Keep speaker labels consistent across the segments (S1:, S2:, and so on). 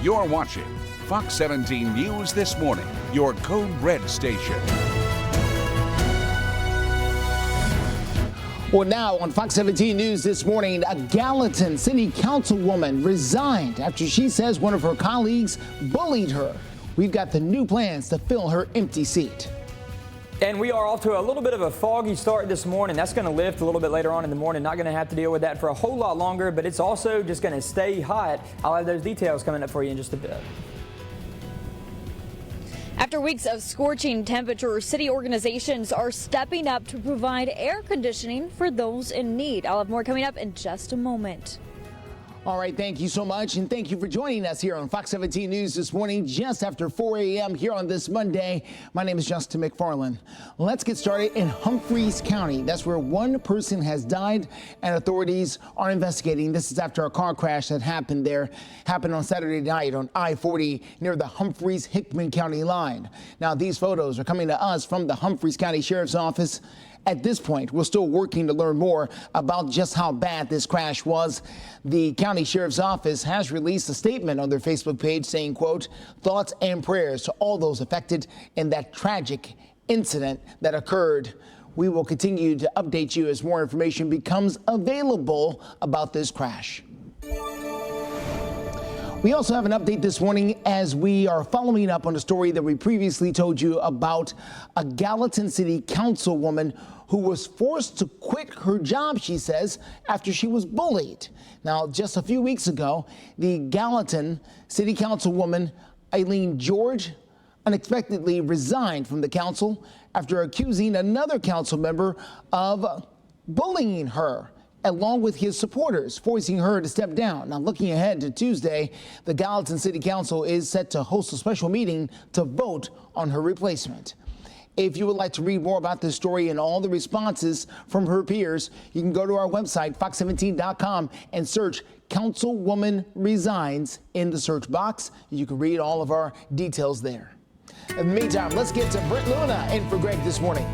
S1: You're watching Fox 17 News This Morning, your Code Red station.
S2: Well, now on Fox 17 News This Morning, a Gallatin city councilwoman resigned after she says one of her colleagues bullied her. We've got the new plans to fill her empty seat.
S3: And we are off to a little bit of a foggy start this morning. That's going to lift a little bit later on in the morning. Not going to have to deal with that for a whole lot longer, but it's also just going to stay hot. I'll have those details coming up for you in just a bit.
S4: After weeks of scorching temperatures, city organizations are stepping up to provide air conditioning for those in need. I'll have more coming up in just a moment.
S2: All right, thank you so much, and thank you for joining us here on Fox 17 News this morning, just after 4 a.m. here on this Monday. My name is Justin McFarland. Let's get started in Humphreys County. That's where one person has died, and authorities are investigating. This is after a car crash that happened on Saturday night on I-40 near the Humphreys-Hickman County line. Now, these photos are coming to us from the Humphreys County Sheriff's Office. At this point, we're still working to learn more about just how bad this crash was. The county sheriff's office has released a statement on their Facebook page saying, quote, thoughts and prayers to all those affected in that tragic incident that occurred. We will continue to update you as more information becomes available about this crash. We also have an update this morning as we are following up on a story that we previously told you about a Gallatin City Councilwoman who was forced to quit her job, she says, after she was bullied. Now, just a few weeks ago, the Gallatin City Councilwoman, Eileen George, unexpectedly resigned from the council after accusing another council member of bullying her, along with his supporters, forcing her to step down. Now, looking ahead to Tuesday, the Gallatin City Council is set to host a special meeting to vote on her replacement. If you would like to read more about this story and all the responses from her peers, you can go to our website, fox17.com, and search Councilwoman Resigns in the search box. You can read all of our details there. In the meantime, let's get to Brent Luna in for Greg this morning.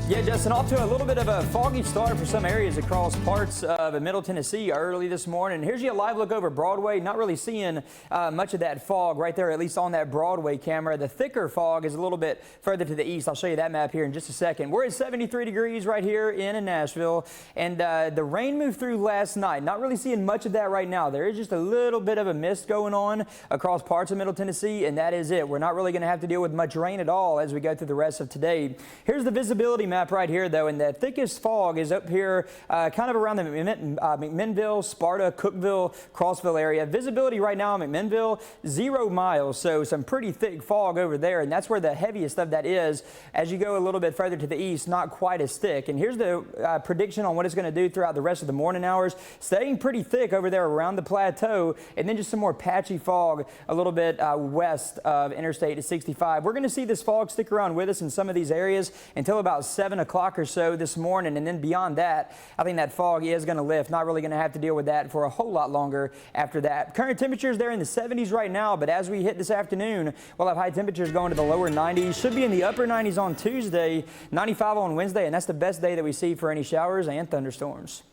S3: Yeah, Justin, off to a little bit of a foggy start for some areas across parts of Middle Tennessee early this morning. Here's your live look over Broadway. Not really seeing much of that fog right there, at least on that Broadway camera. The thicker fog is a little bit further to the east. I'll show you that map here in just a second. We're at 73 degrees right here in Nashville, and the rain moved through last night. Not really seeing much of that right now. There is just a little bit of a mist going on across parts of Middle Tennessee, and that is it. We're not really going to have to deal with much rain at all as we go through the rest of today. Here's the visibility map right here, though, and the thickest fog is up here kind of around the McMinnville, Sparta, Cookeville, Clarksville area. Visibility right now in McMinnville, 0 miles, so some pretty thick fog over there, and that's where the heaviest of that is. As you go a little bit further to the east, not quite as thick. And here's the prediction on what it's going to do throughout the rest of the morning hours. Staying pretty thick over there around the plateau, and then just some more patchy fog a little bit west of Interstate 65. We're going to see this fog stick around with us in some of these areas until about 7 o'clock or so this morning, and then beyond that, I think that fog is going to lift. Not really going to have to deal with that for a whole lot longer after that. Current temperatures there in the 70s right now, but as we hit this afternoon, we'll have high temperatures going to the lower 90s. Should be in the upper 90s on Tuesday, 95 on Wednesday, and that's the best day that we see for any showers and thunderstorms.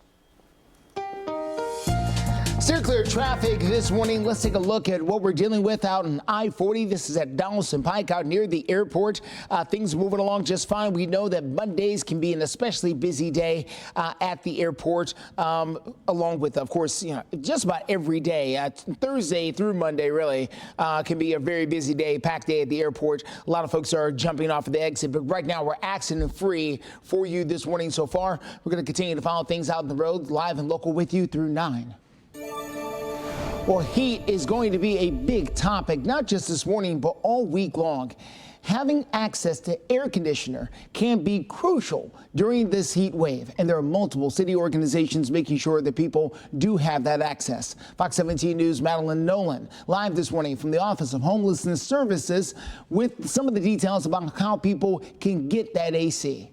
S2: Steer clear traffic this morning. Let's take a look at what we're dealing with out in I-40. This is at Donaldson Pike out near the airport. Things moving along just fine. We know that Mondays can be an especially busy day at the airport, along with, of course, just about every day. Thursday through Monday really can be a very busy day, packed day at the airport. A lot of folks are jumping off of the exit, but right now we're accident free for you this morning so far. We're going to continue to follow things out on the road, live and local with you through 9. Well, heat is going to be a big topic, not just this morning, but all week long. Having access to air conditioner can be crucial during this heat wave, and there are multiple city organizations making sure that people do have that access. Fox 17 News' Madeline Nolan live this morning from the Office of Homelessness Services with some of the details about how people can get that AC.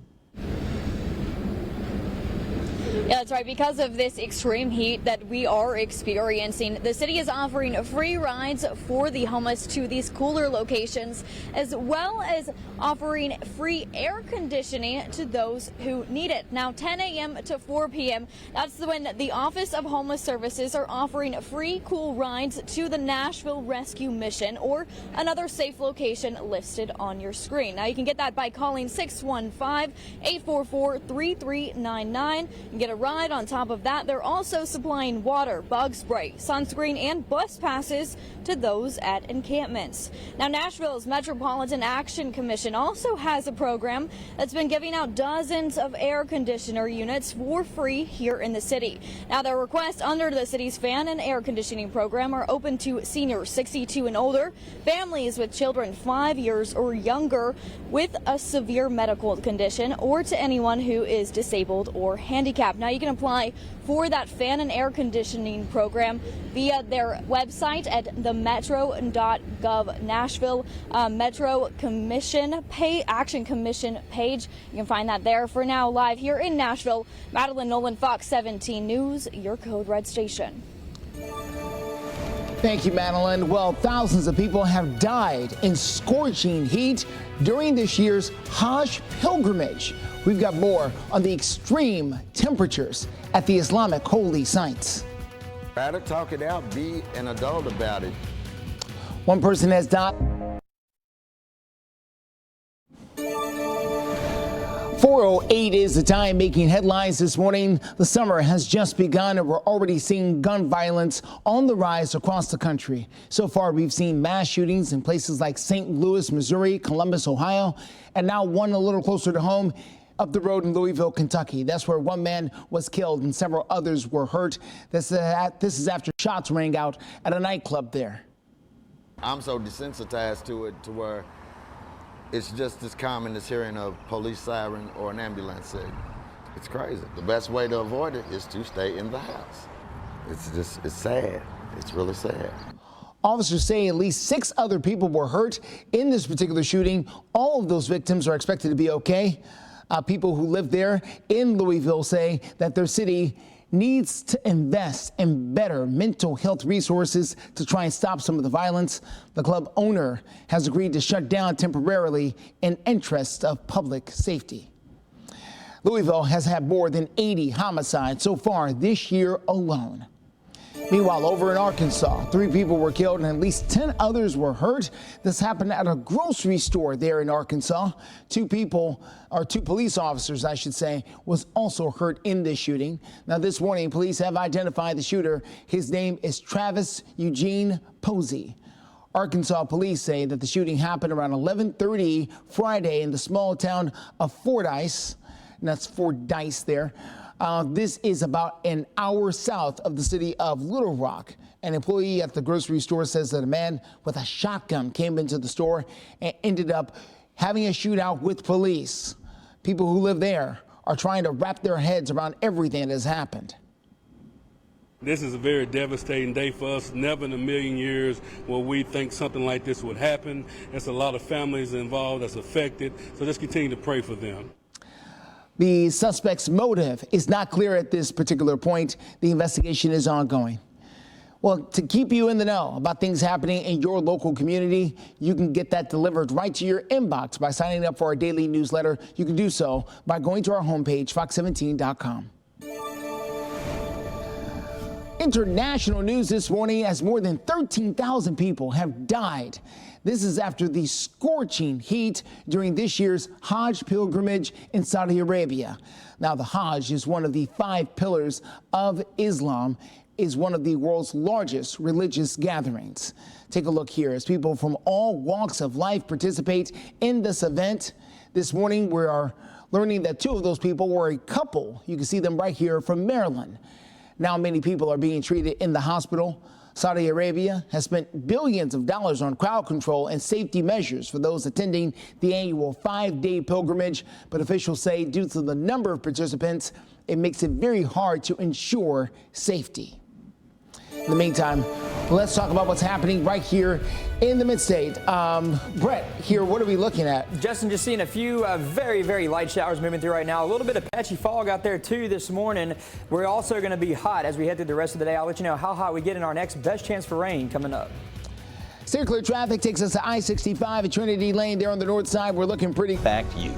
S4: Yeah, that's right. Because of this extreme heat that we are experiencing, the city is offering free rides for the homeless to these cooler locations, as well as offering free air conditioning to those who need it. Now, 10 a.m. to 4 p.m., that's when the Office of Homeless Services are offering free cool rides to the Nashville Rescue Mission or another safe location listed on your screen. Now, you can get that by calling 615-844-3399 and get a ride. On top of that, they're also supplying water, bug spray, sunscreen, and bus passes to those at encampments. Now, Nashville's Metropolitan Action Commission also has a program that's been giving out dozens of air conditioner units for free here in the city. Now, the requests under the city's fan and air conditioning program are open to seniors 62 and older, families with children 5 years or younger with a severe medical condition, or to anyone who is disabled or handicapped. Now, you can apply for that fan and air conditioning program via their website at the metro.gov Nashville Metro Commission Action Commission page. You can find that there. For now, live here in Nashville, Madeline Nolan, Fox 17 News, your Code Red station.
S2: Thank you, Madeline. Well, thousands of people have died in scorching heat during this year's Hajj pilgrimage. We've got more on the extreme temperatures at the Islamic holy sites.
S5: Try to talk it out, be an adult about it.
S2: One person has died. 4:08 is the time, making headlines this morning. The summer has just begun and we're already seeing gun violence on the rise across the country. So far, we've seen mass shootings in places like St. Louis, Missouri, Columbus, Ohio, and now one a little closer to home up the road in Louisville, Kentucky. That's where one man was killed and several others were hurt. This is after shots rang out at a nightclub there.
S5: I'm so desensitized to it to where it's just as common as hearing a police siren or an ambulance signal. It's crazy. The best way to avoid it is to stay in the house. It's sad. It's really sad.
S2: Officers say at least 6 other people were hurt in this particular shooting. All of those victims are expected to be okay. People who live there in Louisville say that their city needs to invest in better mental health resources to try and stop some of the violence. The club owner has agreed to shut down temporarily in interest of public safety. Louisville has had more than 80 homicides so far this year alone. Meanwhile, over in Arkansas, 3 people were killed and at least 10 others were hurt. This happened at a grocery store there in Arkansas. 2 police officers, I should say, was also hurt in this shooting. Now, this morning, police have identified the shooter. His name is Travis Eugene Posey. Arkansas police say that the shooting happened around 11:30 Friday in the small town of Fordyce, and that's Fordyce there. This is about an hour south of the city of Little Rock. An employee at the grocery store says that a man with a shotgun came into the store and ended up having a shootout with police. People who live there are trying to wrap their heads around everything that has happened.
S6: This is a very devastating day for us. Never in a million years will we think something like this would happen. There's a lot of families involved that's affected, so just continue to pray for them.
S2: The suspect's motive is not clear at this particular point. The investigation is ongoing. Well, to keep you in the know about things happening in your local community, you can get that delivered right to your inbox by signing up for our daily newsletter. You can do so by going to our homepage, fox17.com. International news this morning as more than 13,000 people have died. This is after the scorching heat during this year's Hajj pilgrimage in Saudi Arabia. Now, the Hajj is one of the 5 pillars of Islam, is one of the world's largest religious gatherings. Take a look here as people from all walks of life participate in this event. This morning, we are learning that 2 of those people were a couple. You can see them right here from Maryland. Now many people are being treated in the hospital. Saudi Arabia has spent billions of dollars on crowd control and safety measures for those attending the annual 5-day pilgrimage. But officials say due to the number of participants, it makes it very hard to ensure safety. In the meantime, Let's talk about what's happening right here in the Mid-State. Brett, here, what are we looking at?
S3: Justin, just seeing a few very, very light showers moving through right now. A little bit of patchy fog out there, too, this morning. We're also going to be hot as we head through the rest of the day. I'll let you know how hot we get in our next best chance for rain coming up.
S2: Steer clear traffic takes us to I-65 at Trinity Lane there on the north side. We're looking pretty.
S7: Back to you.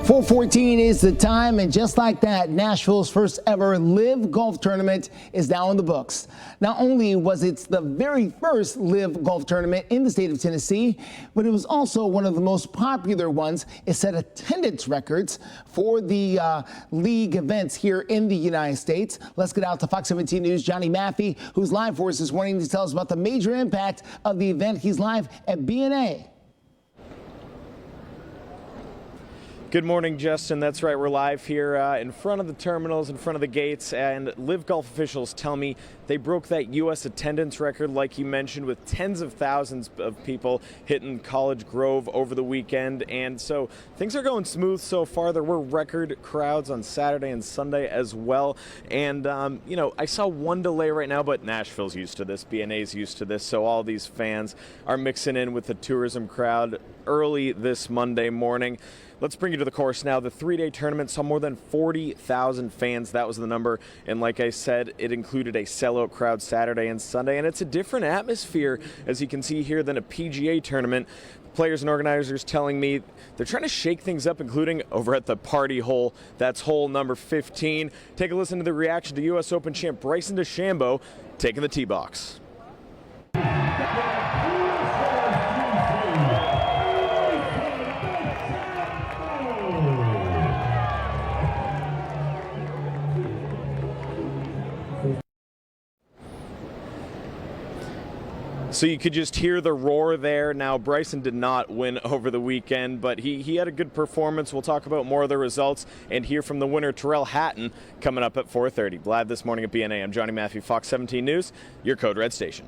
S2: 4:14 is the time, and just like that, Nashville's first ever LIV Golf Tournament is now in the books. Not only was it the very first LIV Golf Tournament in the state of Tennessee, but it was also one of the most popular ones. It set attendance records for the league events here in the United States. Let's get out to Fox 17 News' Johnny Maffey, who's live for us this morning to tell us about the major impact of the event. He's live at B&A.
S8: Good morning, Justin. That's right. We're live here in front of the terminals, in front of the gates, and LIV Golf officials tell me they broke that U.S. attendance record, like you mentioned, with tens of thousands of people hitting College Grove over the weekend. And so things are going smooth so far. There were record crowds on Saturday and Sunday as well. And, you know, I saw one delay right now, but Nashville's used to this. B&A's used to this. So all these fans are mixing in with the tourism crowd early this Monday morning. Let's bring you to the course now. The three-day tournament saw more than 40,000 fans. That was the number. And like I said, it included a sellout crowd Saturday and Sunday. And it's a different atmosphere, as you can see here, than a PGA tournament. Players and organizers telling me they're trying to shake things up, including over at the party hole. That's hole number 15. Take a listen to the reaction to U.S. Open champ Bryson DeChambeau taking the tee box. So you could just hear the roar there. Now, Bryson did not win over the weekend, but he had a good performance. We'll talk about more of the results and hear from the winner, Terrell Hatton, coming up at 4:30. Live this morning at B&A. I'm Johnny Maffey, Fox 17 News, your Code Red station.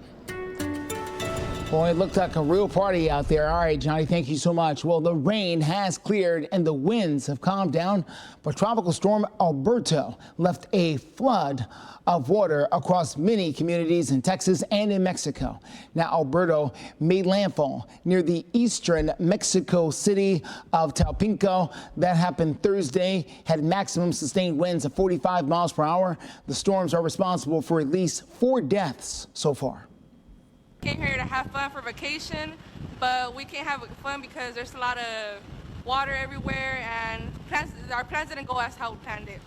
S2: Boy, it looked like a real party out there. All right, Johnny, thank you so much. Well, the rain has cleared and the winds have calmed down, but Tropical Storm Alberto left a flood of water across many communities in Texas and in Mexico. Now, Alberto made landfall near the eastern Mexico city of Talpinco. That happened Thursday, had maximum sustained winds of 45 miles per hour. The storms are responsible for at least 4 deaths so far.
S9: Came here to have fun for vacation, but we can't have fun because there's a lot of water everywhere and our plans didn't go as how we planned it.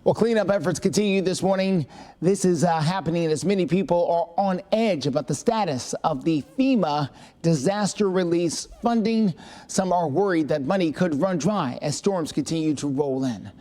S2: Well, cleanup efforts continue this morning. This is happening as many people are on edge about the status of the FEMA disaster release funding. Some are worried that money could run dry as storms continue to roll in.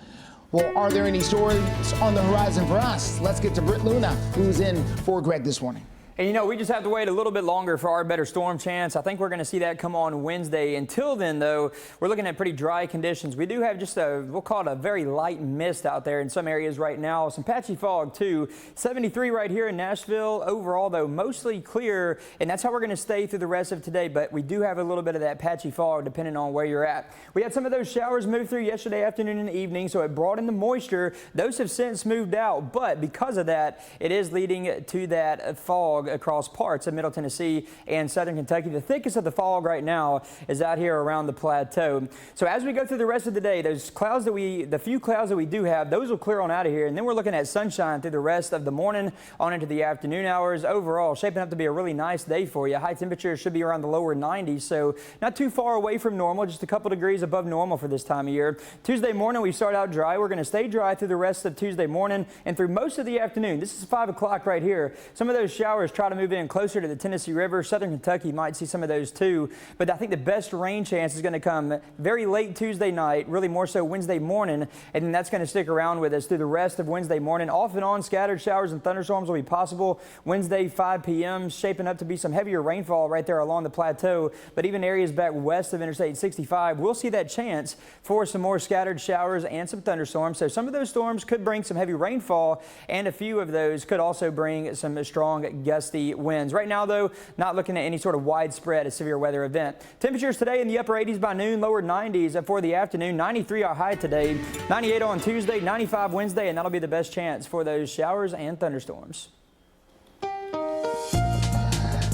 S2: Well, are there any stories on the horizon for us? Let's get to Britt Luna, who's in for Greg this morning.
S3: And you know, we just have to wait a little bit longer for our better storm chance. I think we're going to see that come on Wednesday. Until then, though, we're looking at pretty dry conditions. We do have just we'll call it a very light mist out there in some areas right now. Some patchy fog, too. 73 right here in Nashville. Overall, though, mostly clear. And that's how we're going to stay through the rest of today. But we do have a little bit of that patchy fog depending on where you're at. We had some of those showers move through yesterday afternoon and evening, so it brought in the moisture. Those have since moved out. But because of that, it is leading to that fog across parts of Middle Tennessee and southern Kentucky. The thickest of the fog right now is out here around the plateau. So as we go through the rest of the day, those clouds the few clouds that we do have, those will clear on out of here. And then we're looking at sunshine through the rest of the morning on into the afternoon hours. Overall, shaping up to be a really nice day for you. High temperatures should be around the lower 90s, so not too far away from normal, just a couple degrees above normal for this time of year. Tuesday morning, we start out dry. We're going to stay dry through the rest of Tuesday morning and through most of the afternoon. This is 5 o'clock right here. Some of those showers try to move in closer to the Tennessee River. Southern Kentucky might see some of those too, but I think the best rain chance is going to come very late Tuesday night, really more so Wednesday morning, and then that's going to stick around with us through the rest of Wednesday morning. Off and on scattered showers and thunderstorms will be possible Wednesday 5 p.m., shaping up to be some heavier rainfall right there along the plateau, but even areas back west of Interstate 65 we'll see that chance for some more scattered showers and some thunderstorms. So some of those storms could bring some heavy rainfall, and a few of those could also bring some strong gusts gusty winds. Right now, though, not looking at any sort of widespread severe weather event. Temperatures today in the upper 80s by noon, lower 90s for the afternoon. 93 our high today, 98 on Tuesday, 95 Wednesday, and that'll be the best chance for those showers and thunderstorms.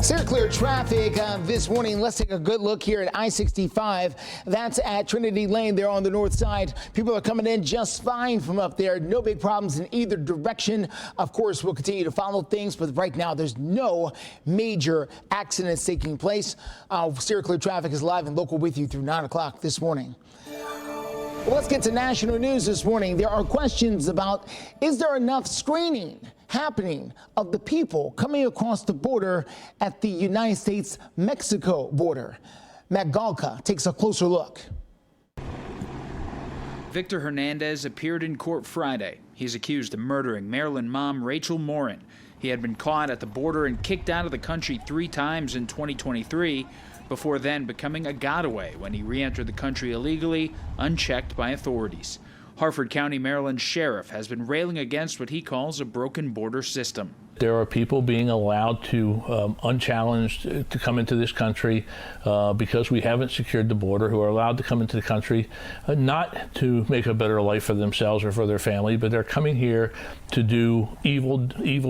S2: Clear, clear traffic this morning. Let's take a good look here at I-65. That's at Trinity Lane there on the north side. People are coming in just fine from up there. No big problems in either direction. Of course, we'll continue to follow things, but right now there's no major accidents taking place. Steer Clear Traffic is live and local with you through 9 o'clock this morning. Well, let's get to national news this morning. There are questions about, is there enough screening happening of the people coming across the border at the United States-Mexico border? Matt Galka takes a closer look.
S7: Victor Hernandez appeared in court Friday. He's accused of murdering Maryland mom Rachel Morin. He had been caught at the border and kicked out of the country 3 times in 2023, before then becoming a gotaway when he re-entered the country illegally, unchecked by authorities. Harford County, Maryland sheriff has been railing against what he calls a broken border system.
S10: There are people being allowed to, unchallenged, to come into this country because we haven't secured the border, who are allowed to come into the country not to make a better life for themselves or for their family, but they're coming here to do evil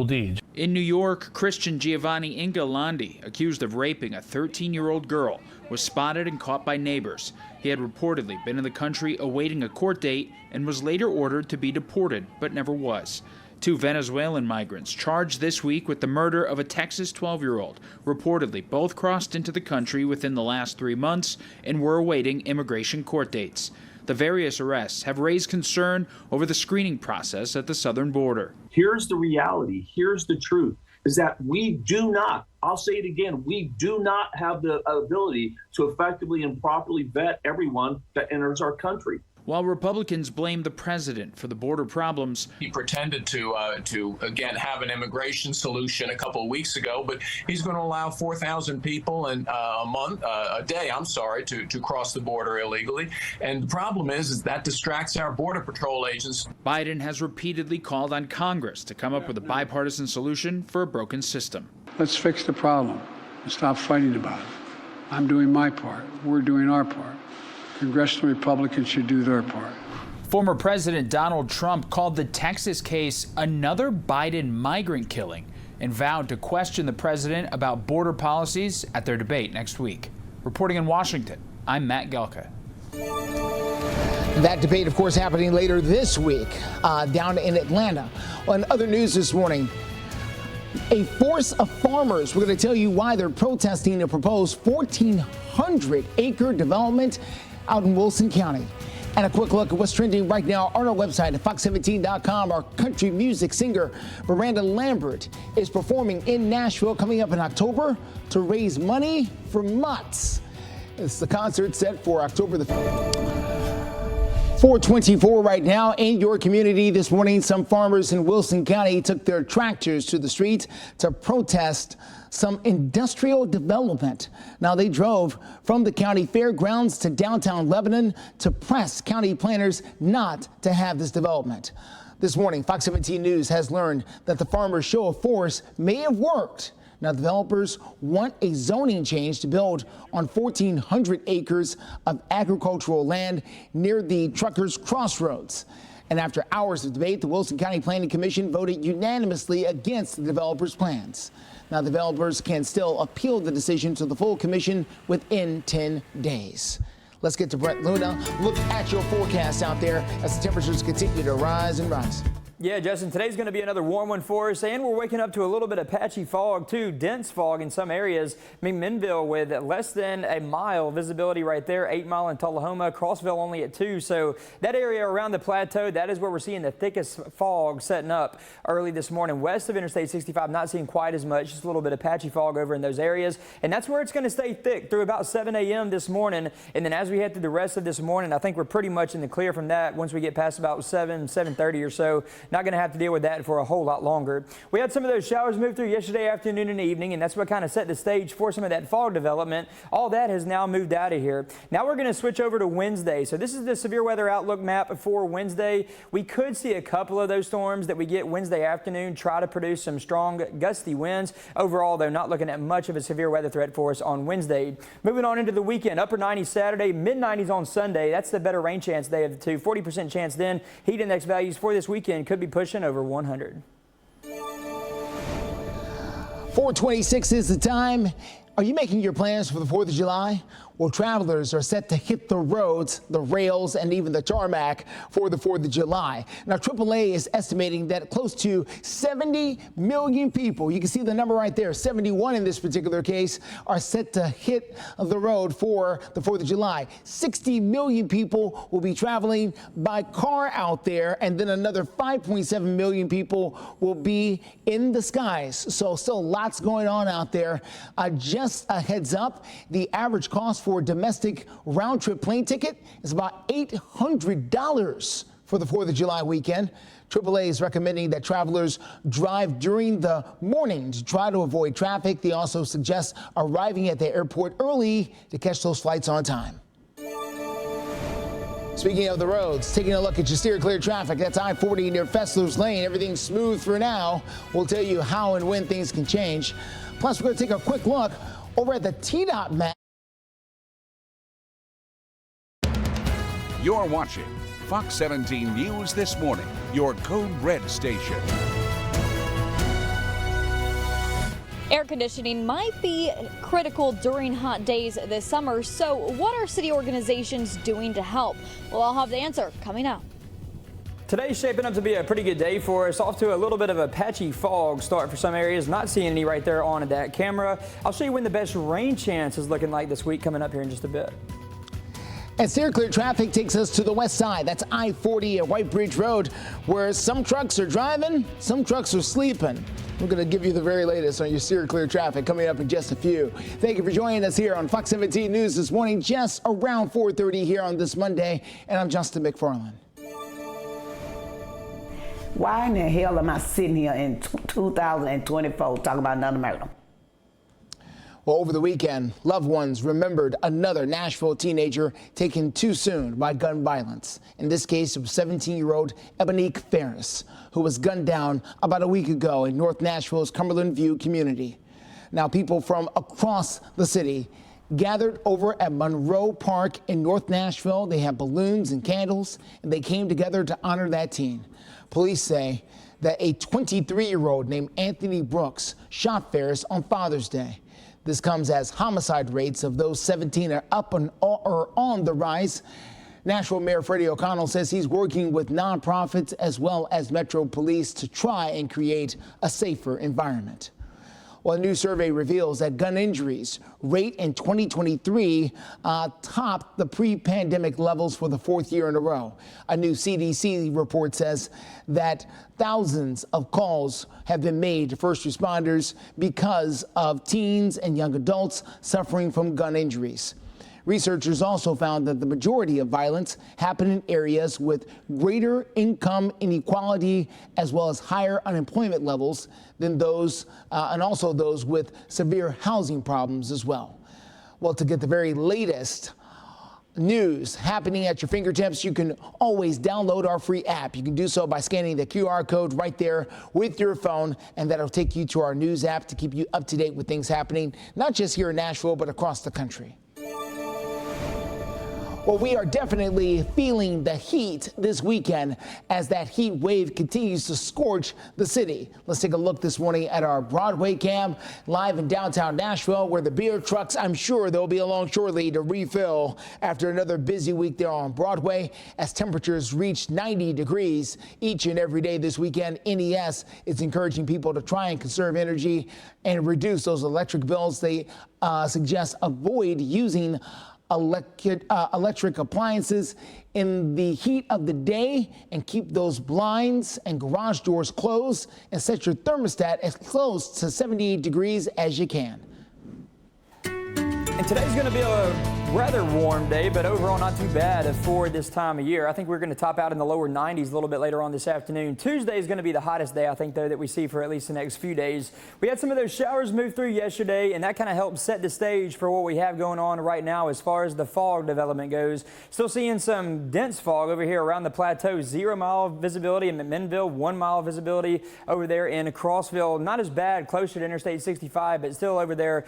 S10: deeds.
S7: In New York, Christian Giovanni Ingalandi, accused of raping a 13-year-old girl, was spotted and caught by neighbors. He had reportedly been in the country awaiting a court date and was later ordered to be deported, but never was. 2 Venezuelan migrants charged this week with the murder of a Texas 12-year-old. Reportedly, both crossed into the country within the last 3 months and were awaiting immigration court dates. The various arrests have raised concern over the screening process at the southern border.
S11: Here's the reality. Here's the truth, is that we do not, I'll say it again, we do not have the ability to effectively and properly vet everyone that enters our country.
S7: While Republicans blame the president for the border problems,
S12: he pretended to again have an immigration solution a couple of weeks ago, but he's going to allow 4,000 people in a day, to cross the border illegally. And the problem is that distracts our Border Patrol agents.
S7: Biden has repeatedly called on Congress to come up with a bipartisan solution for a broken system.
S13: Let's fix the problem and stop fighting about it. I'm doing my part. We're doing our part. Congressional Republicans should do their part.
S7: Former President Donald Trump called the Texas case another Biden migrant killing and vowed to question the president about border policies at their debate next week. Reporting in Washington, I'm Matt Galka.
S2: That debate, of course, happening later this week down in Atlanta. On other news this morning, a force of farmers, we're going to tell you why they're protesting a proposed 1,400-acre development out in Wilson County. And a quick look at what's trending right now on our website at fox17.com. Our country music singer Miranda Lambert is performing in Nashville coming up in October to raise money for mutts. It's the concert set for October the 4:24 right now in your community this morning. Some farmers in Wilson County took their tractors to the streets to protest some industrial development. Now, they drove from the county fairgrounds to downtown Lebanon to press county planners not to have this development. This morning, Fox 17 News has learned that the farmers' show of force may have worked. Now, developers want a zoning change to build on 1,400 acres of agricultural land near the Truckers Crossroads. And after hours of debate, the Wilson County Planning Commission voted unanimously against the developers' plans. Now, developers can still appeal the decision to the full commission within 10 days. Let's get to Brett Luna. Look at your forecast out there as the temperatures continue to rise and rise.
S3: Yeah, Justin, today's going to be another warm one for us, and we're waking up to a little bit of patchy fog, too, dense fog in some areas. McMinnville with less than a mile visibility right there, 8 Mile in Tullahoma, Crossville only at 2. So that area around the plateau, that is where we're seeing the thickest fog setting up early this morning. West of Interstate 65, not seeing quite as much, just a little bit of patchy fog over in those areas. And that's where it's going to stay thick through about 7 a.m. this morning. And then as we head through the rest of this morning, I think we're pretty much in the clear from that once we get past about 7:30 or so. not going to have to deal with that for a whole lot longer. We had some of those showers move through yesterday afternoon and evening, and that's what kind of set the stage for some of that fog development. All that has now moved out of here. Now we're going to switch over to Wednesday. So this is the severe weather outlook map for Wednesday. We could see a couple of those storms that we get Wednesday afternoon try to produce some strong gusty winds. Overall, though, not looking at much of a severe weather threat for us on Wednesday. Moving on into the weekend, upper 90s Saturday, mid 90s on Sunday. That's the better rain chance day of the two. 40% chance then. Heat index values for this weekend could be pushing over 100.
S2: 4:26 is the time. Are you making your plans for the 4th of July? Well, travelers are set to hit the roads, the rails, and even the tarmac for the 4th of July. Now, AAA is estimating that close to 70 million people, you can see the number right there, 71 in this particular case, are set to hit the road for the 4th of July. 60 million people will be traveling by car out there, and then another 5.7 million people will be in the skies. So still lots going on out there. Just a heads up, the average cost for a domestic round-trip plane ticket is about $800 for the 4th of July weekend. AAA is recommending that travelers drive during the morning to try to avoid traffic. They also suggest arriving at the airport early to catch those flights on time. Speaking of the roads, taking a look at your steer clear traffic. That's I-40 near Fessler's Lane. Everything's smooth for now. We'll tell you how and when things can change. Plus, we're going to take a quick look over at the TDOT map.
S1: You're watching Fox 17 News This Morning, your Code Red station.
S4: Air conditioning might be critical during hot days this summer, so what are city organizations doing to help? Well, I'll have the answer coming up.
S3: Today's shaping up to be a pretty good day for us. Off to a little bit of a patchy fog start for some areas. Not seeing any right there on that camera. I'll show you when the best rain chance is looking like this week coming up here in just a bit.
S2: And steer clear traffic takes us to the west side. That's I-40 at White Bridge Road, where some trucks are driving, some trucks are sleeping. We're going to give you the very latest on your steer clear traffic coming up in just a few. Thank you for joining us here on Fox 17 News this morning, just around 4:30 here on this Monday. And I'm Justin McFarland.
S14: Why in the hell am I sitting here in 2024 talking about another murder?
S2: Well, over the weekend, loved ones remembered another Nashville teenager taken too soon by gun violence. In this case, it was 17-year-old Ebonique Ferris, who was gunned down about a week ago in North Nashville's Cumberland View community. Now, people from across the city gathered over at Monroe Park in North Nashville. They had balloons and candles, and they came together to honor that teen. Police say that a 23-year-old named Anthony Brooks shot Ferris on Father's Day. This comes as homicide rates of those 17 are up or on the rise. Nashville Mayor Freddie O'Connell says he's working with nonprofits as well as Metro Police to try and create a safer environment. Well, a new survey reveals that gun injuries rate in 2023 topped the pre-pandemic levels for the 4th year in a row. A new CDC report says that thousands of calls have been made to first responders because of teens and young adults suffering from gun injuries. Researchers also found that the majority of violence happened in areas with greater income inequality as well as higher unemployment levels than those and also those with severe housing problems as well. Well, to get the very latest news happening at your fingertips, you can always download our free app. You can do so by scanning the QR code right there with your phone, and that'll take you to our news app to keep you up to date with things happening, not just here in Nashville, but across the country. Well, we are definitely feeling the heat this weekend as that heat wave continues to scorch the city. Let's take a look this morning at our Broadway cam live in downtown Nashville, where the beer trucks, I'm sure they'll be along shortly to refill after another busy week there on Broadway as temperatures reach 90 degrees each and every day this weekend. NES is encouraging people to try and conserve energy and reduce those electric bills. They suggest avoid using electric appliances in the heat of the day and keep those blinds and garage doors closed and set your thermostat as close to 78 degrees as you can.
S3: And today's going to be a rather warm day, but overall not too bad for this time of year. I think we're going to top out in the lower 90s a little bit later on this afternoon. Tuesday is going to be the hottest day, I think, though, that we see for at least the next few days. We had some of those showers move through yesterday, and that kind of helped set the stage for what we have going on right now as far as the fog development goes. Still seeing some dense fog over here around the plateau. 0 mile visibility in McMinnville, 1 mile visibility over there in Clarksville. Not as bad closer to Interstate 65, but still over there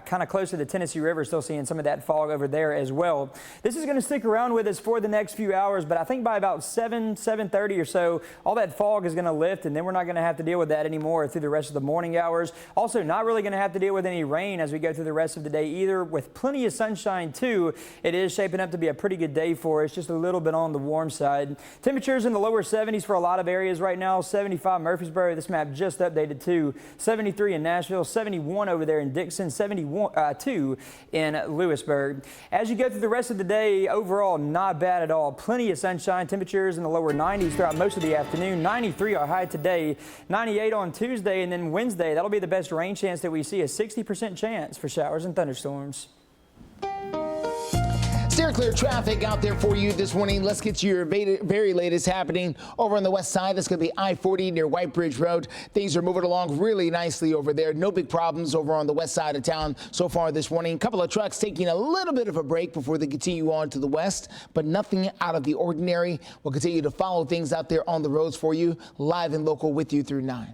S3: kind of close to the Tennessee River, still seeing some of that fog over there as well. This is going to stick around with us for the next few hours, but I think by about 7:30 or so, all that fog is going to lift, and then we're not going to have to deal with that anymore through the rest of the morning hours. Also, not really going to have to deal with any rain as we go through the rest of the day either, with plenty of sunshine too. It is shaping up to be a pretty good day for us, just a little bit on the warm side. Temperatures in the lower 70s for a lot of areas right now. 75 Murfreesboro, this map just updated too. 73 in Nashville, 71 over there in Dickson, 72 in Lewisburg. As you go through the rest of the day, overall not bad at all. Plenty of sunshine. Temperatures in the lower 90s throughout most of the afternoon. 93 our high today, 98 on Tuesday, and then Wednesday, that'll be the best rain chance that we see, a 60% chance for showers and thunderstorms.
S2: Steer clear traffic out there for you this morning. Let's get to your very latest happening over on the west side. That's going to be I-40 near White Bridge Road. Things are moving along really nicely over there. No big problems over on the west side of town so far this morning. A couple of trucks taking a little bit of a break before they continue on to the west, but nothing out of the ordinary. We'll continue to follow things out there on the roads for you, live and local with you through 9.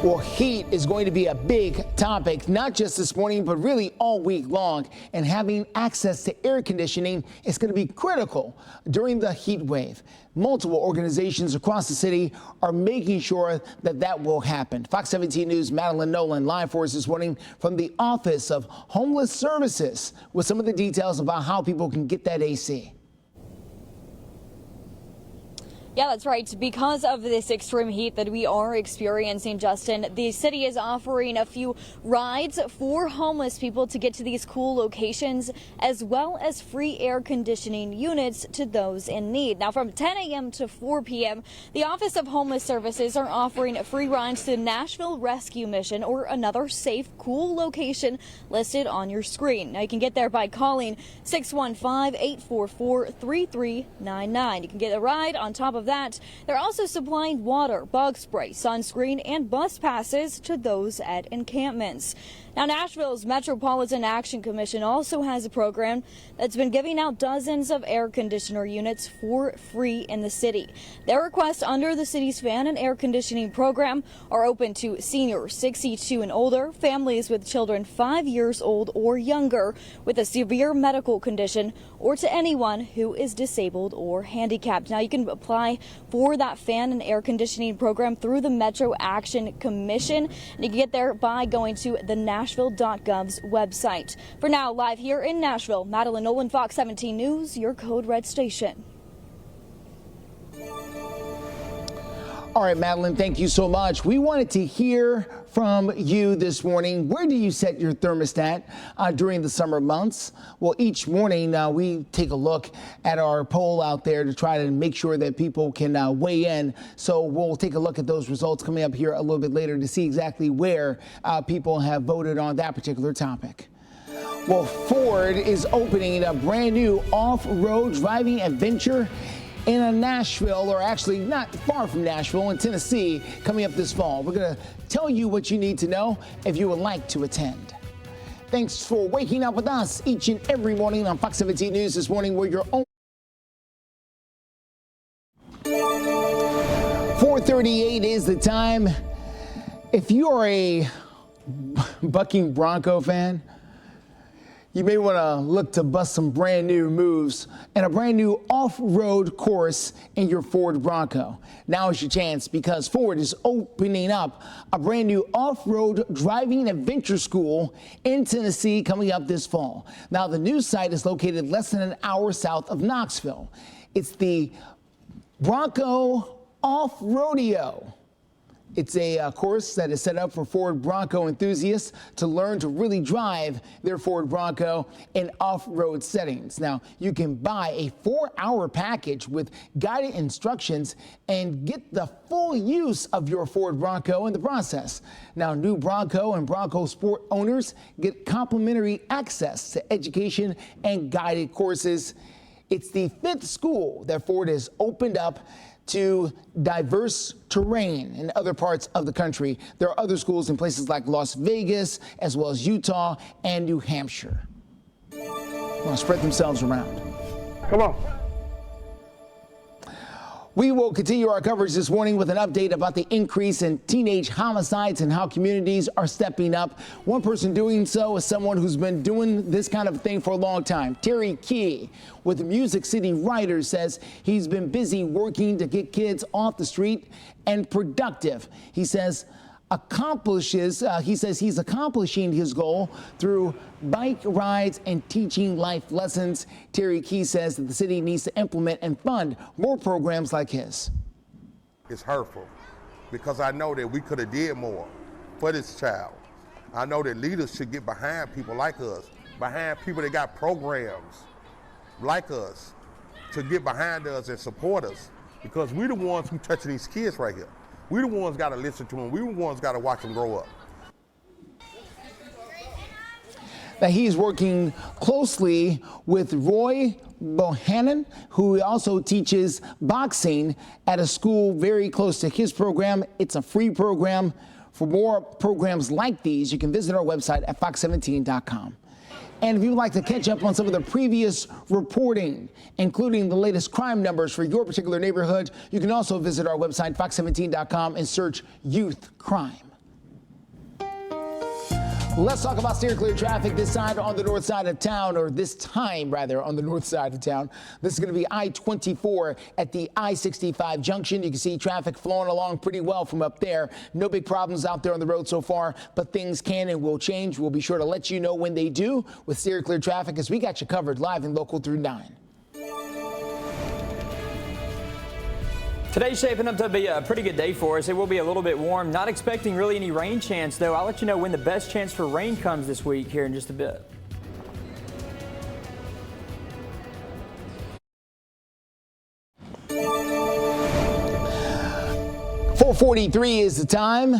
S2: Well, heat is going to be a big topic, not just this morning, but really all week long. And having access to air conditioning is going to be critical during the heat wave. Multiple organizations across the city are making sure that that will happen. Fox 17 News' Madeline Nolan live for us this morning from the Office of Homeless Services with some of the details about how people can get that AC.
S4: Yeah, that's right. Because of this extreme heat that we are experiencing, Justin, the city is offering a few rides for homeless people to get to these cool locations, as well as free air conditioning units to those in need. Now, from 10 a.m. to 4 p.m., the Office of Homeless Services are offering free rides to Nashville Rescue Mission or another safe, cool location listed on your screen. Now, you can get there by calling 615-844-3399. You can get a ride. On top of that, they're also supplying water, bug spray, sunscreen, and bus passes to those at encampments. Now, Nashville's Metropolitan Action Commission also has a program that's been giving out dozens of air conditioner units for free in the city. Their requests under the city's fan and air conditioning program are open to seniors 62 and older, families with children 5 years old or younger with a severe medical condition, or to anyone who is disabled or handicapped. Now, you can apply for that fan and air conditioning program through the Metro Action Commission, and you can get there by going to the Nashville.gov's website. For now, live here in Nashville, Madeline Nolan, Fox 17 News, your Code Red station.
S2: All right, Madeline, thank you so much. We wanted to hear from you this morning. Where do you set your thermostat during the summer months? Well, each morning we take a look at our poll out there to try to make sure that people can weigh in. So we'll take a look at those results coming up here a little bit later to see exactly where people have voted on that particular topic. Well, Ford is opening a brand new off-road driving adventure in Nashville, or actually not far from Nashville, in Tennessee, coming up this fall. We're going to tell you what you need to know if you would like to attend. Thanks for waking up with us each and every morning on Fox 17 News this morning. We're your own. 4:38 is the time. If you are a bucking Bronco fan, you may want to look to bust some brand new moves and a brand new off-road course in your Ford Bronco. Now is your chance, because Ford is opening up a brand new off-road driving adventure school in Tennessee coming up this fall. Now, the new site is located less than an hour south of Knoxville. It's the Bronco Off-Rodeo. It's a course that is set up for Ford Bronco enthusiasts to learn to really drive their Ford Bronco in off-road settings. Now, you can buy a 4-hour package with guided instructions and get the full use of your Ford Bronco in the process. Now, new Bronco and Bronco Sport owners get complimentary access to education and guided courses. It's the 5th school that Ford has opened up to diverse terrain in other parts of the country. There are other schools in places like Las Vegas, as well as Utah and New Hampshire. They'll spread themselves around.
S15: Come on.
S2: We will continue our coverage this morning with an update about the increase in teenage homicides and how communities are stepping up. One person doing so is someone who's been doing this kind of thing for a long time. Terry Key with the Music City Writers says he's been busy working to get kids off the street and productive. He says he's accomplishing his goal through bike rides and teaching life lessons. Terry Key says that the city needs to implement and fund more programs like his.
S15: It's hurtful because I know that we could have did more for this child. I know that leaders should get behind people like us, behind people that got programs like us, to get behind us and support us, because we're the ones who touching these kids right here. We're the ones got to listen to them. We're the ones got to watch them grow up.
S2: Now, he's working closely with Roy Bohannon, who also teaches boxing at a school very close to his program. It's a free program. For more programs like these, you can visit our website at fox17.com. And if you'd like to catch up on some of the previous reporting, including the latest crime numbers for your particular neighborhood, you can also visit our website, fox17.com, and search youth crime. Let's talk about steer clear traffic this side on the north side of town, or this time rather on the north side of town. This is going to be I-24 at the I-65 junction. You can see traffic flowing along pretty well from up there. No big problems out there on the road so far, but things can and will change. We'll be sure to let you know when they do with steer clear traffic, as we got you covered live and local through 9.
S3: Today's shaping up to be a pretty good day for us. It will be a little bit warm. Not expecting really any rain chance, though. I'll let you know when the best chance for rain comes this week here in just a bit. .443 is the time.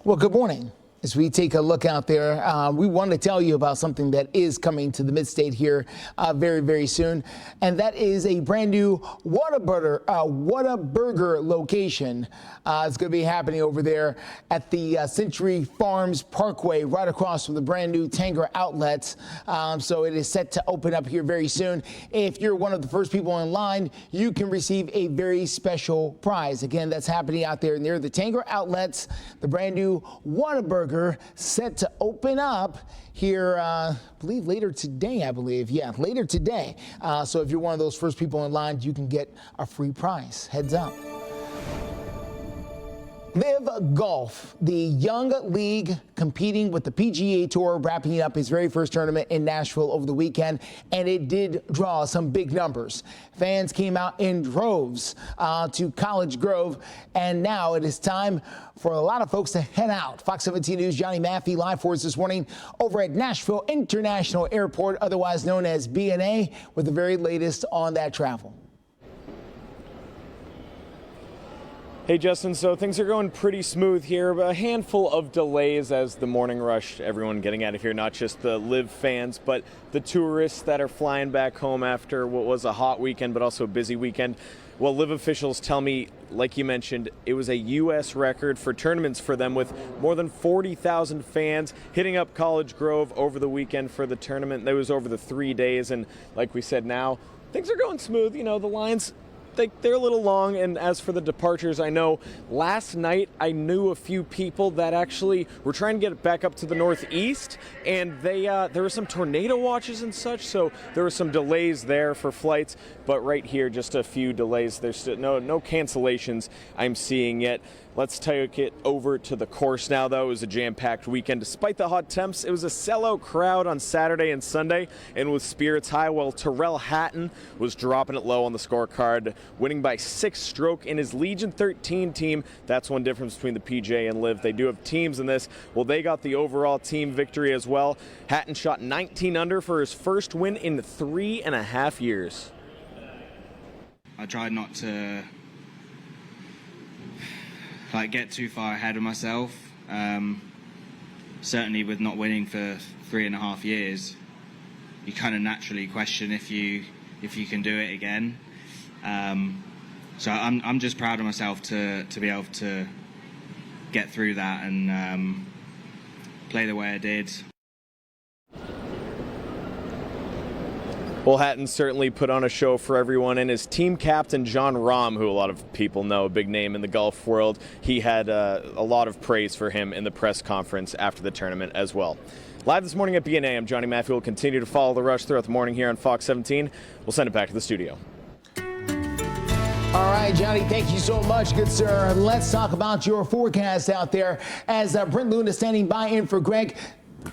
S3: Well, good morning. As we take a look out there, we want to tell you about something that is coming to the Mid-State here very, very soon. And that is a brand new Whataburger location. It's going to be happening over there at the Century Farms Parkway, right across from the brand new Tanger outlets. So it is set to open up here very soon. If you're one of the first people in line, you can receive a very special prize. Again, that's happening out there near the Tanger outlets. The brand new Whataburger set to open up here, I believe later today, Yeah, later today. So if you're one of those first people in line, you can get a free prize. Heads up. Live Golf, the young league competing with the PGA Tour, wrapping up his very first tournament in Nashville over the weekend, and it did draw some big numbers. Fans came out in droves to College Grove, and now it is time for a lot of folks to head out. Fox 17 News' Johnny Maffey live for us this morning over at Nashville International Airport, otherwise known as BNA, with the very latest on that travel.
S8: Hey Justin, so things are going pretty smooth here, but a handful of delays as the morning rush, everyone getting out of here, not just the Live fans, but the tourists that are flying back home after what was a hot weekend, but also a busy weekend. Well, Live officials tell me, like you mentioned, it was a U.S. record for tournaments for them, with more than 40,000 fans hitting up College Grove over the weekend for the tournament. That was over the 3 days, and like we said, now things are going smooth. You know, the lines, they're a little long, and as for the departures, I know last night I knew a few people that actually were trying to get back up to the northeast, and there were some tornado watches and such, so there were some delays there for flights. But right here, just a few delays. There's no cancellations I'm seeing yet. Let's take it over to the course now, though. It was a jam-packed weekend. Despite the hot temps, it was a sellout crowd on Saturday and Sunday, and with spirits high, while Terrell Hatton was dropping it low on the scorecard, winning by 6 stroke in his Legion 13 team. That's one difference between the PJ and Liv. They do have teams in this. Well, they got the overall team victory as well. Hatton shot 19 under for his first win in 3.5 years.
S16: I tried not to get too far ahead of myself. Certainly with not winning for 3.5 years, you kind of naturally question if you can do it again. So I'm just proud of myself to be able to get through that and play the way I did.
S8: Well, Hatton certainly put on a show for everyone, and his team captain, John Rahm, who a lot of people know, a big name in the golf world, he had a lot of praise for him in the press conference after the tournament as well. Live this morning at BNA, I'm Johnny Matthew. We'll continue to follow the rush throughout the morning here on Fox 17. We'll send it back to the studio.
S2: All right, Johnny, thank you so much, good sir. Let's talk about your forecast out there. As Brent Loon is standing by in for Greg,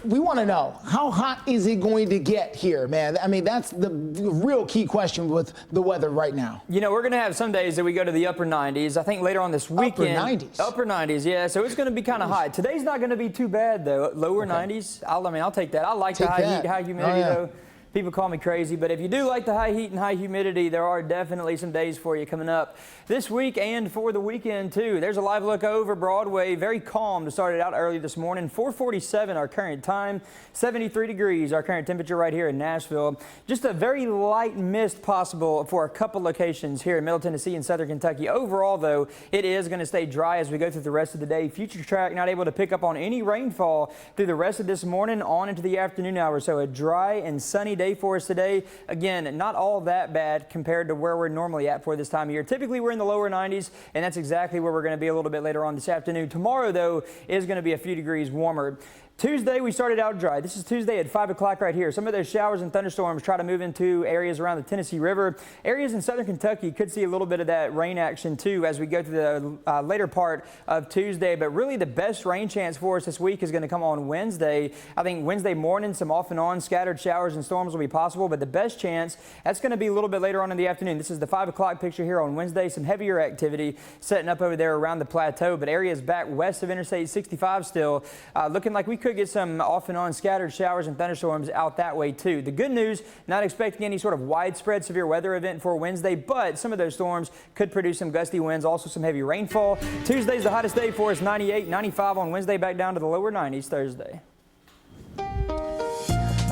S2: we want to know, how hot is it going to get here, man? I mean, that's the real key question with the weather right now. You know,
S3: we're going to have some days that we go to the upper 90s. I think later on this weekend.
S2: Upper 90s?
S3: Upper 90s, yeah. So it's going to be kind of hot. Today's not going to be too bad, though. Lower 90s. I'll take that. I like the high heat, high humidity, though. People call me crazy, but if you do like the high heat and high humidity, there are definitely some days for you coming up this week and for the weekend, too. There's a live look over Broadway. Very calm to start it out early this morning. 4:47 our current time. 73 degrees our current temperature right here in Nashville. Just a very light mist possible for a couple locations here in Middle Tennessee and Southern Kentucky. Overall, though, it is going to stay dry as we go through the rest of the day. Future track not able to pick up on any rainfall through the rest of this morning on into the afternoon hours. So a dry and sunny day for us today. Again, not all that bad compared to where we're normally at for this time of year. Typically, we're in the lower 90s, and that's exactly where we're going to be a little bit later on this afternoon. Tomorrow, though, is going to be a few degrees warmer. Tuesday, we started out dry. This is Tuesday at 5 o'clock right here. Some of those showers and thunderstorms try to move into areas around the Tennessee River. Areas in southern Kentucky could see a little bit of that rain action, too, as we go through the later part of Tuesday. But really, the best rain chance for us this week is going to come on Wednesday. I think Wednesday morning, some off and on scattered showers and storms will be possible. But the best chance, that's going to be a little bit later on in the afternoon. This is the 5 o'clock picture here on Wednesday. Some heavier activity setting up over there around the plateau. But areas back west of Interstate 65 still looking like we could get some off and on scattered showers and thunderstorms out that way too. The good news, not expecting any sort of widespread severe weather event for Wednesday, but some of those storms could produce some gusty winds, also some heavy rainfall. Tuesday's the hottest day for us, 98, 95 on Wednesday, back down to the lower 90s Thursday.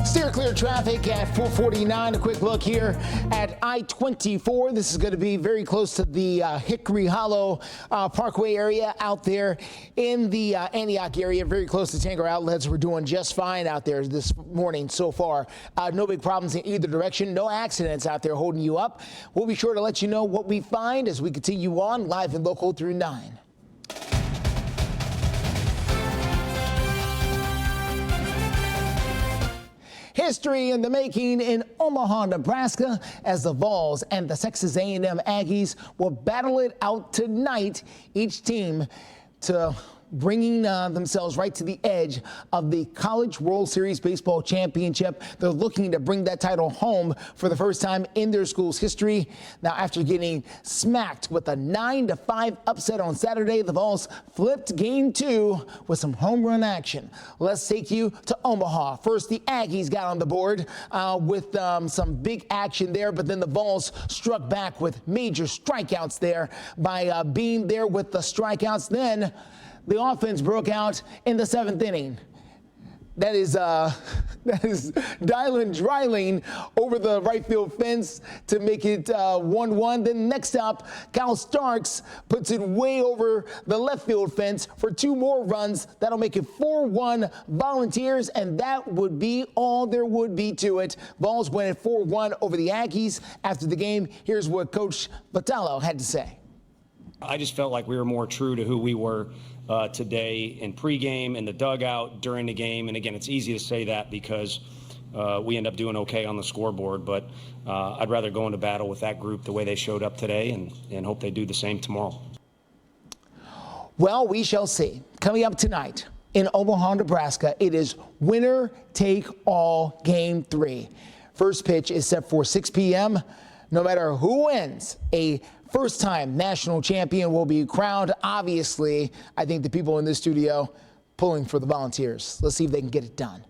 S2: Steer clear traffic at 449. A quick look here at I-24. This is going to be very close to the Hickory Hollow Parkway area out there in the Antioch area, very close to Tanger Outlets. We're doing just fine out there this morning so far. No big problems in either direction. No accidents out there holding you up. We'll be sure to let you know what we find as we continue on live and local through 9. History in the making in Omaha, Nebraska, as the Vols and the Texas A&M Aggies will battle it out tonight, each team to bringing themselves right to the edge of the College World Series Baseball Championship. They're looking to bring that title home for the first time in their school's history. Now, after getting smacked with a 9-5 upset on Saturday, the Vols flipped Game 2 with some home run action. Let's take you to Omaha. First, the Aggies got on the board with some big action there, but then the Vols struck back with major strikeouts there by being there with the strikeouts. Then the offense broke out in the 7th inning. That is Dylan Dreiling over the right field fence to make it 1-1. Then next up, Cal Starks puts it way over the left field fence for 2 more runs. That'll make it 4-1 Volunteers, and that would be all there would be to it. Vols win at 4-1 over the Aggies. After the game, here's what Coach Batallo had to say.
S17: I just felt like we were more true to who we were today in pregame, in the dugout, during the game. And again, it's easy to say that because we end up doing okay on the scoreboard. But I'd rather go into battle with that group the way they showed up today and hope they do the same tomorrow.
S2: Well, we shall see. Coming up tonight in Omaha, Nebraska, it is winner take all game 3. First pitch is set for 6 p.m. No matter who wins, a first-time national champion will be crowned. Obviously, I think the people in this studio pulling for the Volunteers. Let's see if they can get it done.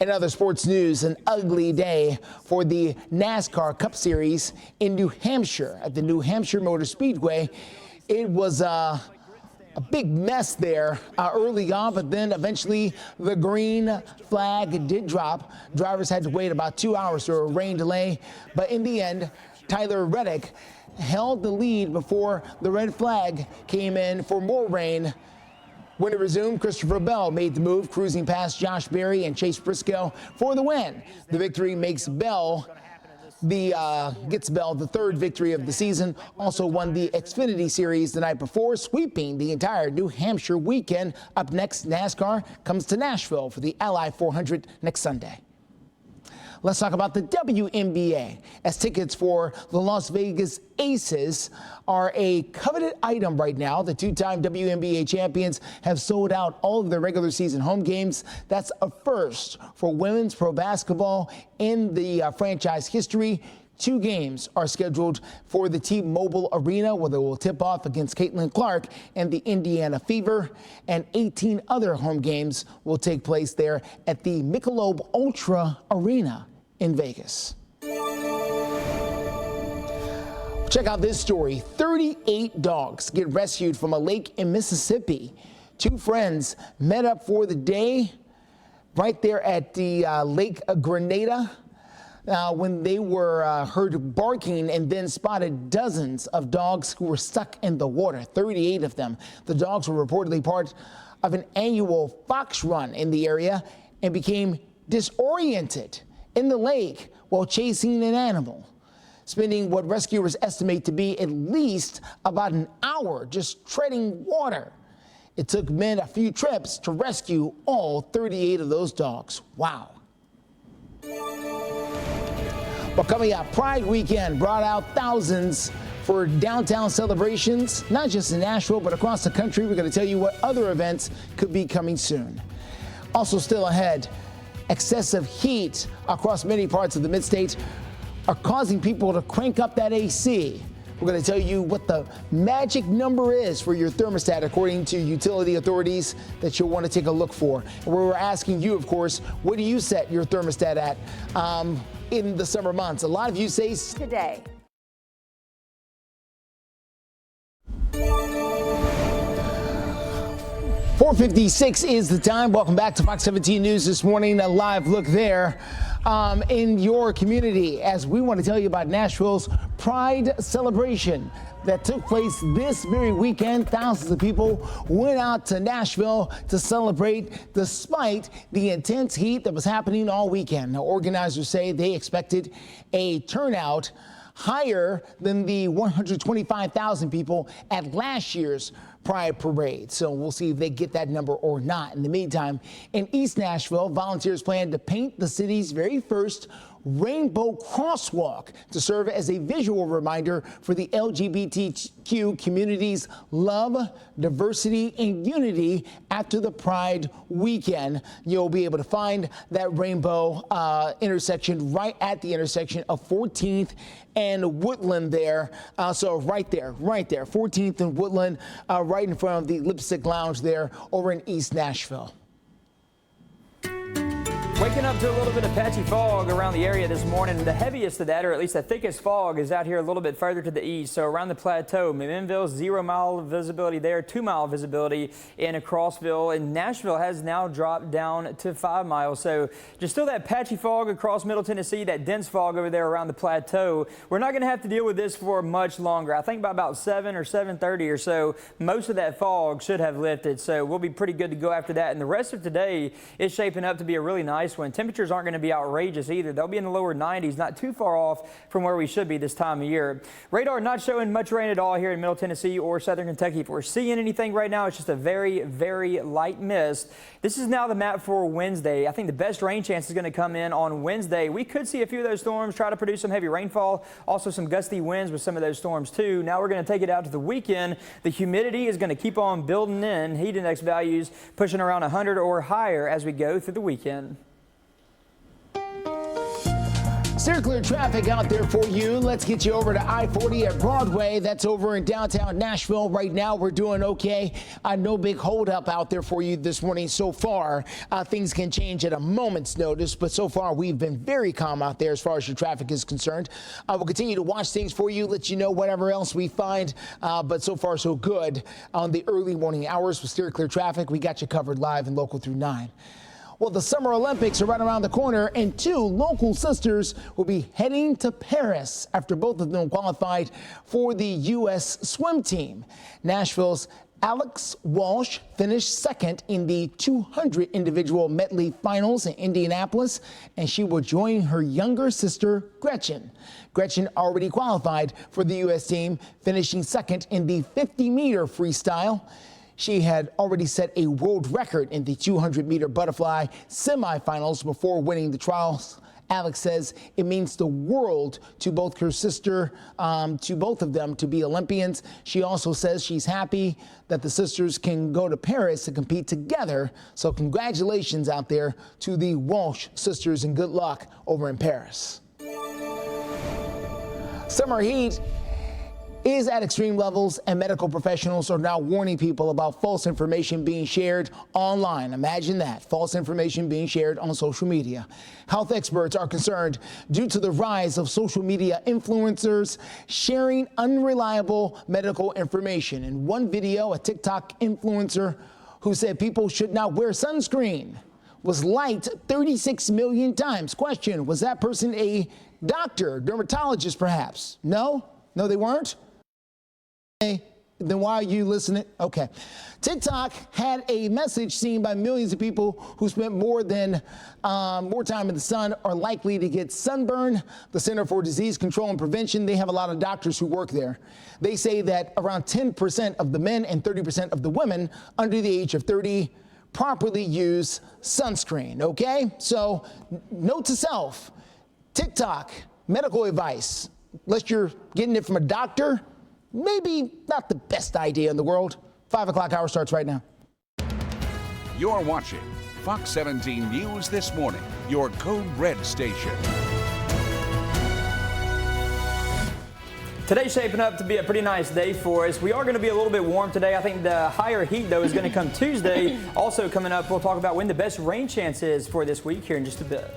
S2: In other sports news, an ugly day for the NASCAR Cup Series in New Hampshire at the New Hampshire Motor Speedway. It was a big mess there early on, but then eventually the green flag did drop. Drivers had to wait about 2 hours for a rain delay, but in the end, Tyler Reddick held the lead before the red flag came in for more rain. When it resumed, Christopher Bell made the move, cruising past Josh Berry and Chase Briscoe for the win. The victory makes Bell gets Bell the 3rd victory of the season. Also won the Xfinity Series the night before, sweeping the entire New Hampshire weekend. Up next, NASCAR comes to Nashville for the Ally 400 next Sunday. Let's talk about the WNBA, as tickets for the Las Vegas Aces are a coveted item right now. The 2-time WNBA champions have sold out all of their regular season home games. That's a first for women's pro basketball in the franchise history. 2 games are scheduled for the T-Mobile Arena, where they will tip off against Caitlin Clark and the Indiana Fever, and 18 other home games will take place there at the Michelob Ultra Arena in Vegas. Check out this story. 38 dogs get rescued from a lake in Mississippi. 2 friends met up for the day right there at the Lake Grenada. When they were heard barking and then spotted dozens of dogs who were stuck in the water, 38 of them. The dogs were reportedly part of an annual fox run in the area and became disoriented in the lake while chasing an animal, spending what rescuers estimate to be at least about an hour just treading water. It took men a few trips to rescue all 38 of those dogs. Wow. Well, coming up, Pride Weekend brought out thousands for downtown celebrations, not just in Nashville, but across the country. We're going to tell you what other events could be coming soon. Also still ahead, excessive heat across many parts of the mid-state are causing people to crank up that AC. We're going to tell you what the magic number is for your thermostat, according to utility authorities, that you'll want to take a look for. And we're asking you, of course, what do you set your thermostat at in the summer months? A lot of you say
S18: today.
S2: .456 is the time. Welcome back to Fox 17 News this morning. A live look there in your community as we want to tell you about Nashville's Pride celebration that took place this very weekend. Thousands of people went out to Nashville to celebrate despite the intense heat that was happening all weekend. Now, organizers say they expected a turnout higher than the 125,000 people at last year's Pride Parade. So we'll see if they get that number or not. In the meantime, in East Nashville, volunteers plan to paint the city's very first rainbow crosswalk to serve as a visual reminder for the LGBTQ community's love, diversity, and unity after the Pride weekend. You'll be able to find that rainbow intersection right at the intersection of 14th and Woodland there. So right there, 14th and Woodland, right in front of the Lipstick Lounge there over in East Nashville.
S3: Waking up to a little bit of patchy fog around the area this morning. The heaviest of that, or at least the thickest fog, is out here a little bit further to the east. So around the plateau, McMinnville, 0 mile visibility there, 2 mile visibility in Clarksville. And Nashville has now dropped down to 5 miles. So just still that patchy fog across Middle Tennessee, that dense fog over there around the plateau. We're not going to have to deal with this for much longer. I think by about 7 or 7:30 or so, most of that fog should have lifted. So we'll be pretty good to go after that. And the rest of today is shaping up to be a really nice nice one. Temperatures aren't going to be outrageous either. They'll be in the lower 90s, not too far off from where we should be this time of year. Radar not showing much rain at all here in Middle Tennessee or Southern Kentucky. If we're seeing anything right now, it's just a very, very light mist. This is now the map for Wednesday. I think the best rain chance is going to come in on Wednesday. We could see a few of those storms try to produce some heavy rainfall, also some gusty winds with some of those storms too. Now we're going to take it out to the weekend. The humidity is going to keep on building in. Heat index values pushing around 100 or higher as we go through the weekend.
S2: Steer clear traffic out there for you. Let's get you over to I-40 at Broadway. That's over in downtown Nashville. Right now, we're doing okay. No big holdup out there for you this morning so far. Things can change at a moment's notice, but so far, we've been very calm out there as far as your traffic is concerned. We'll continue to watch things for you, let you know whatever else we find, but so far, so good on the early morning hours with steer clear traffic. We got you covered live and local through 9. Well, the Summer Olympics are right around the corner, and 2 local sisters will be heading to Paris after both of them qualified for the U.S. swim team. Nashville's Alex Walsh finished second in the 200 individual medley finals in Indianapolis, and she will join her younger sister, Gretchen. Gretchen already qualified for the U.S. team, finishing second in the 50-meter freestyle. She had already set a world record in the 200-meter butterfly semifinals before winning the trials. Alex says it means the world to both her sister, to both of them to be Olympians. She also says she's happy that the sisters can go to Paris to compete together. So congratulations out there to the Walsh sisters and good luck over in Paris. Summer heat is at extreme levels, and medical professionals are now warning people about false information being shared online. Imagine that, false information being shared on social media. Health experts are concerned due to the rise of social media influencers sharing unreliable medical information. In one video, a TikTok influencer who said people should not wear sunscreen was liked 36 million times. Question, was that person a doctor, dermatologist perhaps? No, they weren't. Then why are you listening? Okay. TikTok had a message seen by millions of people who spent more time in the sun are likely to get sunburn. The Center for Disease Control and Prevention, they have a lot of doctors who work there. They say that around 10% of the men and 30% of the women under the age of 30 properly use sunscreen, okay? So note to self, TikTok, medical advice, unless you're getting it from a doctor, maybe not the best idea in the world. 5 o'clock hour starts right now.
S1: You're watching Fox 17 News This Morning, your Code Red station.
S3: Today's shaping up to be a pretty nice day for us. We are going to be a little bit warm today. I think the higher heat, though, is going to come Tuesday. Also coming up, we'll talk about when the best rain chance is for this week here in just a bit.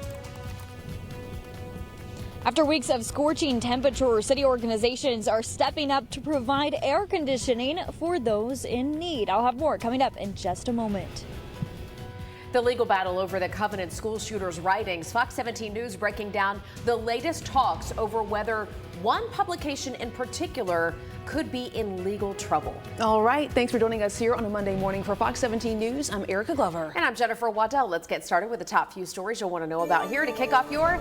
S4: After weeks of scorching temperatures, city organizations are stepping up to provide air conditioning for those in need. I'll have more coming up in just a moment.
S18: The legal battle over the Covenant school shooter's writings. Fox 17 News breaking down the latest talks over whether one publication in particular could be in legal trouble.
S19: All right. Thanks for joining us here on a Monday morning for Fox 17 News. I'm Erica Glover.
S18: And I'm Jennifer Waddell. Let's get started with the top few stories you'll want to know about here to kick off your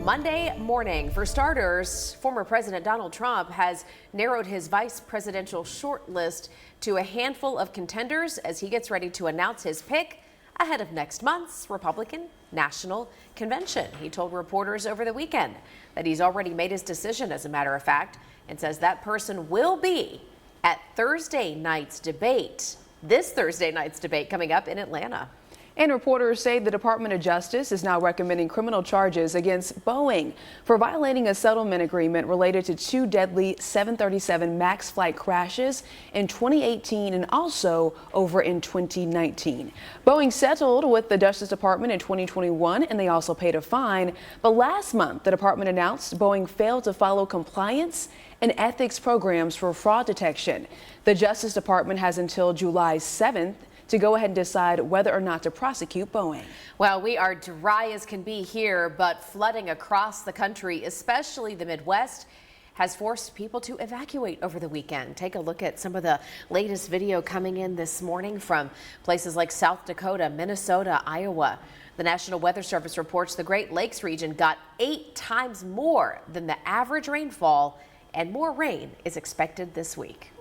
S18: Monday morning. For starters, former President Donald Trump has narrowed his vice presidential shortlist to a handful of contenders as he gets ready to announce his pick ahead of next month's Republican National Convention. He told reporters over the weekend that he's already made his decision, as a matter of fact, and says that person will be at Thursday night's debate. This Thursday night's debate coming up in Atlanta.
S19: And reporters say the Department of Justice is now recommending criminal charges against Boeing for violating a settlement agreement related to 2 deadly 737 MAX flight crashes in 2018 and also over in 2019. Boeing settled with the Justice Department in 2021, and they also paid a fine. But last month, the department announced Boeing failed to follow compliance and ethics programs for fraud detection. The Justice Department has until July 7th to go ahead and decide whether or not to prosecute Boeing.
S18: Well, we are dry as can be here, but flooding across the country, especially the Midwest, has forced people to evacuate over the weekend. Take a look at some of the latest video coming in this morning from places like South Dakota, Minnesota, Iowa. The National Weather Service reports the Great Lakes region got 8 times more than the average rainfall, and more rain is expected this week.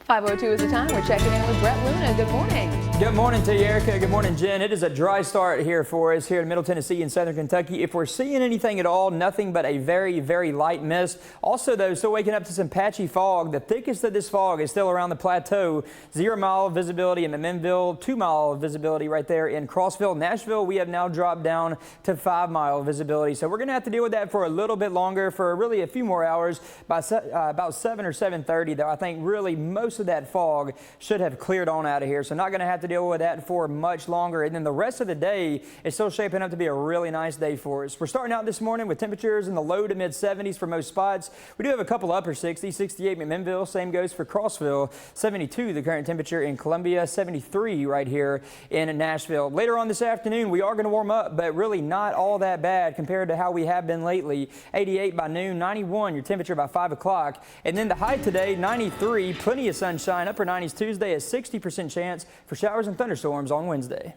S19: 5:02 is the time. We're checking in with Brett Luna. Good morning.
S3: Good morning to you, Erica. Good morning, Jen. It is a dry start here for us here in Middle Tennessee and Southern Kentucky. If we're seeing anything at all, nothing but a very, very light mist. Also, though, still waking up to some patchy fog. The thickest of this fog is still around the plateau. 0-mile visibility in McMinnville, 2-mile visibility right there in Crossville. Nashville, we have now dropped down to 5-mile visibility. So we're going to have to deal with that for a little bit longer, for really a few more hours. By about 7 or 7:30, though, I think really most of that fog should have cleared on out of here. So not going to have to deal with that for much longer. And then the rest of the day is still shaping up to be a really nice day for us. We're starting out this morning with temperatures in the low to mid 70s for most spots. We do have a couple upper 60s, 68 McMinnville. Same goes for Crossville. 72 the current temperature in Columbia. 73 right here in Nashville. Later on this afternoon, we are going to warm up, but really not all that bad compared to how we have been lately. 88 by noon, 91 your temperature by 5 o'clock. And then the high today, 93, plenty of sunshine. Upper 90s Tuesday, a 60% chance for showers and thunderstorms on Wednesday.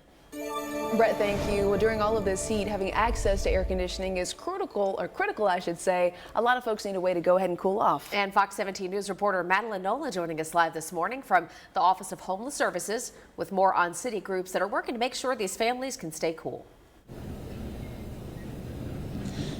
S19: Brett, thank you. Well, during all of this heat, having access to air conditioning is critical, I should say. A lot of folks need a way to go ahead and cool off.
S18: And Fox 17 News reporter Madeline Nola joining us live this morning from the Office of Homeless Services with more on city groups that are working to make sure these families can stay cool.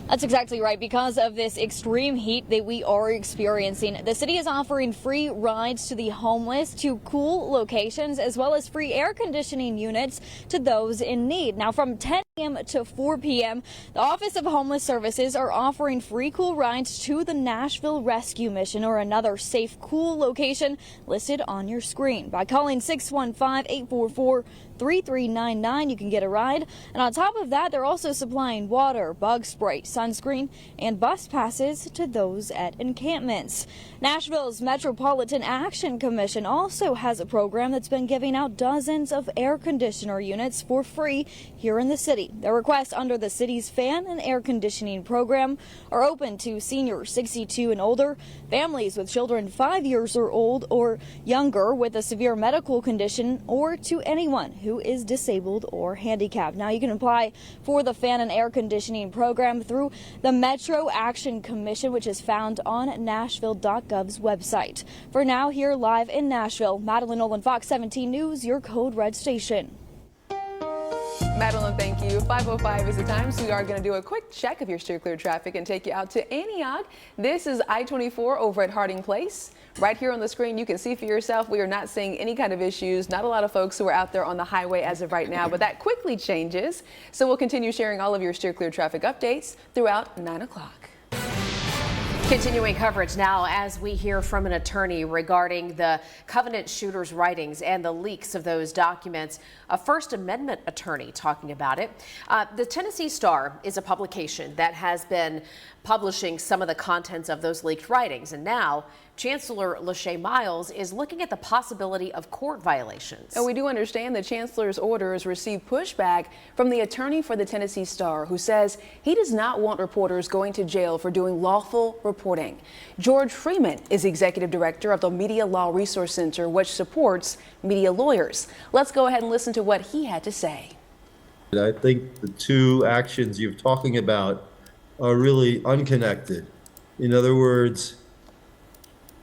S4: That's exactly right. Because of this extreme heat that we are experiencing, the city is offering free rides to the homeless to cool locations, as well as free air conditioning units to those in need. Now, from 10 a.m. to 4 p.m., the Office of Homeless Services are offering free cool rides to the Nashville Rescue Mission or another safe, cool location listed on your screen. By calling 615-844-3399, you can get a ride. And on top of that, they're also supplying water, bug spray, sunscreen, and bus passes to those at encampments. Nashville's Metropolitan Action Commission also has a program that's been giving out dozens of air conditioner units for free here in the city. The requests under the city's fan and air conditioning program are open to seniors 62 and older, families with children 5 years or old or younger with a severe medical condition, or to anyone who is disabled or handicapped. Now, you can apply for the fan and air conditioning program through the Metro Action Commission, which is found on Nashville.gov's website. For now, here live in Nashville, Madeline Nolan, Fox 17 News, your Code Red station.
S19: Madeline, thank you. 5:05 is the time, so we are going to do a quick check of your steer clear traffic and take you out to Antioch. This is I-24 over at Harding Place. Right here on the screen, you can see for yourself, we are not seeing any kind of issues. Not a lot of folks who are out there on the highway as of right now, but that quickly changes. So we'll continue sharing all of your steer clear traffic updates throughout 9 o'clock.
S18: Continuing coverage now as we hear from an attorney regarding the Covenant shooters' writings and the leaks of those documents. A First Amendment attorney talking about it. The Tennessee Star is a publication that has been publishing some of the contents of those leaked writings, and now Chancellor Lachey Miles is looking at the possibility of court violations.
S19: And we do understand the Chancellor's orders received pushback from the attorney for the Tennessee Star, who says he does not want reporters going to jail for doing lawful reporting. George Freeman is the executive director of the Media Law Resource Center, which supports media lawyers. Let's go ahead and listen to what he had to say.
S20: I think the two actions you're talking about are really unconnected. In other words,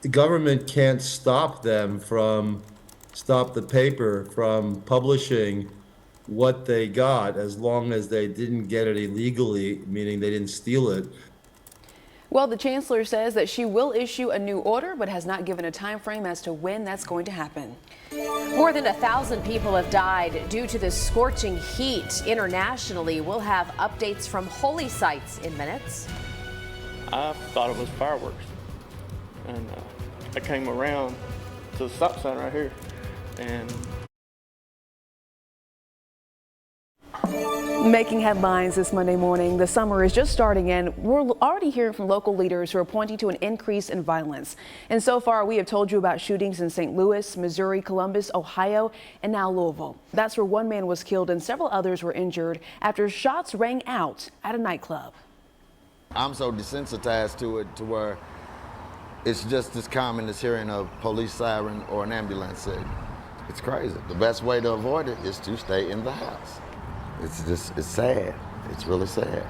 S20: the government can't stop the paper from publishing what they got as long as they didn't get it illegally, meaning they didn't steal it.
S19: Well, the chancellor says that she will issue a new order, but has not given a time frame as to when that's going to happen.
S18: More than 1,000 people have died due to the scorching heat internationally. We'll have updates from holy sites in minutes.
S21: I thought it was fireworks, and I came around to the stop sign right here, and
S19: making headlines this Monday morning. The summer is just starting, and we're already hearing from local leaders who are pointing to an increase in violence. And so far, we have told you about shootings in St. Louis, Missouri, Columbus, Ohio, and now Louisville. That's where one man was killed and several others were injured after shots rang out at a nightclub.
S5: I'm so desensitized to it to where it's just as common as hearing a police siren or an ambulance signal. It's crazy. The best way to avoid it is to stay in the house. it's sad. It's really sad.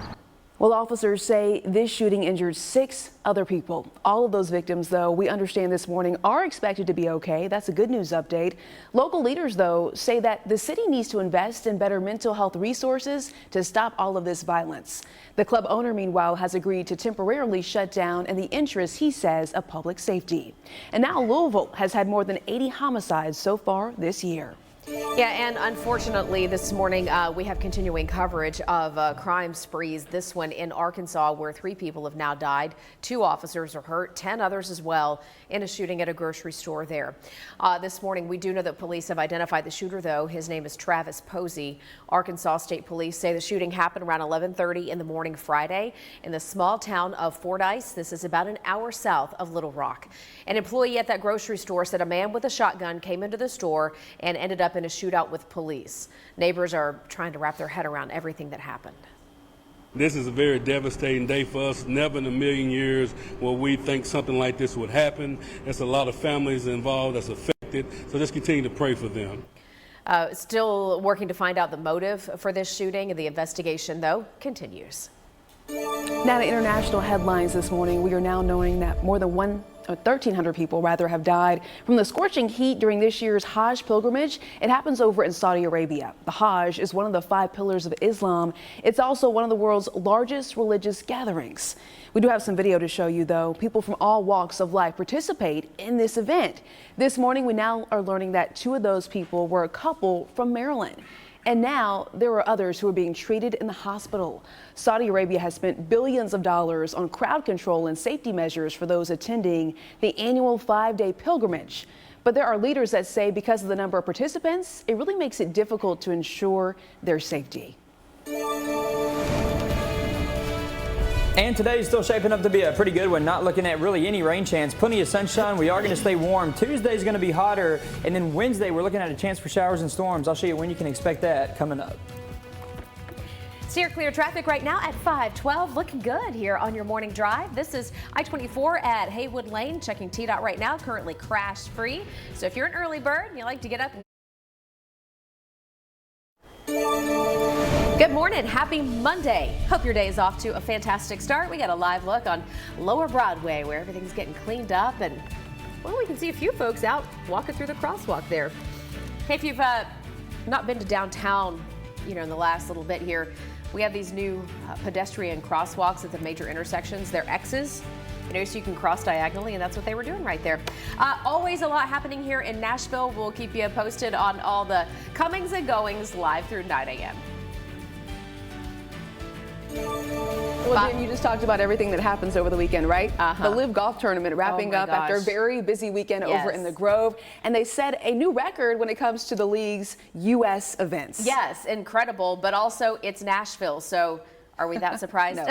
S19: Well, officers say this shooting injured 6 other people. All of those victims, though, we understand this morning, are expected to be okay. That's a good news update. Local leaders, though, say that the city needs to invest in better mental health resources to stop all of this violence. The club owner, meanwhile, has agreed to temporarily shut down in the interest, he says, of public safety. And now Louisville has had more than 80 homicides so far this year.
S18: Yeah, and unfortunately this morning we have continuing coverage of crime sprees. This one in Arkansas, where 3 people have now died. 2 officers are hurt, 10 others as well, in a shooting at a grocery store there. This morning, we do know that police have identified the shooter, though. His name is Travis Posey. Arkansas State Police say the shooting happened around 11:30 in the morning Friday in the small town of Fordyce. This is about an hour south of Little Rock. An employee at that grocery store said a man with a shotgun came into the store and ended up in a shootout with police. Neighbors are trying to wrap their head around everything that happened.
S6: This is a very devastating day for us. Never in a million years will we think something like this would happen. There's a lot of families involved that's affected, so just continue to pray for them.
S18: Still working to find out the motive for this shooting. The investigation, though, continues.
S19: Now to international headlines this morning. We are now knowing that more than 1,300 people have died from the scorching heat during this year's Hajj pilgrimage. It happens over in Saudi Arabia. The Hajj is one of the 5 pillars of Islam. It's also one of the world's largest religious gatherings. We do have some video to show you, though. People from all walks of life participate in this event. This morning, we now are learning that 2 of those people were a couple from Maryland. And now there are others who are being treated in the hospital. Saudi Arabia has spent billions of dollars on crowd control and safety measures for those attending the annual 5-day pilgrimage. But there are leaders that say because of the number of participants, it really makes it difficult to ensure their safety.
S3: And today's still shaping up to be a pretty good one. Not looking at really any rain chance. Plenty of sunshine. We are going to stay warm. Tuesday's going to be hotter. And then Wednesday, we're looking at a chance for showers and storms. I'll show you when you can expect that coming up.
S18: Steer clear traffic right now at 512. Looking good here on your morning drive. This is I-24 at Haywood Lane. Checking TDOT right now. Currently crash free. So if you're an early bird and you like to get up. Good morning. Happy Monday. Hope your day is off to a fantastic start. We got a live look on Lower Broadway where everything's getting cleaned up, and well, we can see a few folks out walking through the crosswalk there. Hey, if you've not been to downtown, in the last little bit here, we have these new pedestrian crosswalks at the major intersections. They're X's, so you can cross diagonally, and that's what they were doing right there. Always a lot happening here in Nashville. We'll keep you posted on all the comings and goings live through 9 a.m.
S19: Well, Jen, you just talked about everything that happens over the weekend, right? The Live Golf Tournament wrapping up after a very busy weekend over in the Grove. And they set a new record when it comes to the league's U.S. events.
S18: Yes, incredible. But also, it's Nashville. So are we that surprised?
S19: No.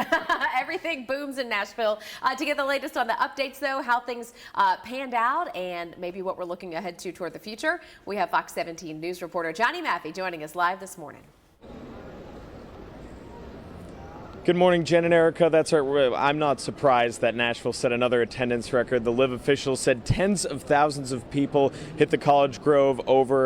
S18: Everything booms in Nashville. To get the latest on the updates, though, how things panned out and maybe what we're looking ahead to toward the future, we have Fox 17 News reporter Johnny Maffey joining us live this morning.
S8: Good morning, Jen and Erica. That's right. I'm not surprised that Nashville set another attendance record. The Live officials said tens of thousands of people hit the College Grove over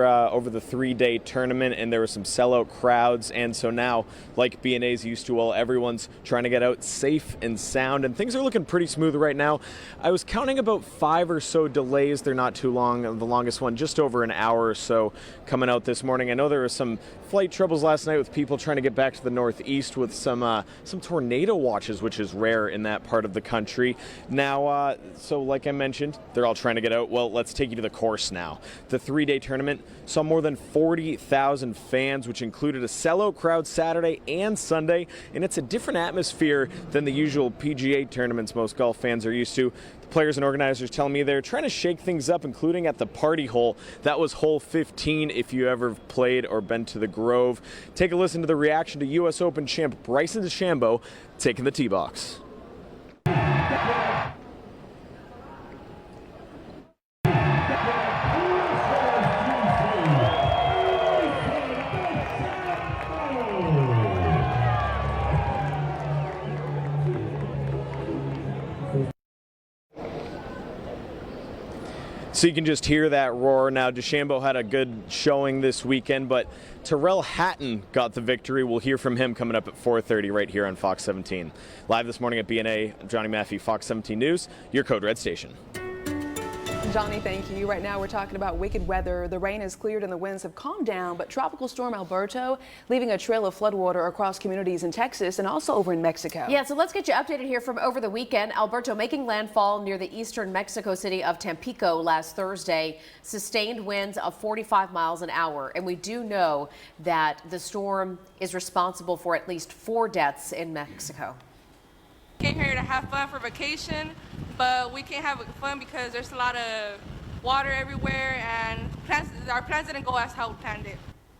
S8: the 3-day tournament, and there were some sellout crowds. And so now, like B&A's used to, well, everyone's trying to get out safe and sound, and things are looking pretty smooth right now. I was counting about 5 or so delays. They're not too long. The longest one just over an hour or so coming out this morning. I know there were some flight troubles last night with people trying to get back to the Northeast with some tornado watches, which is rare in that part of the country. Now, so like I mentioned, they're all trying to get out. Well, let's take you to the course now. The 3-day tournament saw more than 40,000 fans, which included a sellout crowd Saturday and Sunday, and it's a different atmosphere than the usual PGA tournaments most golf fans are used to. The players and organizers tell me they're trying to shake things up, including at the party hole. That was hole 15 if you ever played or been to the Grove. Take a listen to the reaction to U.S. Open champ Bryson DeChambeau taking the tee box. So you can just hear that roar. Now, DeChambeau had a good showing this weekend, but Terrell Hatton got the victory. We'll hear from him coming up at 4:30 right here on Fox 17. Live this morning at BNA, I'm Johnny Maffey, Fox 17 News, your Code Red station.
S19: Johnny, thank you. Right now we're talking about wicked weather. The rain has cleared and the winds have calmed down, but Tropical Storm Alberto leaving a trail of floodwater across communities in Texas and also over in Mexico.
S18: Yeah, so let's get you updated here from over the weekend. Alberto making landfall near the eastern Mexico city of Tampico last Thursday. Sustained winds of 45 miles an hour. And we do know that the storm is responsible for at least 4 deaths in Mexico.
S9: Came here to have fun for vacation, but we can't have fun because there's a lot of water everywhere and our plans didn't go as how we planned it.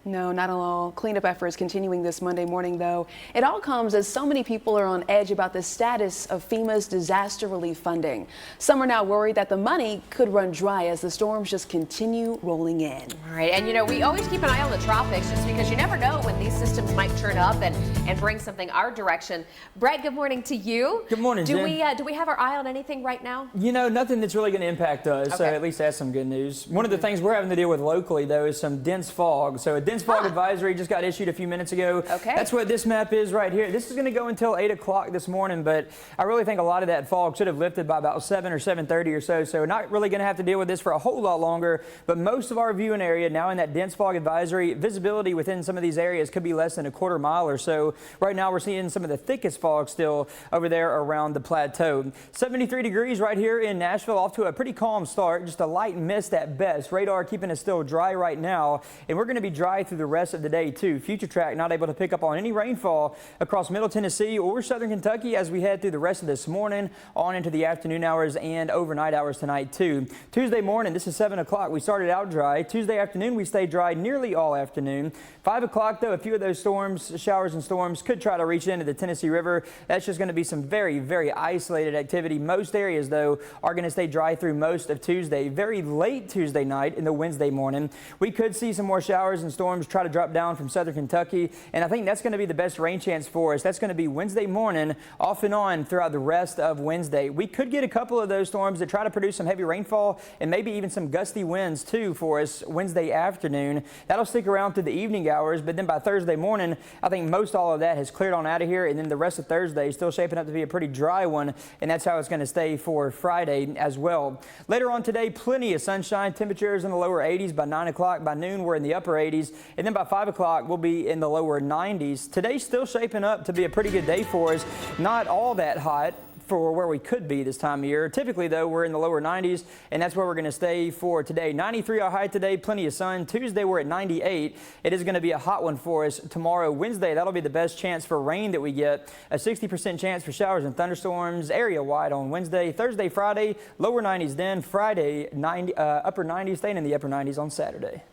S19: No, not at all. Cleanup efforts continuing this Monday morning, though. It all comes as so many people are on edge about the status of FEMA's disaster relief funding. Some are now worried that the money could run dry as the storms just continue rolling in.
S18: All right, and you know, we always keep an eye on the tropics just because you never know when these systems might turn up and bring something our direction. Brett, good morning to you.
S3: Good morning, Jen.
S18: Do we have our eye on anything right now?
S3: You know, nothing that's really going to impact us, so
S18: Okay.
S3: at least that's some good news. One of the things we're having to deal with locally, though, is some dense fog. So a dense fog advisory just got issued a few minutes ago.
S18: Okay.
S3: That's what this map is right here. This is going to go until 8 o'clock this morning, but I really think a lot of that fog should have lifted by about 7 or 7:30 or so. So not really going to have to deal with this for a whole lot longer, but most of our viewing area now in that dense fog advisory, visibility within some of these areas could be less than a quarter mile or so. Right now we're seeing some of the thickest fog still over there around the plateau. 73 degrees right here in Nashville, off to a pretty calm start, just a light mist at best. Radar keeping us still dry right now, and we're going to be dry through the rest of the day too. Future track not able to pick up on any rainfall across Middle Tennessee or Southern Kentucky as we head through the rest of this morning on into the afternoon hours and overnight hours tonight too. Tuesday morning, this is 7 o'clock. We started out dry. Tuesday afternoon, we stayed dry nearly all afternoon. 5 o'clock though, a few of those storms, showers and storms could try to reach into the Tennessee River. That's just going to be some very, very isolated activity. Most areas though are going to stay dry through most of Tuesday. Very late Tuesday night into Wednesday morning, we could see some more showers and storms try to drop down from Southern Kentucky, and I think that's going to be the best rain chance for us. That's going to be Wednesday morning off and on throughout the rest of Wednesday. We could get a couple of those storms that try to produce some heavy rainfall and maybe even some gusty winds too for us Wednesday afternoon. That'll stick around through the evening hours, but then by Thursday morning, I think most all of that has cleared on out of here, and then the rest of Thursday is still shaping up to be a pretty dry one, and that's how it's going to stay for Friday as well. Later on today, plenty of sunshine, temperatures in the lower 80s by 9 o'clock. By noon, we're in the upper 80s, and then by 5 o'clock, we'll be in the lower 90s. Today's still shaping up to be a pretty good day for us. Not all that hot for where we could be this time of year. Typically, though, we're in the lower 90s, and that's where we're going to stay for today. 93 our high today, plenty of sun. Tuesday, we're at 98. It is going to be a hot one for us tomorrow. Wednesday, that'll be the best chance for rain that we get. A 60% chance for showers and thunderstorms area-wide on Wednesday. Thursday, Friday, lower 90s then. Friday, upper 90s, staying in the upper 90s on Saturday.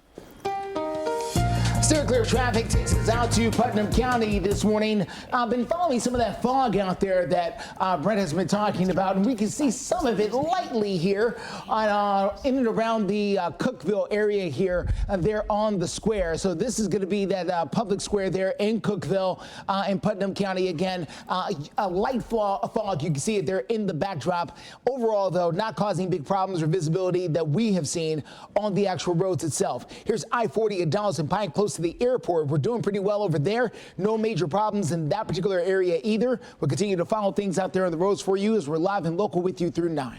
S2: Still clear traffic takes us out to Putnam County this morning. I've been following some of that fog out there that Brent has been talking about, and we can see some of it lightly here on, in and around the Cookeville area here. There on the square. So this is going to be that public square there in Cookeville in Putnam County again. A light fog, you can see it there in the backdrop. Overall, though, not causing big problems or visibility that we have seen on the actual roads itself. Here's I-40 at Donaldson Pike, close to the airport. We're doing pretty well over there. No major problems in that particular area either. We'll continue to follow things out there on the roads for you as we're live and local with you through 9.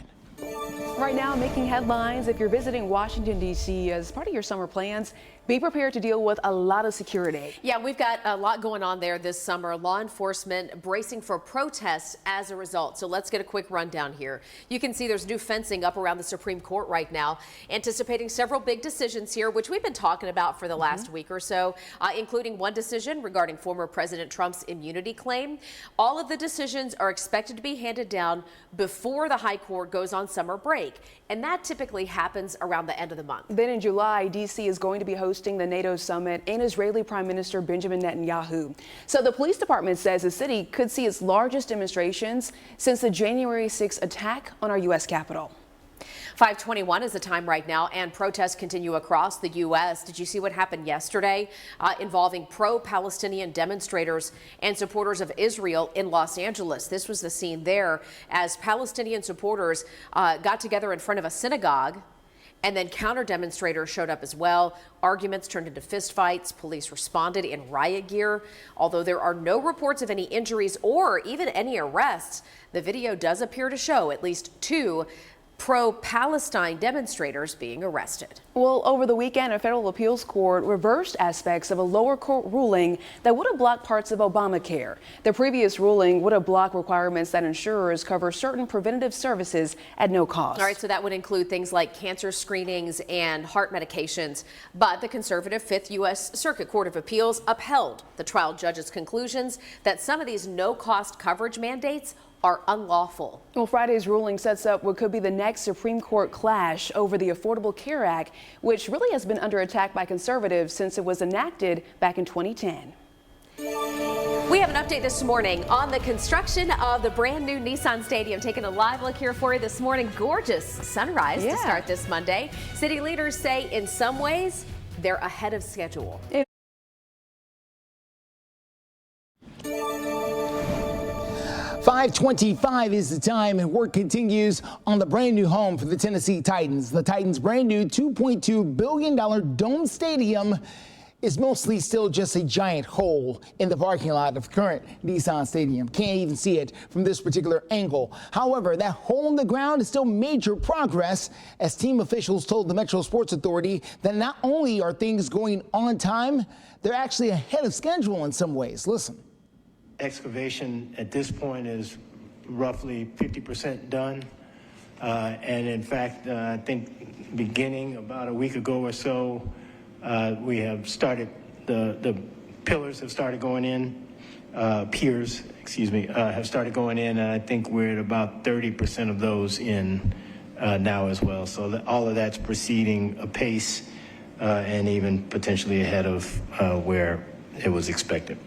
S19: Right now, making headlines. If you're visiting Washington, D.C. as part of your summer plans, be prepared to deal with a lot of security.
S18: Yeah, we've got a lot going on there this summer. Law enforcement bracing for protests as a result. So let's get a quick rundown here. You can see there's new fencing up around the Supreme Court right now, anticipating several big decisions here, which we've been talking about for the last week or so, including one decision regarding former President Trump's immunity claim. All of the decisions are expected to be handed down before the High Court goes on summer break, and that typically happens around the end of the month.
S19: Then in July, D.C. is going to be hosting the NATO summit and Israeli Prime Minister Benjamin Netanyahu. So the police department says the city could see its largest demonstrations since the January 6th attack on our U.S. Capitol.
S18: 5:21 is the time right now, and protests continue across the U.S. Did you see what happened yesterday involving pro-Palestinian demonstrators and supporters of Israel in Los Angeles? This was the scene there as Palestinian supporters got together in front of a synagogue And then counter demonstrators showed up as well. Arguments turned into fistfights. Police responded in riot gear. Although there are no reports of any injuries or even any arrests, the video does appear to show at least 2 pro-Palestine demonstrators being arrested.
S19: Well, over the weekend, a federal appeals court reversed aspects of a lower court ruling that would have blocked parts of Obamacare. The previous ruling would have blocked requirements that insurers cover certain preventative services at no cost.
S18: All right, so that would include things like cancer screenings and heart medications. But the conservative 5th U.S. Circuit Court of Appeals upheld the trial judge's conclusions that some of these no-cost coverage mandates are unlawful.
S19: Well, Friday's ruling sets up what could be the next Supreme Court clash over the Affordable Care Act, which really has been under attack by conservatives since it was enacted back in 2010.
S18: We have an update this morning on the construction of the brand new Nissan Stadium. Taking a live look here for you this morning. Gorgeous sunrise to start this Monday. City leaders say in some ways they're ahead of schedule.
S2: 5:25 is the time, and work continues on the brand new home for the Tennessee Titans. The Titans' brand new $2.2 billion dome stadium is mostly still just a giant hole in the parking lot of current Nissan Stadium. Can't even see it from this particular angle. However, that hole in the ground is still major progress, as team officials told the Metro Sports Authority that not only are things going on time, they're actually ahead of schedule in some ways. Listen.
S10: Excavation at this point is roughly 50% done. And in fact, I think beginning about a week ago or so, we have started, the pillars have started going in, piers, excuse me, have started going in, and I think we're at about 30% of those in now as well. So all of that's proceeding apace and even potentially ahead of where it was expected.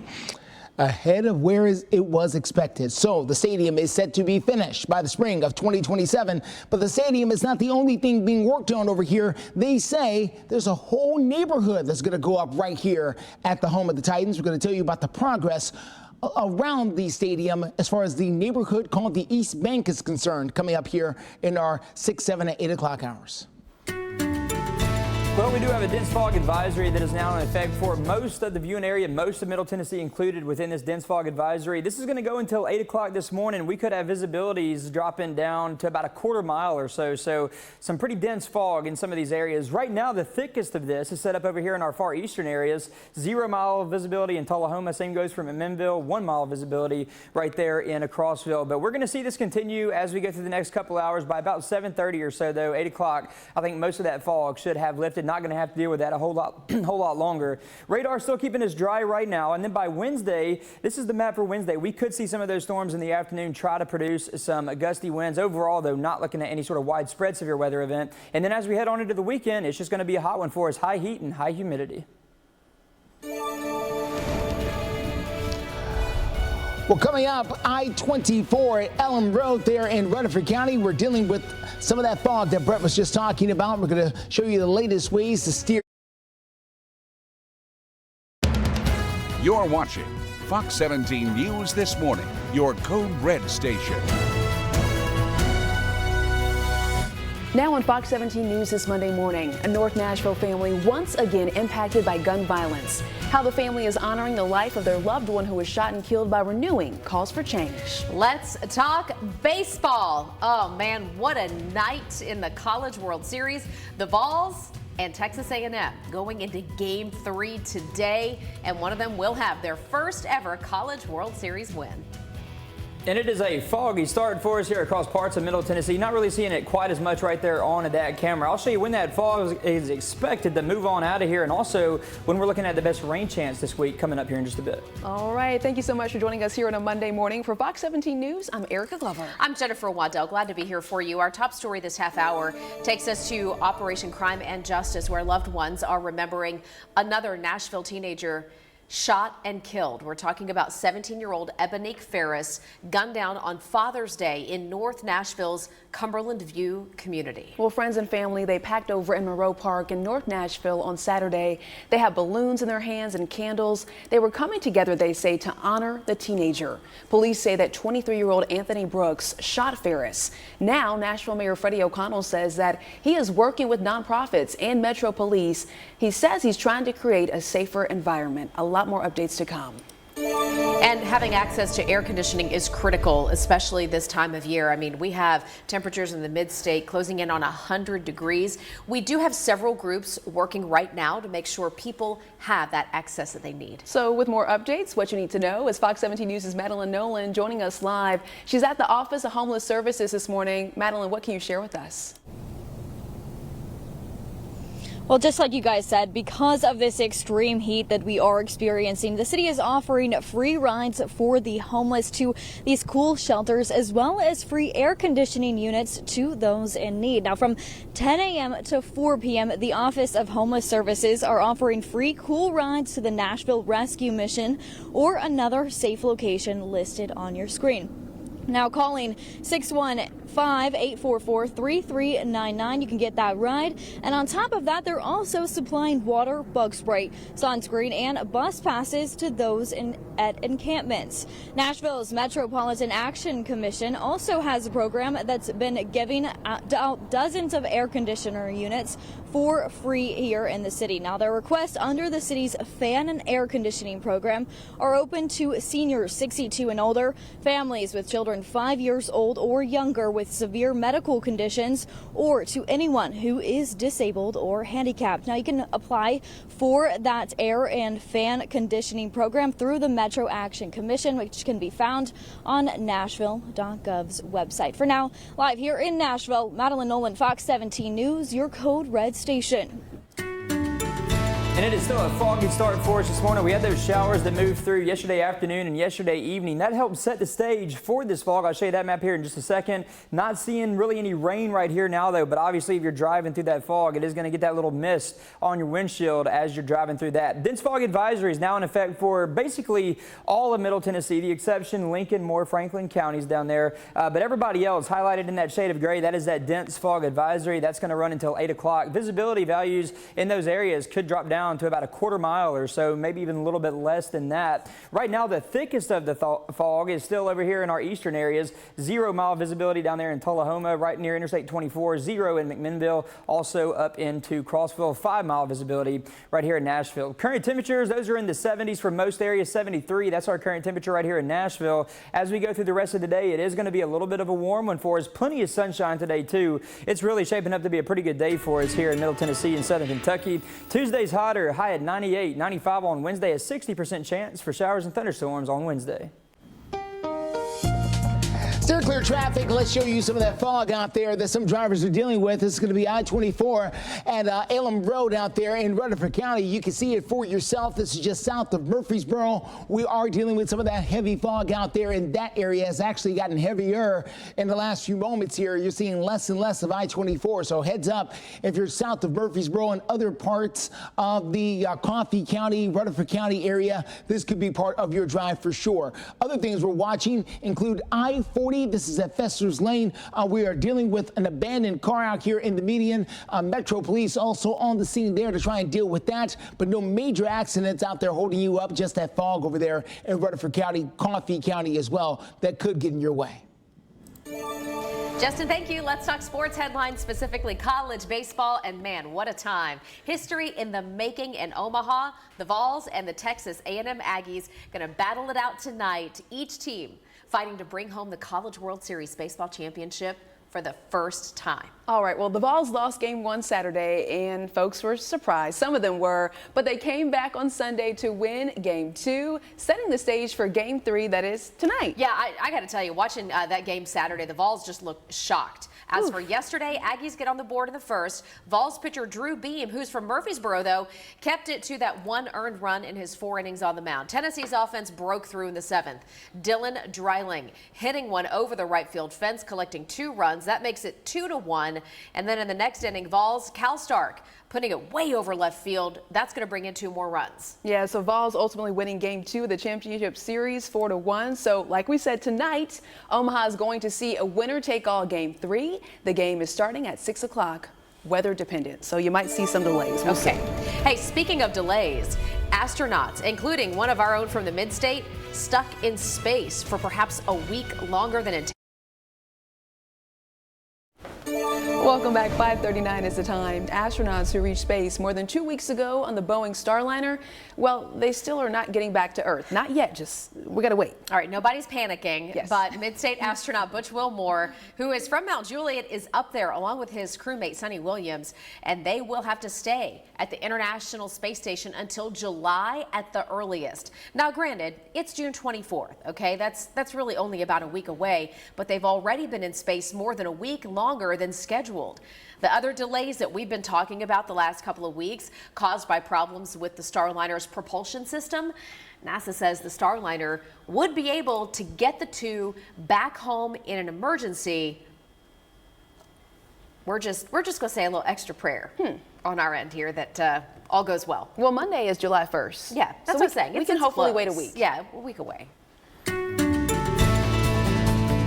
S2: Ahead of where it was expected. So the stadium is set to be finished by the spring of 2027. But the stadium is not the only thing being worked on over here. They say there's a whole neighborhood that's going to go up right here at the home of the Titans. We're going to tell you about the progress around the stadium as far as the neighborhood called the East Bank is concerned, coming up here in our 6, 7, and 8 o'clock hours.
S3: Well, we do have a dense fog advisory that is now in effect for most of the viewing area, most of Middle Tennessee included within this dense fog advisory. This is going to go until 8 o'clock this morning. We could have visibilities dropping down to about a quarter mile or so. So some pretty dense fog in some of these areas. Right now, the thickest of this is set up over here in our far eastern areas. 0 mile visibility in Tullahoma. Same goes for McMinnville. 1 mile visibility right there in Clarksville. But we're going to see this continue as we go through the next couple hours. By about 7:30 or so, though, 8 o'clock, I think most of that fog should have lifted. Not going to have to deal with that a whole lot longer. Radar still keeping us dry right now, and then by Wednesday, this is the map for Wednesday. We could see some of those storms in the afternoon try to produce some gusty winds. Overall, though, not looking at any sort of widespread severe weather event. And then as we head on into the weekend, it's just going to be a hot one for us. High heat and high humidity.
S2: Well, coming up, I-24 at Elm Road there in Rutherford County. We're dealing with some of that fog that Brett was just talking about. We're going to show you the latest ways to steer.
S1: You're watching Fox 17 News This Morning, your Code Red station.
S19: Now on Fox 17 News this Monday morning, a North Nashville family once again impacted by gun violence. How the family is honoring the life of their loved one who was shot and killed by renewing calls for change.
S18: Let's talk baseball. Oh man, what a night in the College World Series. The Vols and Texas A&M going into Game 3 today, and one of them will have their first ever College World Series win.
S3: And it is a foggy start for us here across parts of Middle Tennessee. Not really seeing it quite as much right there on that camera. I'll show you when that fog is expected to move on out of here, and also when we're looking at the best rain chance this week coming up here in just a bit.
S19: All right. Thank you so much for joining us here on a Monday morning. For Fox 17 News, I'm Erica Glover.
S18: I'm Jennifer Waddell. Glad to be here for you. Our top story this half hour takes us to Operation Crime and Justice, where loved ones are remembering another Nashville teenager shot and killed. We're talking about 17-year-old Ebonique Ferris, gunned down on Father's Day in North Nashville's Cumberland View community.
S19: Well, friends and family, they packed over in Monroe Park in North Nashville on Saturday. They had balloons in their hands and candles. They were coming together, they say, to honor the teenager. Police say that 23-year-old Anthony Brooks shot Ferris. Now, Nashville Mayor Freddie O'Connell says that he is working with nonprofits and Metro Police. He says he's trying to create a safer environment. A lot more updates to come.
S18: And having access to air conditioning is critical, especially this time of year. I mean, we have temperatures in the mid-state closing in on 100 degrees. We do have several groups working right now to make sure people have that access that they need.
S19: So with more updates, what you need to know is Fox 17 News' Madeline Nolan joining us live. She's at the Office of Homeless Services this morning. Madeline, what can you share with us?
S4: Well, just like you guys said, because of this extreme heat that we are experiencing, the city is offering free rides for the homeless to these cool shelters, as well as free air conditioning units to those in need. Now, from 10 a.m. to 4 p.m., the Office of Homeless Services are offering free cool rides to the Nashville Rescue Mission or another safe location listed on your screen. Now, calling 615-844-3399, you can get that ride. And on top of that, they're also supplying water, bug spray, sunscreen, and bus passes to those at encampments. Nashville's Metropolitan Action Commission also has a program that's been giving out dozens of air conditioner units for free here in the city. Now, their requests under the city's fan and air conditioning program are open to seniors 62 and older, families with children 5 years old or younger with severe medical conditions, or to anyone who is disabled or handicapped. Now, you can apply for that air and fan conditioning program through the Metro Action Commission, which can be found on Nashville.gov's website. For now, live here in Nashville, Madeline Nolan, Fox 17 News, your Code Red station.
S3: And it is still a foggy start for us this morning. We had those showers that moved through yesterday afternoon and yesterday evening. That helped set the stage for this fog. I'll show you that map here in just a second. Not seeing really any rain right here now, though, but obviously if you're driving through that fog, it is going to get that little mist on your windshield as you're driving through that. Dense fog advisory is now in effect for basically all of Middle Tennessee, the exception Lincoln, Moore, Franklin counties down there. But everybody else highlighted in that shade of gray, that is that dense fog advisory. That's going to run until 8 o'clock. Visibility values in those areas could drop down to about a quarter mile or so, maybe even a little bit less than that. Right now, the thickest of the fog is still over here in our eastern areas. 0 mile visibility down there in Tullahoma, right near Interstate 24, 0 in McMinnville, also up into Crossville, 5 mile visibility right here in Nashville. Current temperatures, those are in the 70s for most areas, 73. That's our current temperature right here in Nashville. As we go through the rest of the day, it is going to be a little bit of a warm one for us. Plenty of sunshine today, too. It's really shaping up to be a pretty good day for us here in Middle Tennessee and Southern Kentucky. Tuesday's hotter, high at 98, 95 on Wednesday, a 60% chance for showers and thunderstorms on Wednesday.
S2: Steer clear traffic. Let's show you some of that fog out there that some drivers are dealing with. This is going to be I-24 and Elam Road out there in Rutherford County. You can see it for yourself. This is just south of Murfreesboro. We are dealing with some of that heavy fog out there, and that area has actually gotten heavier in the last few moments here. You're seeing less and less of I-24, so heads up if you're south of Murfreesboro and other parts of the Coffee County, Rutherford County area. This could be part of your drive for sure. Other things we're watching include I-40. This is at Fester's Lane. We are dealing with an abandoned car out here in the median. Metro Police also on the scene there to try and deal with that, but no major accidents out there holding you up, just that fog over there in Rutherford County, Coffee County as well, that could get in your way.
S18: Justin, thank you. Let's talk sports headlines, specifically college baseball. And man, what a time. History in the making in Omaha. The Vols and the Texas A&M Aggies going to battle it out tonight. Each team fighting to bring home the College World Series baseball championship for the first time.
S19: All right, well, the Vols lost game 1 Saturday, and folks were surprised. Some of them were, but they came back on Sunday to win game 2, setting the stage for game 3, that is tonight.
S18: Yeah, I got to tell you, watching that game Saturday, the Vols just looked shocked. As for yesterday, Aggies get on the board in the first. Vols pitcher Drew Beam, who's from Murfreesboro, though, kept it to that 1 earned run in his 4 innings on the mound. Tennessee's offense broke through in the 7th. Dylan Dreiling hitting one over the right field fence, collecting 2 runs. runs. That makes it 2-1. And then in the next inning, Vols, Cal Stark, putting it way over left field. That's going to bring in 2 more runs.
S19: Yeah, so Vols ultimately winning game 2 of the championship series 4-1. So like we said, tonight, Omaha is going to see a winner-take-all game 3. The game is starting at 6 o'clock. Weather dependent, so you might see some delays. We'll see.
S18: Hey, speaking of delays, astronauts, including one of our own from the mid-state, stuck in space for perhaps a week longer than intended.
S19: Welcome back. 5:39 is the time. Astronauts who reached space more than 2 weeks ago on the Boeing Starliner, well, they still are not getting back to Earth. Not yet, just we gotta wait.
S18: All right, nobody's panicking, but mid-state astronaut Butch Wilmore, who is from Mount Juliet, is up there along with his crewmate Sonny Williams, and they will have to stay at the International Space Station until July at the earliest. Now, granted, it's June 24th, okay? That's really only about a week away, but they've already been in space more than a week longer than scheduled. The other delays that we've been talking about the last couple of weeks caused by problems with the Starliner's propulsion system. NASA says the Starliner would be able to get the 2 back home in an emergency. We're just going to say a little extra prayer on our end here that all goes well.
S19: Well, Monday is July 1st.
S18: Yeah, that's what I'm saying.
S19: We can hopefully wait a week.
S18: Yeah, a week away.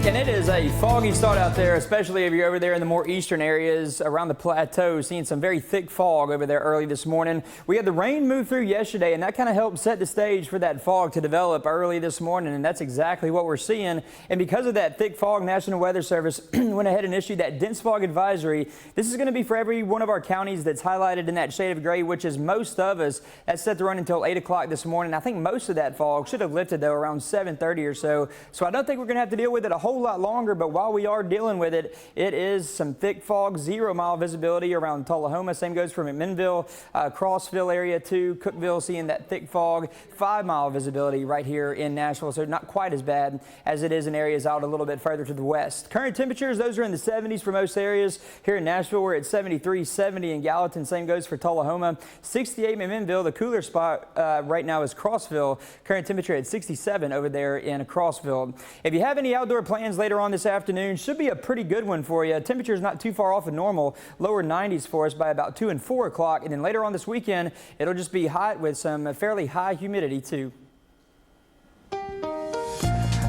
S3: And it is a foggy start out there, especially if you're over there in the more eastern areas around the plateau, seeing some very thick fog over there early this morning. We had the rain move through yesterday, and that kind of helped set the stage for that fog to develop early this morning, and that's exactly what we're seeing. And because of that thick fog, National Weather Service went ahead and issued that dense fog advisory. This is going to be for every one of our counties that's highlighted in that shade of gray, which is most of us. That's set to run until 8 o'clock this morning. I think most of that fog should have lifted, though, around 7:30 or so. So I don't think we're going to have to deal with it a whole lot longer, but while we are dealing with it, it is some thick fog, 0-mile visibility around Tullahoma. Same goes for McMinnville, Crossville area too. Cookeville seeing that thick fog, 5-mile visibility right here in Nashville, so not quite as bad as it is in areas out a little bit further to the west. Current temperatures, those are in the 70s for most areas. Here in Nashville, we're at 73, 70 in Gallatin. Same goes for Tullahoma. 68 McMinnville. The cooler spot right now is Crossville. Current temperature at 67 over there in Crossville. If you have any outdoor plans later on this afternoon, should be a pretty good one for you. Temperature is not too far off of normal, lower 90s for us by about 2 and 4 o'clock. And then later on this weekend, it'll just be hot with some fairly high humidity too.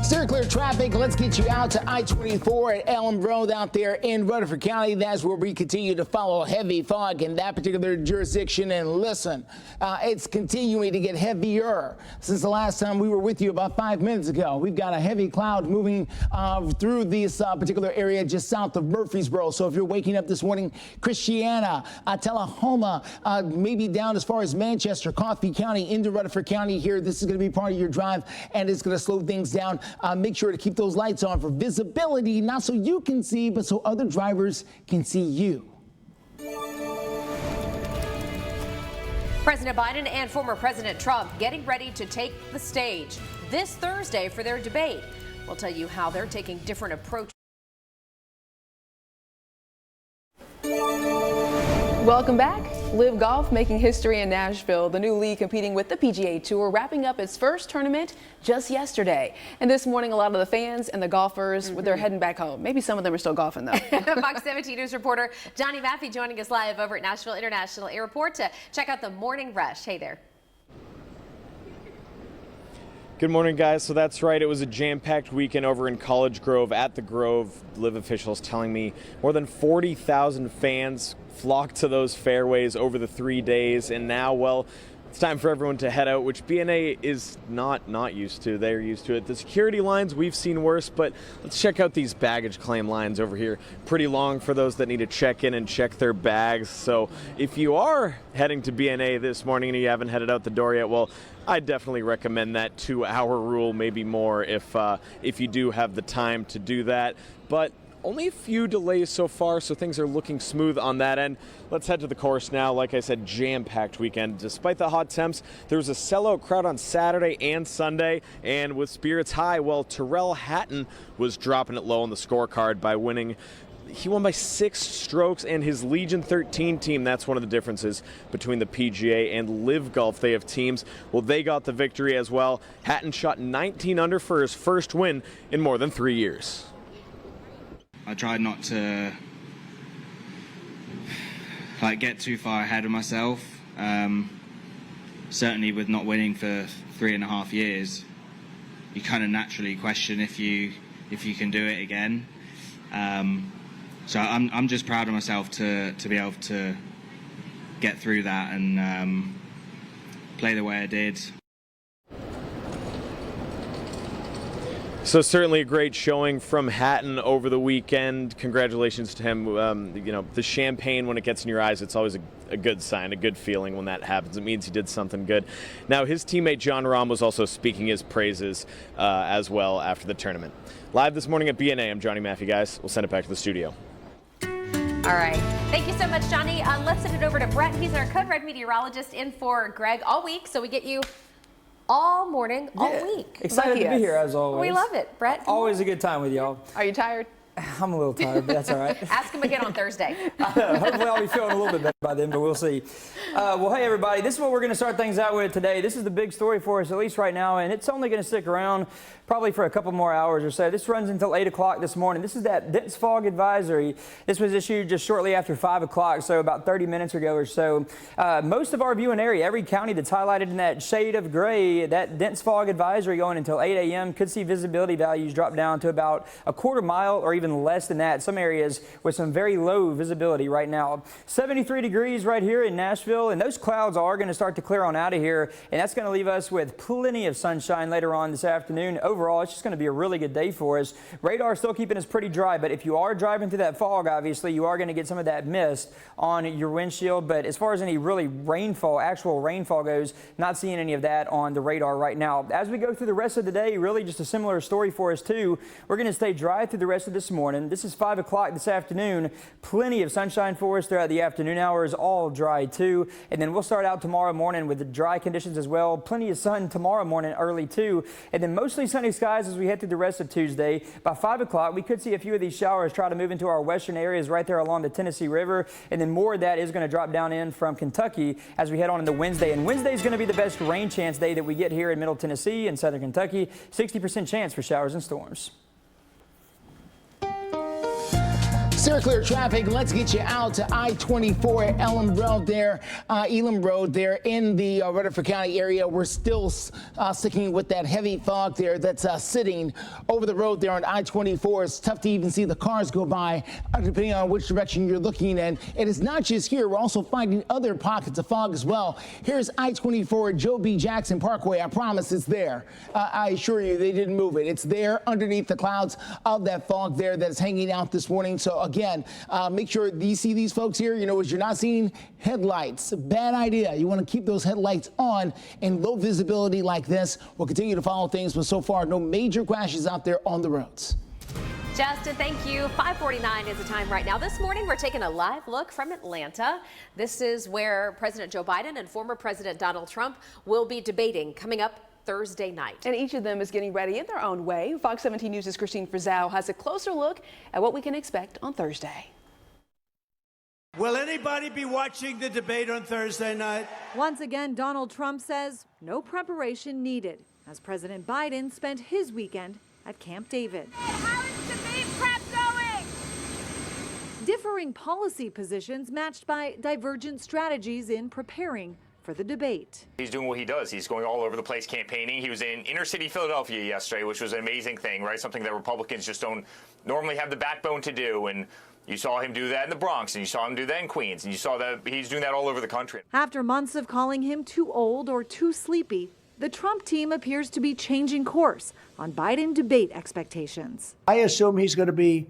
S2: Steer clear traffic. Let's get you out to I-24 at Elm Road out there in Rutherford County. That's where we continue to follow heavy fog in that particular jurisdiction. And listen, it's continuing to get heavier since the last time we were with you about 5 minutes ago. We've got a heavy cloud moving through this particular area just south of Murfreesboro. So if you're waking up this morning, Christiana, Tullahoma, maybe down as far as Manchester, Coffee County into Rutherford County here, this is going to be part of your drive, and it's going to slow things down. Make sure to keep those lights on for visibility, not so you can see, but so other drivers can see you.
S18: President Biden and former President Trump getting ready to take the stage this Thursday for their debate. We'll tell you how they're taking different approaches.
S19: Welcome back. Live Golf making history in Nashville. The new league competing with the PGA Tour wrapping up its first tournament just yesterday. And this morning, a lot of the fans and the golfers, they're heading back home. Maybe some of them are still golfing, though.
S18: Fox 17 News reporter Johnny Maffey joining us live over at Nashville International Airport to check out the morning rush. Hey there.
S8: Good morning, guys. So that's right. It was a jam-packed weekend over in College Grove at the Grove. Live officials telling me more than 40,000 fans flocked to those fairways over the 3 days. And now, well, it's time for everyone to head out, which BNA is not used to. They're used to it. The security lines, we've seen worse, but let's check out these baggage claim lines over here. Pretty long for those that need to check in and check their bags. So if you are heading to BNA this morning and you haven't headed out the door yet, well, I definitely recommend that 2-hour rule, maybe more, if you do have the time to do that. But only a few delays so far, so things are looking smooth on that end. Let's head to the course now. Like I said, jam-packed weekend. Despite the hot temps, there was a sellout crowd on Saturday and Sunday, and with spirits high, well, Tyrrell Hatton was dropping it low on the scorecard by winning. He won by 6 strokes, and his Legion 13 team, that's one of the differences between the PGA and Live Golf. They have teams. Well, they got the victory as well. Hatton shot 19 under for his first win in more than 3 years.
S16: I tried not to get too far ahead of myself. Certainly with not winning for 3.5 years, you kind of naturally question if you can do it again. So I'm just proud of myself to be able to get through that and play the way I did.
S8: So certainly a great showing from Hatton over the weekend. Congratulations to him. You know, the champagne, when it gets in your eyes, it's always a good sign, a good feeling when that happens. It means he did something good. Now, his teammate John Rahm was also speaking his praises as well after the tournament. Live this morning at BNA, I'm Johnny Maffey, guys. We'll send it back to the studio.
S18: All right. Thank you so much, Johnny. Let's send it over to Brett. He's our Code Red meteorologist in for Greg all week, so we get you all morning, all week.
S3: Excited to be here as always.
S18: We love it, Brett.
S3: Always a good time with y'all.
S19: Are you tired?
S3: I'm a little tired, but that's all right.
S18: Ask him again on Thursday.
S3: Hopefully I'll be feeling a little bit better by then, but we'll see. Well, hey, everybody, this is what we're going to start things out with today. This is the big story for us, at least right now, and it's only going to stick around probably for a couple more hours or so. This runs until 8 o'clock this morning. This is that dense fog advisory. This was issued just shortly after 5 o'clock, so about 30 minutes ago or so. Most of our viewing area, every county that's highlighted in that shade of gray, that dense fog advisory going until 8 a.m. could see visibility values drop down to about a quarter mile or even less than that. Some areas with some very low visibility right now. 73 degrees right here in Nashville, and those clouds are going to start to clear on out of here, and that's going to leave us with plenty of sunshine later on this afternoon. Overall, it's just going to be a really good day for us. Radar still keeping us pretty dry, but if you are driving through that fog, obviously, you are going to get some of that mist on your windshield. But as far as any really rainfall, actual rainfall goes, not seeing any of that on the radar right now. As we go through the rest of the day, really just a similar story for us too. We're going to stay dry through the rest of this morning. This is 5 o'clock this afternoon. Plenty of sunshine for us throughout the afternoon hours, all dry too. And then we'll start out tomorrow morning with the dry conditions as well. Plenty of sun tomorrow morning early too. And then mostly sunny skies as we head through the rest of Tuesday. By 5 o'clock, we could see a few of these showers try to move into our western areas right there along the Tennessee River. And then more of that is going to drop down in from Kentucky as we head on into Wednesday. And Wednesday is going to be the best rain chance day that we get here in Middle Tennessee and Southern Kentucky. 60% chance for showers and storms.
S2: Steer clear traffic. Let's get you out to I-24 at Elam Road there in the Rutherford County area. We're still sticking with that heavy fog there that's sitting over the road there on I-24. It's tough to even see the cars go by depending on which direction you're looking in. And it's not just here. We're also finding other pockets of fog as well. Here's I-24 Joe B. Jackson Parkway. I promise it's there. I assure you they didn't move it. It's there underneath the clouds of that fog there that's hanging out this morning. So again, make sure you see these folks here, as you're not seeing headlights. Bad idea. You want to keep those headlights on in low visibility like this. We'll continue to follow things, but so far, no major crashes out there on the roads.
S18: Justin, thank you. 5:49 is the time right now. This morning, we're taking a live look from Atlanta. This is where President Joe Biden and former President Donald Trump will be debating coming up Thursday night.
S19: And each of them is getting ready in their own way. Fox 17 News' Christine Frizzell has a closer look at what we can expect on Thursday.
S11: Will anybody be watching the debate on Thursday night?
S22: Once again, Donald Trump says no preparation needed, as President Biden spent his weekend at Camp David.
S23: How is debate prep going?
S22: Differing policy positions matched by divergent strategies in preparing for the debate.
S24: He's doing what he does. He's going all over the place campaigning. He was in inner city Philadelphia yesterday, which was an amazing thing, right? Something that Republicans just don't normally have the backbone to do. And you saw him do that in the Bronx, and you saw him do that in Queens, and you saw that he's doing that all over the country.
S22: After months of calling him too old or too sleepy, the Trump team appears to be changing course on Biden debate expectations.
S11: I assume he's going to be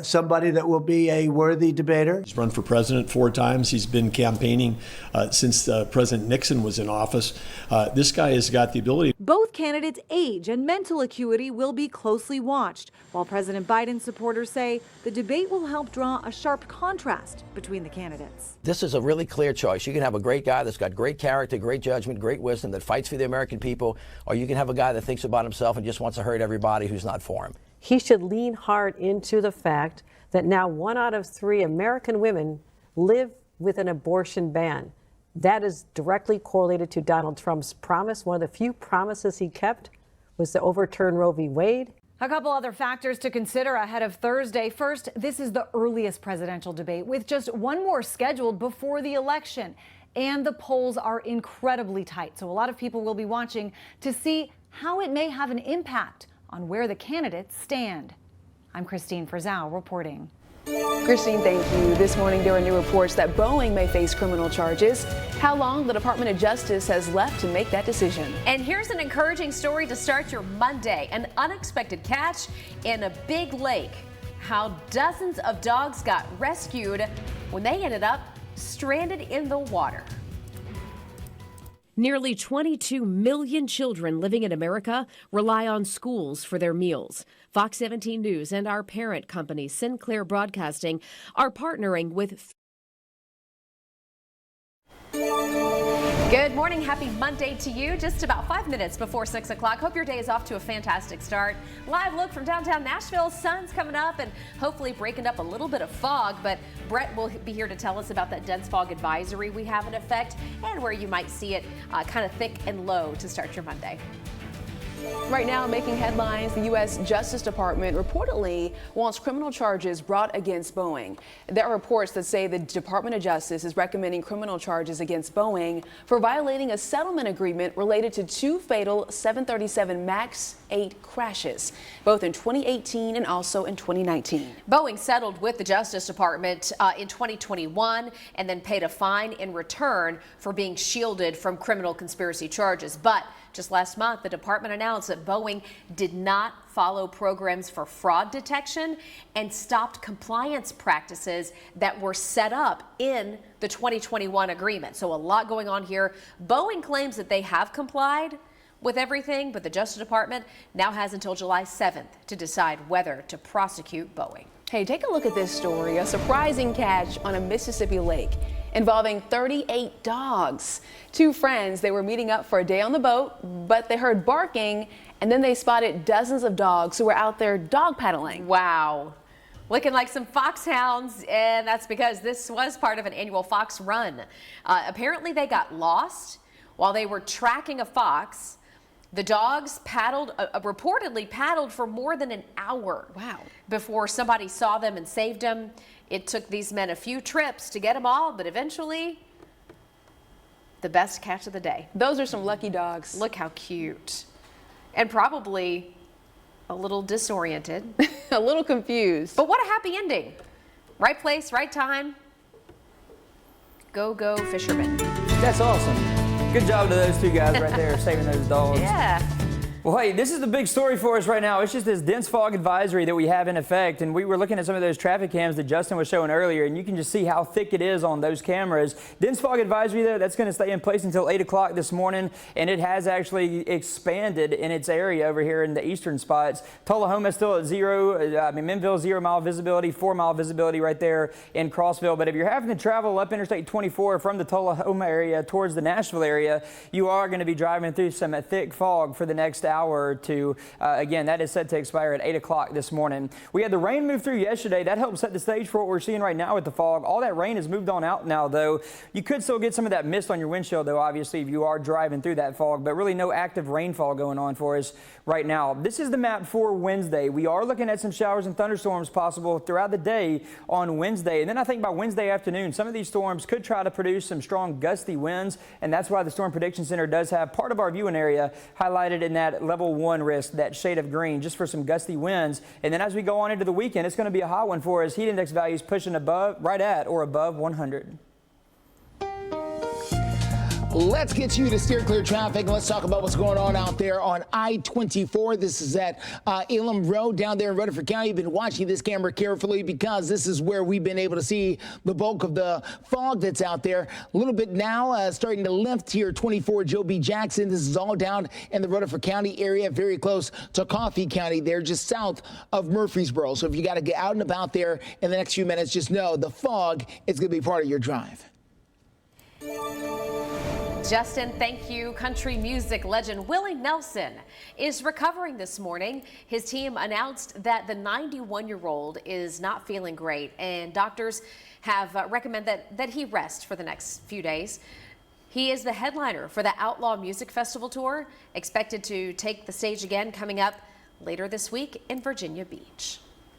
S11: somebody that will be a worthy debater.
S25: He's run for president 4 times. He's been campaigning since President Nixon was in office. This guy has got the ability.
S22: Both candidates' age and mental acuity will be closely watched, while President Biden's supporters say the debate will help draw a sharp contrast between the candidates.
S26: This is a really clear choice. You can have a great guy that's got great character, great judgment, great wisdom, that fights for the American people, or you can have a guy that thinks about himself and just wants to hurt everybody who's not for him.
S27: He should lean hard into the fact that now 1 out of 3 American women live with an abortion ban. That is directly correlated to Donald Trump's promise. One of the few promises he kept was to overturn Roe v. Wade.
S22: A couple other factors to consider ahead of Thursday. First, this is the earliest presidential debate with just one more scheduled before the election. And the polls are incredibly tight. So a lot of people will be watching to see how it may have an impact on where the candidates stand. I'm Christine Frizzau reporting.
S19: Christine, thank you. This morning there are new reports that Boeing may face criminal charges. How long the Department of Justice has left to make that decision.
S18: And here's an encouraging story to start your Monday. An unexpected catch in a big lake. How dozens of dogs got rescued when they ended up stranded in the water.
S7: Nearly 22 million children living in America rely on schools for their meals. Fox 17 News and our parent company, Sinclair Broadcasting, are partnering with.
S18: Good morning. Happy Monday to you. Just about 5 minutes before 6 o'clock. Hope your day is off to a fantastic start. Live look from downtown Nashville. Sun's coming up and hopefully breaking up a little bit of fog. But Brett will be here to tell us about that dense fog advisory we have in effect and where you might see it kind of thick and low to start your Monday.
S19: Right now, making headlines, the U.S. Justice Department reportedly wants criminal charges brought against Boeing. There are reports that say the Department of Justice is recommending criminal charges against Boeing for violating a settlement agreement related to 2 fatal 737 MAX 8 crashes, both in 2018 and also in 2019.
S18: Boeing settled with the Justice Department in 2021 and then paid a fine in return for being shielded from criminal conspiracy charges. But just last month, the department announced that Boeing did not follow programs for fraud detection and stopped compliance practices that were set up in the 2021 agreement. So a lot going on here. Boeing claims that they have complied with everything, but the Justice Department now has until July 7th to decide whether to prosecute Boeing.
S19: Hey, take a look at this story. A surprising catch on a Mississippi lake involving 38 dogs. 2 friends, they were meeting up for a day on the boat, but they heard barking and then they spotted dozens of dogs who were out there dog paddling.
S18: Wow. Looking like some foxhounds, and that's because this was part of an annual fox run. Apparently they got lost while they were tracking a fox. The dogs reportedly paddled for more than an hour.
S19: Wow.
S18: Before somebody saw them and saved them. It took these men a few trips to get them all, but eventually, the best catch of the day.
S19: Those are some lucky dogs.
S18: Look how cute. And probably a little disoriented.
S19: A little confused.
S18: But what a happy ending. Right place, right time. Go, go, fishermen.
S3: That's awesome. Good job to those 2 guys right there saving those dogs.
S18: Yeah.
S3: Well, hey, this is the big story for us right now. It's just this dense fog advisory that we have in effect. And we were looking at some of those traffic cams that Justin was showing earlier, and you can just see how thick it is on those cameras. Dense fog advisory, though, that's going to stay in place until 8 o'clock this morning, and it has actually expanded in its area over here in the eastern spots. Tullahoma is still at 0. McMinnville, 0 mile visibility, 4 mile visibility right there in Crossville. But if you're having to travel up Interstate 24 from the Tullahoma area towards the Nashville area, you are going to be driving through some thick fog for the next hour or two. Again, that is set to expire at 8 o'clock this morning. We had the rain move through yesterday. That helped set the stage for what we're seeing right now with the fog. All that rain has moved on out now, though. You could still get some of that mist on your windshield, though, obviously, if you are driving through that fog, but really no active rainfall going on for us right now. This is the map for Wednesday. We are looking at some showers and thunderstorms possible throughout the day on Wednesday. And then I think by Wednesday afternoon, some of these storms could try to produce some strong gusty winds, and that's why the Storm Prediction Center does have part of our viewing area highlighted in that level 1 risk, that shade of green, just for some gusty winds. And then as we go on into the weekend, it's going to be a hot one for us. Heat index values pushing right at or above 100.
S2: Let's get you to steer clear traffic, and let's talk about what's going on out there on I-24. This is at Elam Road down there in Rutherford County. You've been watching this camera carefully because this is where we've been able to see the bulk of the fog that's out there. A little bit now starting to lift here, 24 Joe B. Jackson. This is all down in the Rutherford County area, very close to Coffee County there, just south of Murfreesboro. So if you got to get out and about there in the next few minutes, just know the fog is going to be part of your drive.
S18: Justin, thank you. Country music legend Willie Nelson is recovering this morning. His team announced that the 91-year-old is not feeling great, and doctors have recommended that he rest for the next few days. He is the headliner for the Outlaw Music Festival tour, expected to take the stage again coming up later this week in Virginia Beach.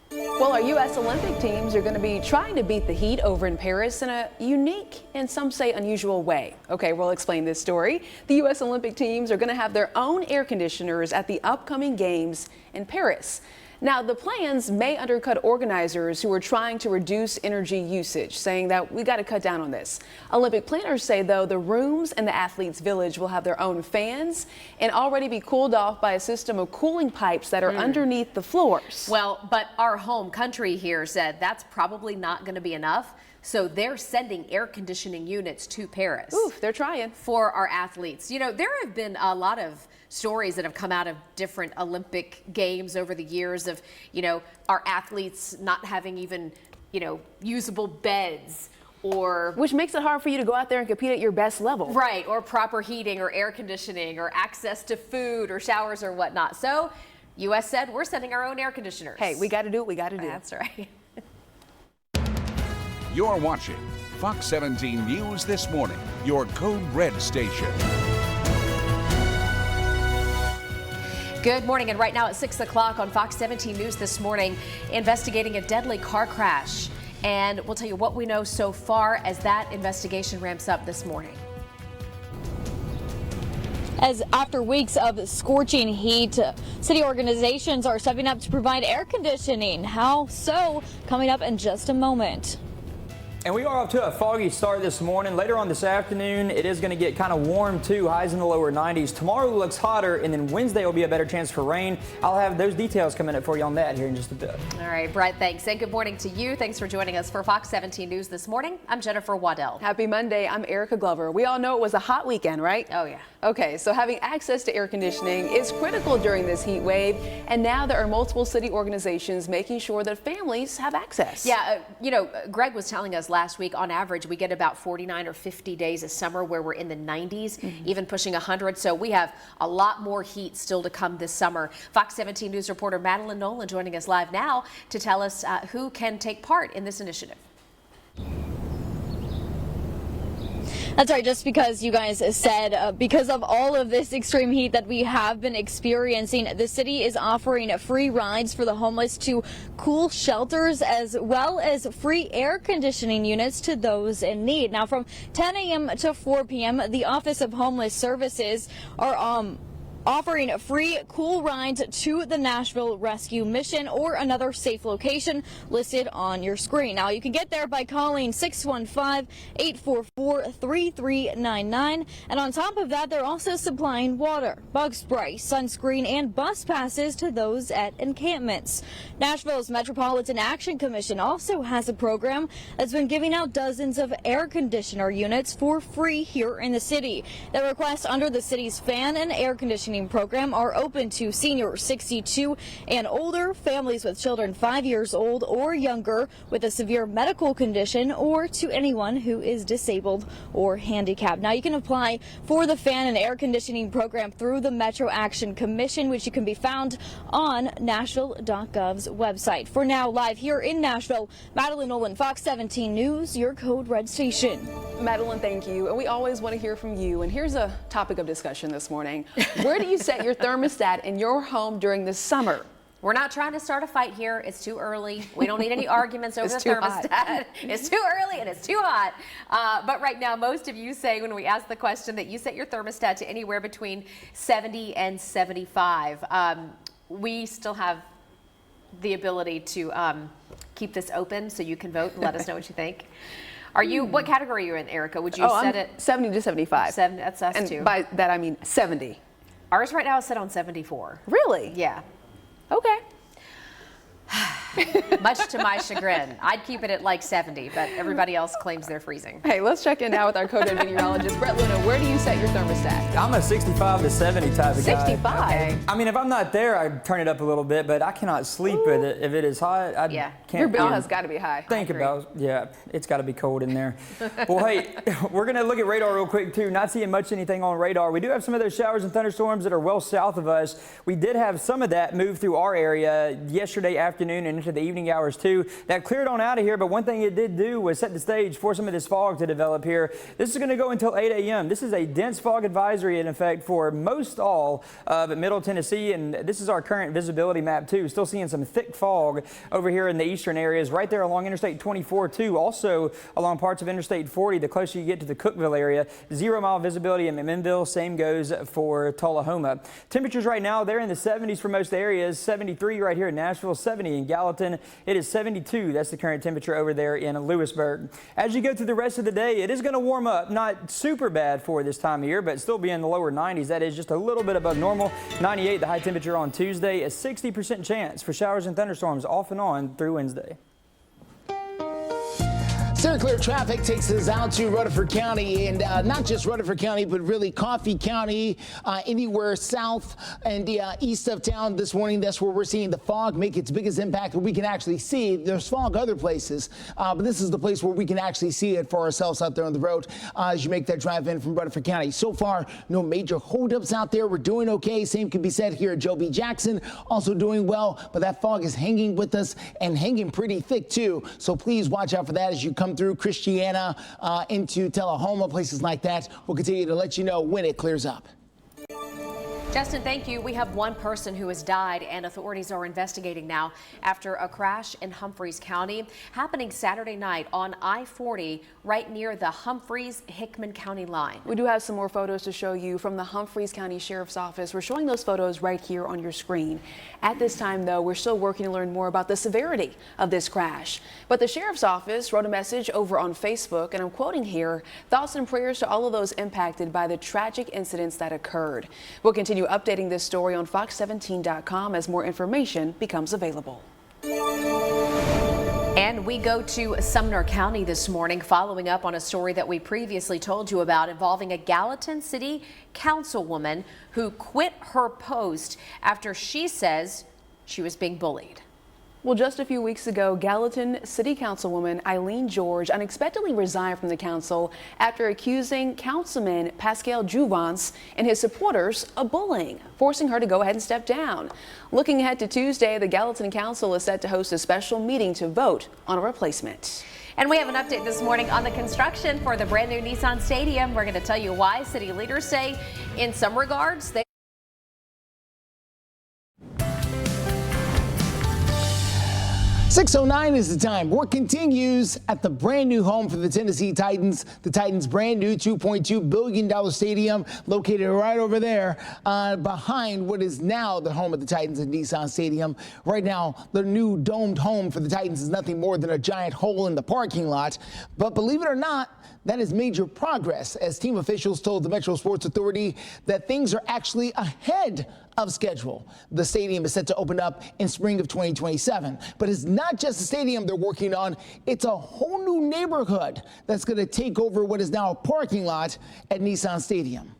S19: Well, our U.S. Olympic teams are going to be trying to beat the heat over in Paris in a unique and some say unusual way. Okay, we'll explain this story. The U.S. Olympic teams are going to have their own air conditioners at the upcoming games in Paris. Now, the plans may undercut organizers who are trying to reduce energy usage, saying that we got to cut down on this. Olympic planners say, though, the rooms in the athletes' village will have their own fans and already be cooled off by a system of cooling pipes that are underneath the floors.
S18: Well, but our home country here said that's probably not going to be enough. So they're sending air conditioning units to Paris.
S19: Oof, they're trying.
S18: For our athletes. You know, there have been a lot of stories that have come out of different Olympic games over the years of, you know, our athletes not having even, you know, usable beds. Or
S19: which makes it hard for you to go out there and compete at your best level.
S18: Right, or proper heating or air conditioning or access to food or showers or whatnot. So U.S. said we're sending our own air conditioners.
S19: Hey, we got to do what we got to do.
S18: That's right.
S1: You're watching Fox 17 News This Morning, your Code Red station.
S18: Good morning, and right now at 6 o'clock on Fox 17 News This Morning, investigating a deadly car crash. And we'll tell you what we know so far as that investigation ramps up this morning.
S4: As after weeks of scorching heat, city organizations are stepping up to provide air conditioning. How so? Coming up in just a moment.
S3: And we are off to a foggy start this morning. Later on this afternoon, it is going to get kind of warm too, highs in the lower 90s. Tomorrow looks hotter, and then Wednesday will be a better chance for rain. I'll have those details coming up for you on that here in just a bit.
S18: All right, Brett, thanks. And good morning to you. Thanks for joining us for Fox 17 News This Morning. I'm Jennifer Waddell.
S19: Happy Monday. I'm Erica Glover. We all know it was a hot weekend, right?
S18: Oh, yeah.
S19: Okay, so having access to air conditioning is critical during this heat wave, and now there are multiple city organizations making sure that families have access.
S18: Yeah, you know, Greg was telling us last week, on average, we get about 49 or 50 days a summer where we're in the 90s, even pushing 100. So we have a lot more heat still to come this summer. Fox 17 News reporter Madeline Nolan joining us live now to tell us who can take part in this initiative.
S4: That's right, just because you guys said because of all of this extreme heat that we have been experiencing, the city is offering free rides for the homeless to cool shelters as well as free air conditioning units to those in need. Now, from 10 a.m. to 4 p.m., the Office of Homeless Services are offering free cool rides to the Nashville Rescue Mission or another safe location listed on your screen. Now, you can get there by calling 615-844-3399. And on top of that, they're also supplying water, bug spray, sunscreen, and bus passes to those at encampments. Nashville's Metropolitan Action Commission also has a program that's been giving out dozens of air conditioner units for free here in the city. The requests under the city's fan and air conditioning program are open to seniors 62 and older, families with children 5 years old or younger with a severe medical condition, or to anyone who is disabled or handicapped. Now, you can apply for the fan and air conditioning program through the Metro Action Commission, which you can be found on Nashville.gov's website. For now, live here in Nashville, Madeline Nolan, Fox 17 News, your Code Red station.
S19: Madeline, thank you. And we always want to hear from you. And here's a topic of discussion this morning. Where do you set your thermostat in your home during the summer?
S18: We're not trying to start a fight here. It's too early. We don't need any arguments over the thermostat. It's too early and it's too hot. But right now, most of you say when we ask the question that you set your thermostat to anywhere between 70 and 75. We still have the ability to keep this open so you can vote and let us know what you think. Are you, what category are you in, Erica? Would you set it?
S19: 70 to 75.
S18: 70, that's us
S19: and
S18: too.
S19: By that I mean 70.
S18: Ours right now is set on 74.
S19: Really?
S18: Yeah.
S19: Okay.
S18: Much to my chagrin. I'd keep it at like 70, but everybody else claims they're freezing.
S19: Hey, let's check in now with our code red meteorologist, Brett Luna. Where do you set your thermostat?
S3: I'm a 65 to 70 type of guy.
S19: 65? Okay.
S3: I mean, if I'm not there, I turn it up a little bit, but I cannot sleep with it. If it is hot, I can't.
S19: Your bill has got to be high.
S3: Think about, it's got to be cold in there. Well, hey, we're going to look at radar real quick, too. Not seeing much anything on radar. We do have some of those showers and thunderstorms that are well south of us. We did have some of that move through our area yesterday afternoon and into the evening hours too. That cleared on out of here, but one thing it did do was set the stage for some of this fog to develop here. This is going to go until 8 a.m. This is a dense fog advisory in effect for most all of Middle Tennessee, and this is our current visibility map too. Still seeing some thick fog over here in the eastern areas, right there along Interstate 24 too. Also along parts of Interstate 40, the closer you get to the Cookeville area. 0 mile visibility in McMinnville. Same goes for Tullahoma. Temperatures right now, they're in the 70s for most areas. 73 right here in Nashville, 70 in Gallatin. It is 72. That's the current temperature over there in Lewisburg. As you go through the rest of the day, it is going to warm up. Not super bad for this time of year, but still be in the lower 90s. That is just a little bit above normal. 98 the high temperature on Tuesday. A 60% chance for showers and thunderstorms off and on through Wednesday.
S2: Steer clear traffic takes us out to Rutherford County, and not just Rutherford County, but really Coffee County, anywhere south and east of town this morning. That's where we're seeing the fog make its biggest impact. We can actually see there's fog other places, but this is the place where we can actually see it for ourselves out there on the road as you make that drive in from Rutherford County. So far, no major holdups out there. We're doing okay. Same can be said here at Joe B. Jackson, also doing well, but that fog is hanging with us and hanging pretty thick too. So please watch out for that as you come through Christiana into Tullahoma, places like that. We'll continue to let you know when it clears up.
S18: Justin, thank you. We have one person who has died, and authorities are investigating now after a crash in Humphreys County happening Saturday night on I-40 right near the Humphreys-Hickman County line.
S19: We do have some more photos to show you from the Humphreys County Sheriff's Office. We're showing those photos right here on your screen. At this time, though, we're still working to learn more about the severity of this crash. But the Sheriff's Office wrote a message over on Facebook, and I'm quoting here, "Thoughts and prayers to all of those impacted by the tragic incidents that occurred." We'll continue updating this story on fox17.com as more information becomes available.
S18: And we go to Sumner County this morning, following up on a story that we previously told you about involving a Gallatin City Councilwoman who quit her post after she says she was being bullied.
S19: Well, just a few weeks ago, Gallatin City Councilwoman Eileen George unexpectedly resigned from the council after accusing Councilman Pascal Jouvence and his supporters of bullying, forcing her to go ahead and step down. Looking ahead to Tuesday, the Gallatin Council is set to host a special meeting to vote on a replacement.
S18: And we have an update this morning on the construction for the brand new Nissan Stadium. We're going to tell you why city leaders say in some regards they
S2: 6:09 is the time. Work continues at the brand new home for the Tennessee Titans. The Titans' brand new $2.2 billion stadium located right over there behind what is now the home of the Titans at Nissan Stadium. Right now, the new domed home for the Titans is nothing more than a giant hole in the parking lot. But believe it or not, that is major progress, as team officials told the Metro Sports Authority that things are actually ahead of schedule. The stadium is set to open up in spring of 2027. But it's not just a stadium they're working on, it's a whole new neighborhood that's going to take over what is now a parking lot at Nissan Stadium.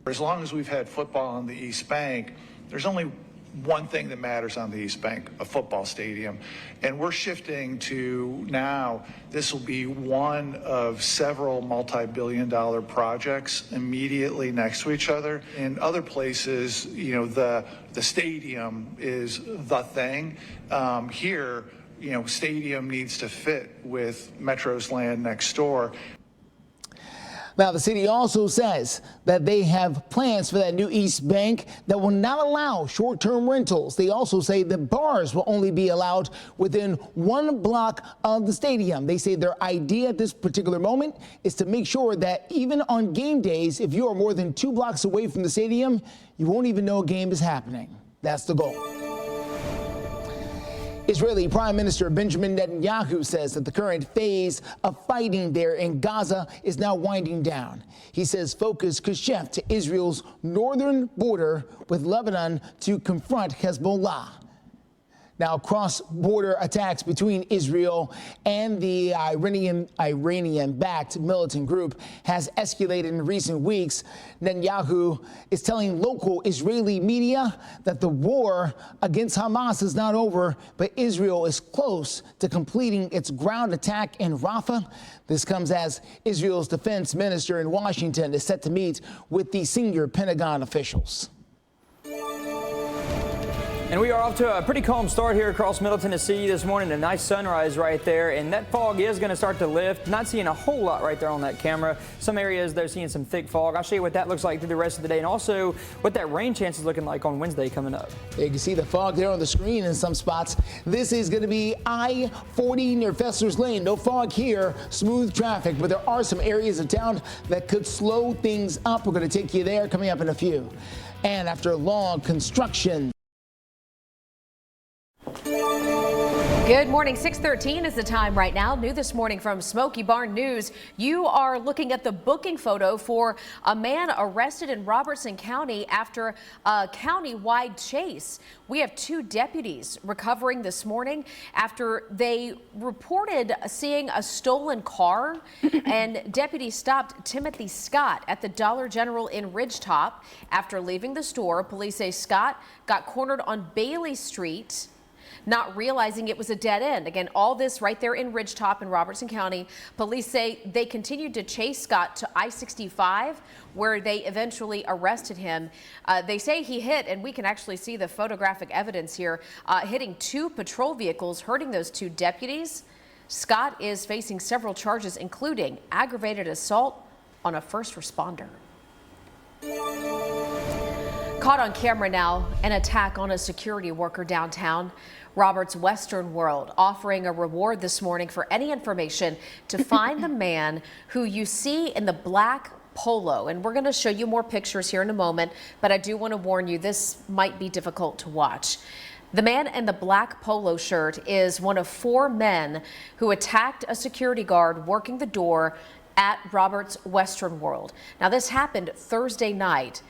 S12: As long as we've had football on the East Bank, there's only one thing that matters on the East Bank, a football stadium. And we're shifting to now, this will be one of several multi-billion-dollar projects immediately next to each other. In other places, you know, the stadium is the thing. Here, you know, stadium needs to fit with Metro's land next door.
S2: Now, the city also says that they have plans for that new East Bank that will not allow short-term rentals. They also say that bars will only be allowed within 1 block of the stadium. They say their idea at this particular moment is to make sure that even on game days, if you are more than 2 blocks away from the stadium, you won't even know a game is happening. That's the goal. Israeli Prime Minister Benjamin Netanyahu says that the current phase of fighting there in Gaza is now winding down. He says focus could shift to Israel's northern border with Lebanon to confront Hezbollah. Now, cross-border attacks between Israel and the Iranian-backed militant group has escalated in recent weeks. Netanyahu is telling local Israeli media that the war against Hamas is not over, but Israel is close to completing its ground attack in Rafah. This comes as Israel's defense minister in Washington is set to meet with the senior Pentagon officials.
S3: And we are off to a pretty calm start here across Middle Tennessee this morning. A nice sunrise right there, and that fog is going to start to lift. Not seeing a whole lot right there on that camera. Some areas they're seeing some thick fog. I'll show you what that looks like through the rest of the day, and also what that rain chance is looking like on Wednesday coming up.
S2: You can see the fog there on the screen in some spots. This is going to be I-40 near Fesser's Lane. No fog here, smooth traffic, but there are some areas of town that could slow things up. We're going to take you there coming up in a few. And after long construction.
S18: Good morning. 6:13 is the time right now. New this morning from Smoky Barn News. You are looking at the booking photo for a man arrested in Robertson County after a county-wide chase. We have 2 deputies recovering this morning after they reported seeing a stolen car. And deputies stopped Timothy Scott at the Dollar General in Ridgetop. After leaving the store, police say Scott got cornered on Bailey Street, not realizing it was a dead end. Again, all this right there in Ridgetop in Robertson County. Police say they continued to chase Scott to I-65, where they eventually arrested him. They say he hit, and we can actually see the photographic evidence here, hitting 2 patrol vehicles, hurting those 2 deputies. Scott is facing several charges, including aggravated assault on a first responder. Caught on camera now, an attack on a security worker downtown. Robert's Western World offering a reward this morning for any information to find the man who you see in the black polo. And we're going to show you more pictures here in a moment, but I do want to warn you, this might be difficult to watch. The man in the black polo shirt is one of 4 men who attacked a security guard working the door at Robert's Western World. Now, this happened Thursday night.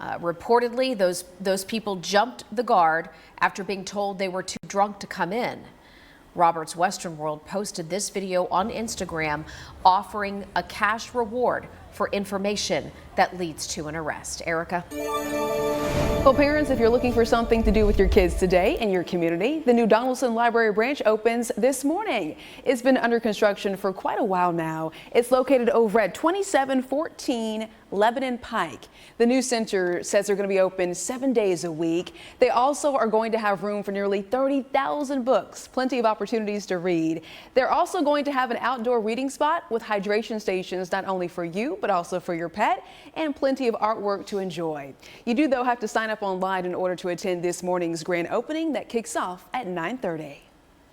S18: Reportedly, those people jumped the guard after being told they were too drunk to come in. Robert's Western World posted this video on Instagram offering a cash reward for information that leads to an arrest. Erica?
S19: Well, parents, if you're looking for something to do with your kids today in your community, the new Donaldson Library branch opens this morning. It's been under construction for quite a while now. It's located over at 2714 Lebanon Pike. The new center says they're going to be open 7 days a week. They also are going to have room for nearly 30,000 books, plenty of opportunities to read. They're also going to have an outdoor reading spot with hydration stations, not only for you, but also for your pet, and plenty of artwork to enjoy. You do, though, have to sign up online in order to attend this morning's grand opening that kicks off at 9:30.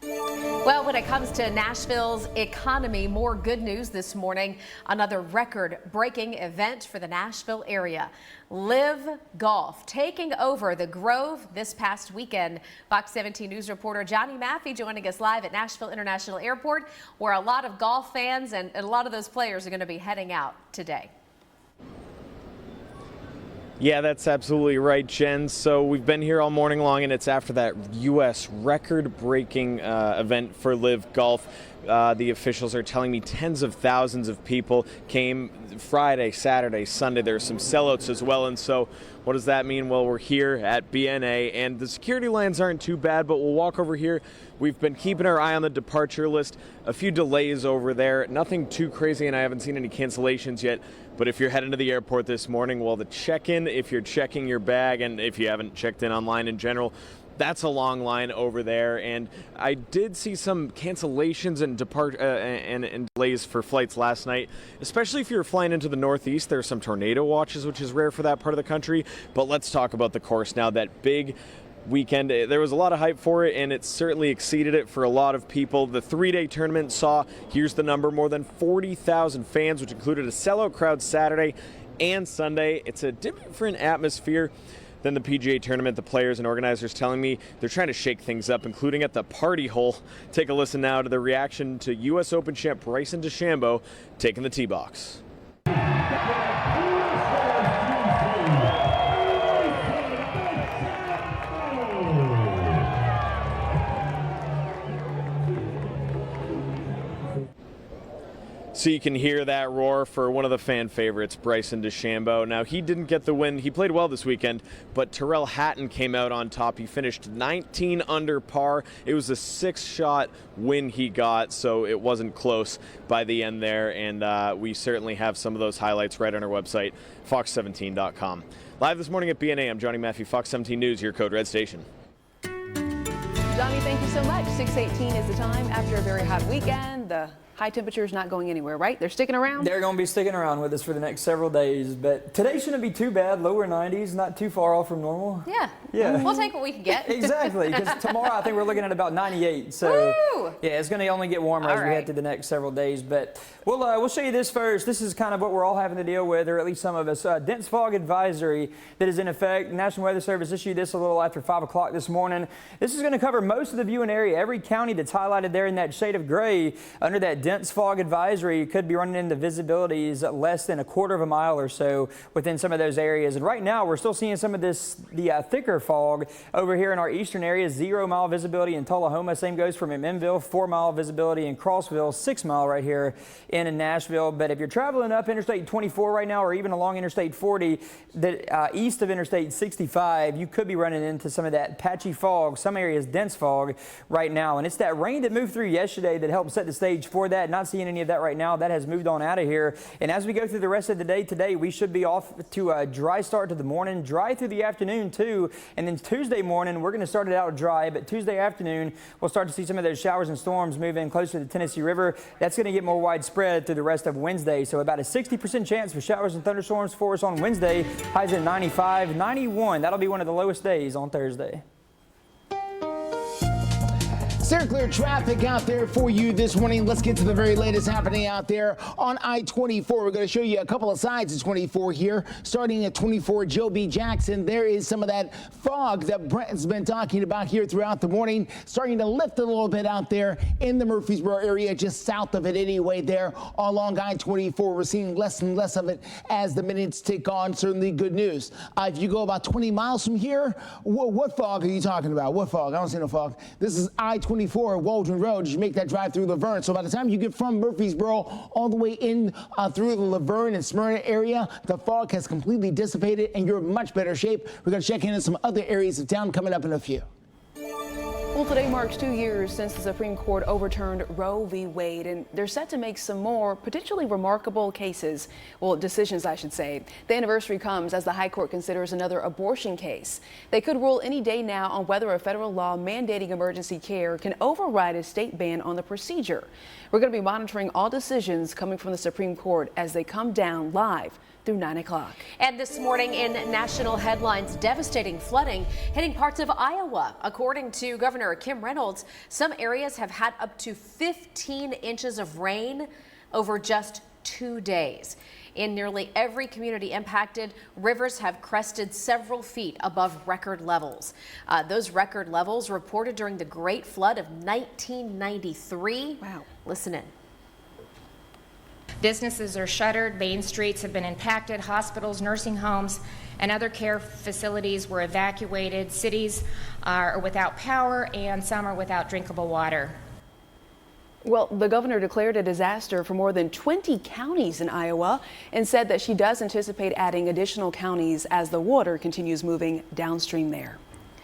S18: Well, when it comes to Nashville's economy, more good news this morning. Another record-breaking event for the Nashville area. Live Golf taking over the Grove this past weekend. Fox 17 News reporter Johnny Maffey joining us live at Nashville International Airport, where a lot of golf fans and a lot of those players are going to be heading out today.
S8: Yeah, that's absolutely right, Jen. So we've been here all morning long, and it's after that U.S. record-breaking event for Live Golf. The officials are telling me tens of thousands of people came Friday, Saturday, Sunday. There are some sellouts as well. And so what does that mean? Well, we're here at BNA, and the security lines aren't too bad, but we'll walk over here. We've been keeping our eye on the departure list. A few delays over there. Nothing too crazy, and I haven't seen any cancellations yet. But if you're heading to the airport this morning, well, the check-in, if you're checking your bag, and if you haven't checked in online in general, that's a long line over there. And I did see some cancellations and and delays for flights last night, especially if you're flying into the Northeast. There are some tornado watches, which is rare for that part of the country. But let's talk about the course now. That big weekend, there was a lot of hype for it, and it certainly exceeded it for a lot of people. The 3-day tournament saw, here's the number, more than 40,000 fans, which included a sellout crowd Saturday and Sunday. It's a different atmosphere than the PGA tournament. The players and organizers telling me they're trying to shake things up, including at the party hole. Take a listen now to the reaction to U.S. Open champ Bryson DeChambeau taking the tee box. So you can hear that roar for one of the fan favorites, Bryson DeChambeau. Now, he didn't get the win. He played well this weekend, but Tyrrell Hatton came out on top. He finished 19 under par. It was a 6-shot win he got, so it wasn't close by the end there. And we certainly have some of those highlights right on our website, fox17.com. Live this morning at BNA, I'm Johnny Maffey, Fox 17 News, your Code Red station.
S19: Johnny, thank you so much. 6:18 is the time after a very hot weekend. The high temperatures not going anywhere, right? They're sticking around?
S3: They're going to be sticking around with us for the next several days, but today shouldn't be too bad. Lower 90s, not too far off from normal.
S18: Yeah.
S3: Yeah.
S18: We'll take what we can get.
S3: Exactly, because tomorrow I think we're looking at about 98. So
S18: Woo!
S3: yeah, it's going to only get warmer as we head to the next several days. But we'll show you this first. This is kind of what we're all having to deal with, or at least some of us. Dense fog advisory that is in effect. National Weather Service issued this a little after 5 o'clock this morning. This is going to cover most of the viewing area. Every county that's highlighted there in that shade of gray under that dense fog advisory could be running into visibilities less than a quarter of a mile or so within some of those areas. And right now we're still seeing some of the thicker fog over here in our eastern area. 0 mile visibility in Tullahoma. Same goes for McMinnville. 4 mile visibility in Clarksville. 6 mile right here in Nashville. But if you're traveling up Interstate 24 right now, or even along Interstate 40, east of Interstate 65, you could be running into some of that patchy fog, some areas dense fog right now. And it's that rain that moved through yesterday that helped set the stage for that. Not seeing any of that right now. That has moved on out of here. And as we go through the rest of the day today, we should be off to a dry start to the morning, dry through the afternoon too. And then Tuesday morning, we're going to start it out dry, but Tuesday afternoon, we'll start to see some of those showers and storms move in closer to the Tennessee River. That's going to get more widespread through the rest of Wednesday. So about a 60% chance for showers and thunderstorms for us on Wednesday. Highs at 95, 91. That'll be one of the lowest days on Thursday.
S2: Clear, clear traffic out there for you this morning. Let's get to the very latest happening out there on I-24. We're going to show you a couple of sides of 24 here. Starting at 24 Joe B. Jackson, there is some of that fog that Brent's been talking about here throughout the morning. Starting to lift a little bit out there in the Murfreesboro area, just south of it anyway there along I-24. We're seeing less and less of it as the minutes tick on. Certainly good news. If you go about 20 miles from here, what fog are you talking about? What fog? I don't see no fog. This is I-24 Waldron Road. You make that drive through Laverne. So by the time you get from Murfreesboro all the way in through the Laverne and Smyrna area, the fog has completely dissipated and you're in much better shape. We're going to check in some other areas of town coming up in a few.
S19: Well, today marks 2 years since the Supreme Court overturned Roe v. Wade, and they're set to make some more potentially remarkable decisions, I should say. The anniversary comes as the High Court considers another abortion case. They could rule any day now on whether a federal law mandating emergency care can override a state ban on the procedure. We're going to be monitoring all decisions coming from the Supreme Court as they come down live through 9 o'clock.
S18: And this morning in national headlines, devastating flooding hitting parts of Iowa. According to Governor Kim Reynolds, some areas have had up to 15 inches of rain over just 2 days. In nearly every community impacted, rivers have crested several feet above record levels. Those record levels reported during the Great Flood of 1993. Wow. Listen in.
S5: Businesses are shuttered, main streets have been impacted, hospitals, nursing homes, and other care facilities were evacuated. Cities are without power, and some are without drinkable water.
S19: Well, the governor declared a disaster for more than 20 counties in Iowa and said that she does anticipate adding additional counties as the water continues moving downstream there.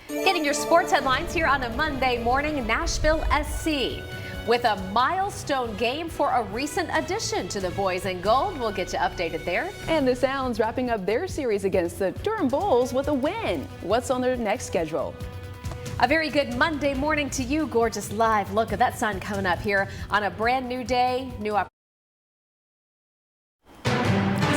S18: Getting your sports headlines here on a Monday morning, Nashville SC. With a milestone game for a recent addition to the Boys in Gold. We'll get you updated there.
S19: And the Sounds wrapping up their series against the Durham Bulls with a win. What's on their next schedule?
S18: A very good Monday morning to you. Gorgeous live look at that sun coming up here on a brand new day. New opportunity.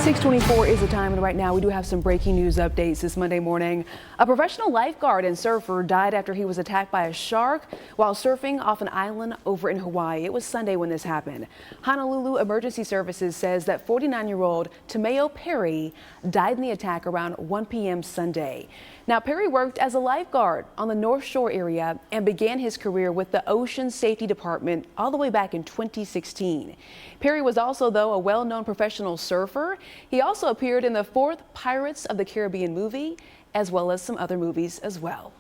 S19: 6:24 is the time, and right now we do have some breaking news updates this Monday morning. A professional lifeguard and surfer died after he was attacked by a shark while surfing off an island over in Hawaii. It was Sunday when this happened. Honolulu Emergency Services says that 49-year-old Tomeo Perry died in the attack around 1 p.m. Sunday. Now, Perry worked as a lifeguard on the North Shore area and began his career with the Ocean Safety Department all the way back in 2016. Perry was also, though, a well-known professional surfer. He also appeared in the 4th Pirates of the Caribbean movie, as well as some other movies as well.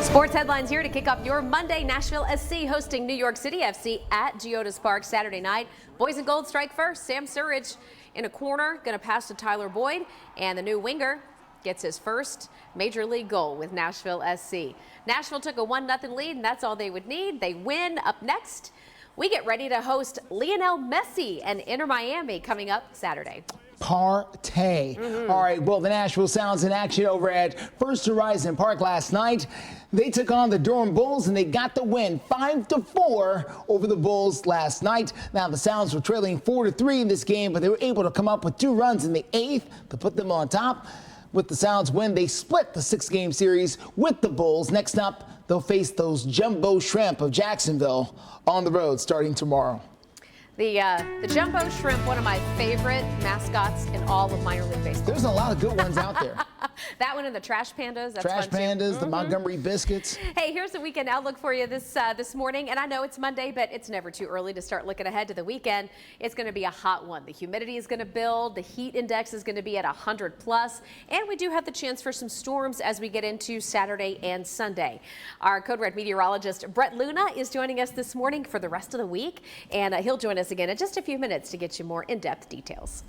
S18: Sports headlines here to kick off your Monday. Nashville SC hosting New York City FC at Geodis Park Saturday night. Boys in Gold strike first. Sam Surridge in a corner, going to pass to Tyler Boyd, and the new winger gets his first major league goal with Nashville SC. Nashville took a 1-0 lead, and that's all they would need. They win. Up next, we get ready to host Lionel Messi and Inter Miami coming up Saturday.
S2: Party. All right, well, the Nashville Sounds in action over at First Horizon Park last night. They took on the Durham Bulls and they got the win 5-4 over the Bulls last night. Now the Sounds were trailing 4-3 in this game, but they were able to come up with 2 runs in the 8th to put them on top. With the Sounds win, they split the 6-game series with the Bulls. Next up, they'll face those Jumbo Shrimp of Jacksonville on the road starting tomorrow.
S18: The Jumbo Shrimp, one of my favorite mascots in all of minor league baseball.
S2: There's a lot of good ones out there.
S18: That one and the Trash Pandas. That's
S2: Trash
S18: fun
S2: Pandas,
S18: too.
S2: the Montgomery Biscuits.
S18: Hey, here's the weekend outlook for you this morning. And I know it's Monday, but it's never too early to start looking ahead to the weekend. It's going to be a hot one. The humidity is going to build. The heat index is going to be at 100+. And we do have the chance for some storms as we get into Saturday and Sunday. Our Code Red meteorologist Brett Luna is joining us this morning for the rest of the week. And he'll join us again in just a few minutes to get you more in-depth details.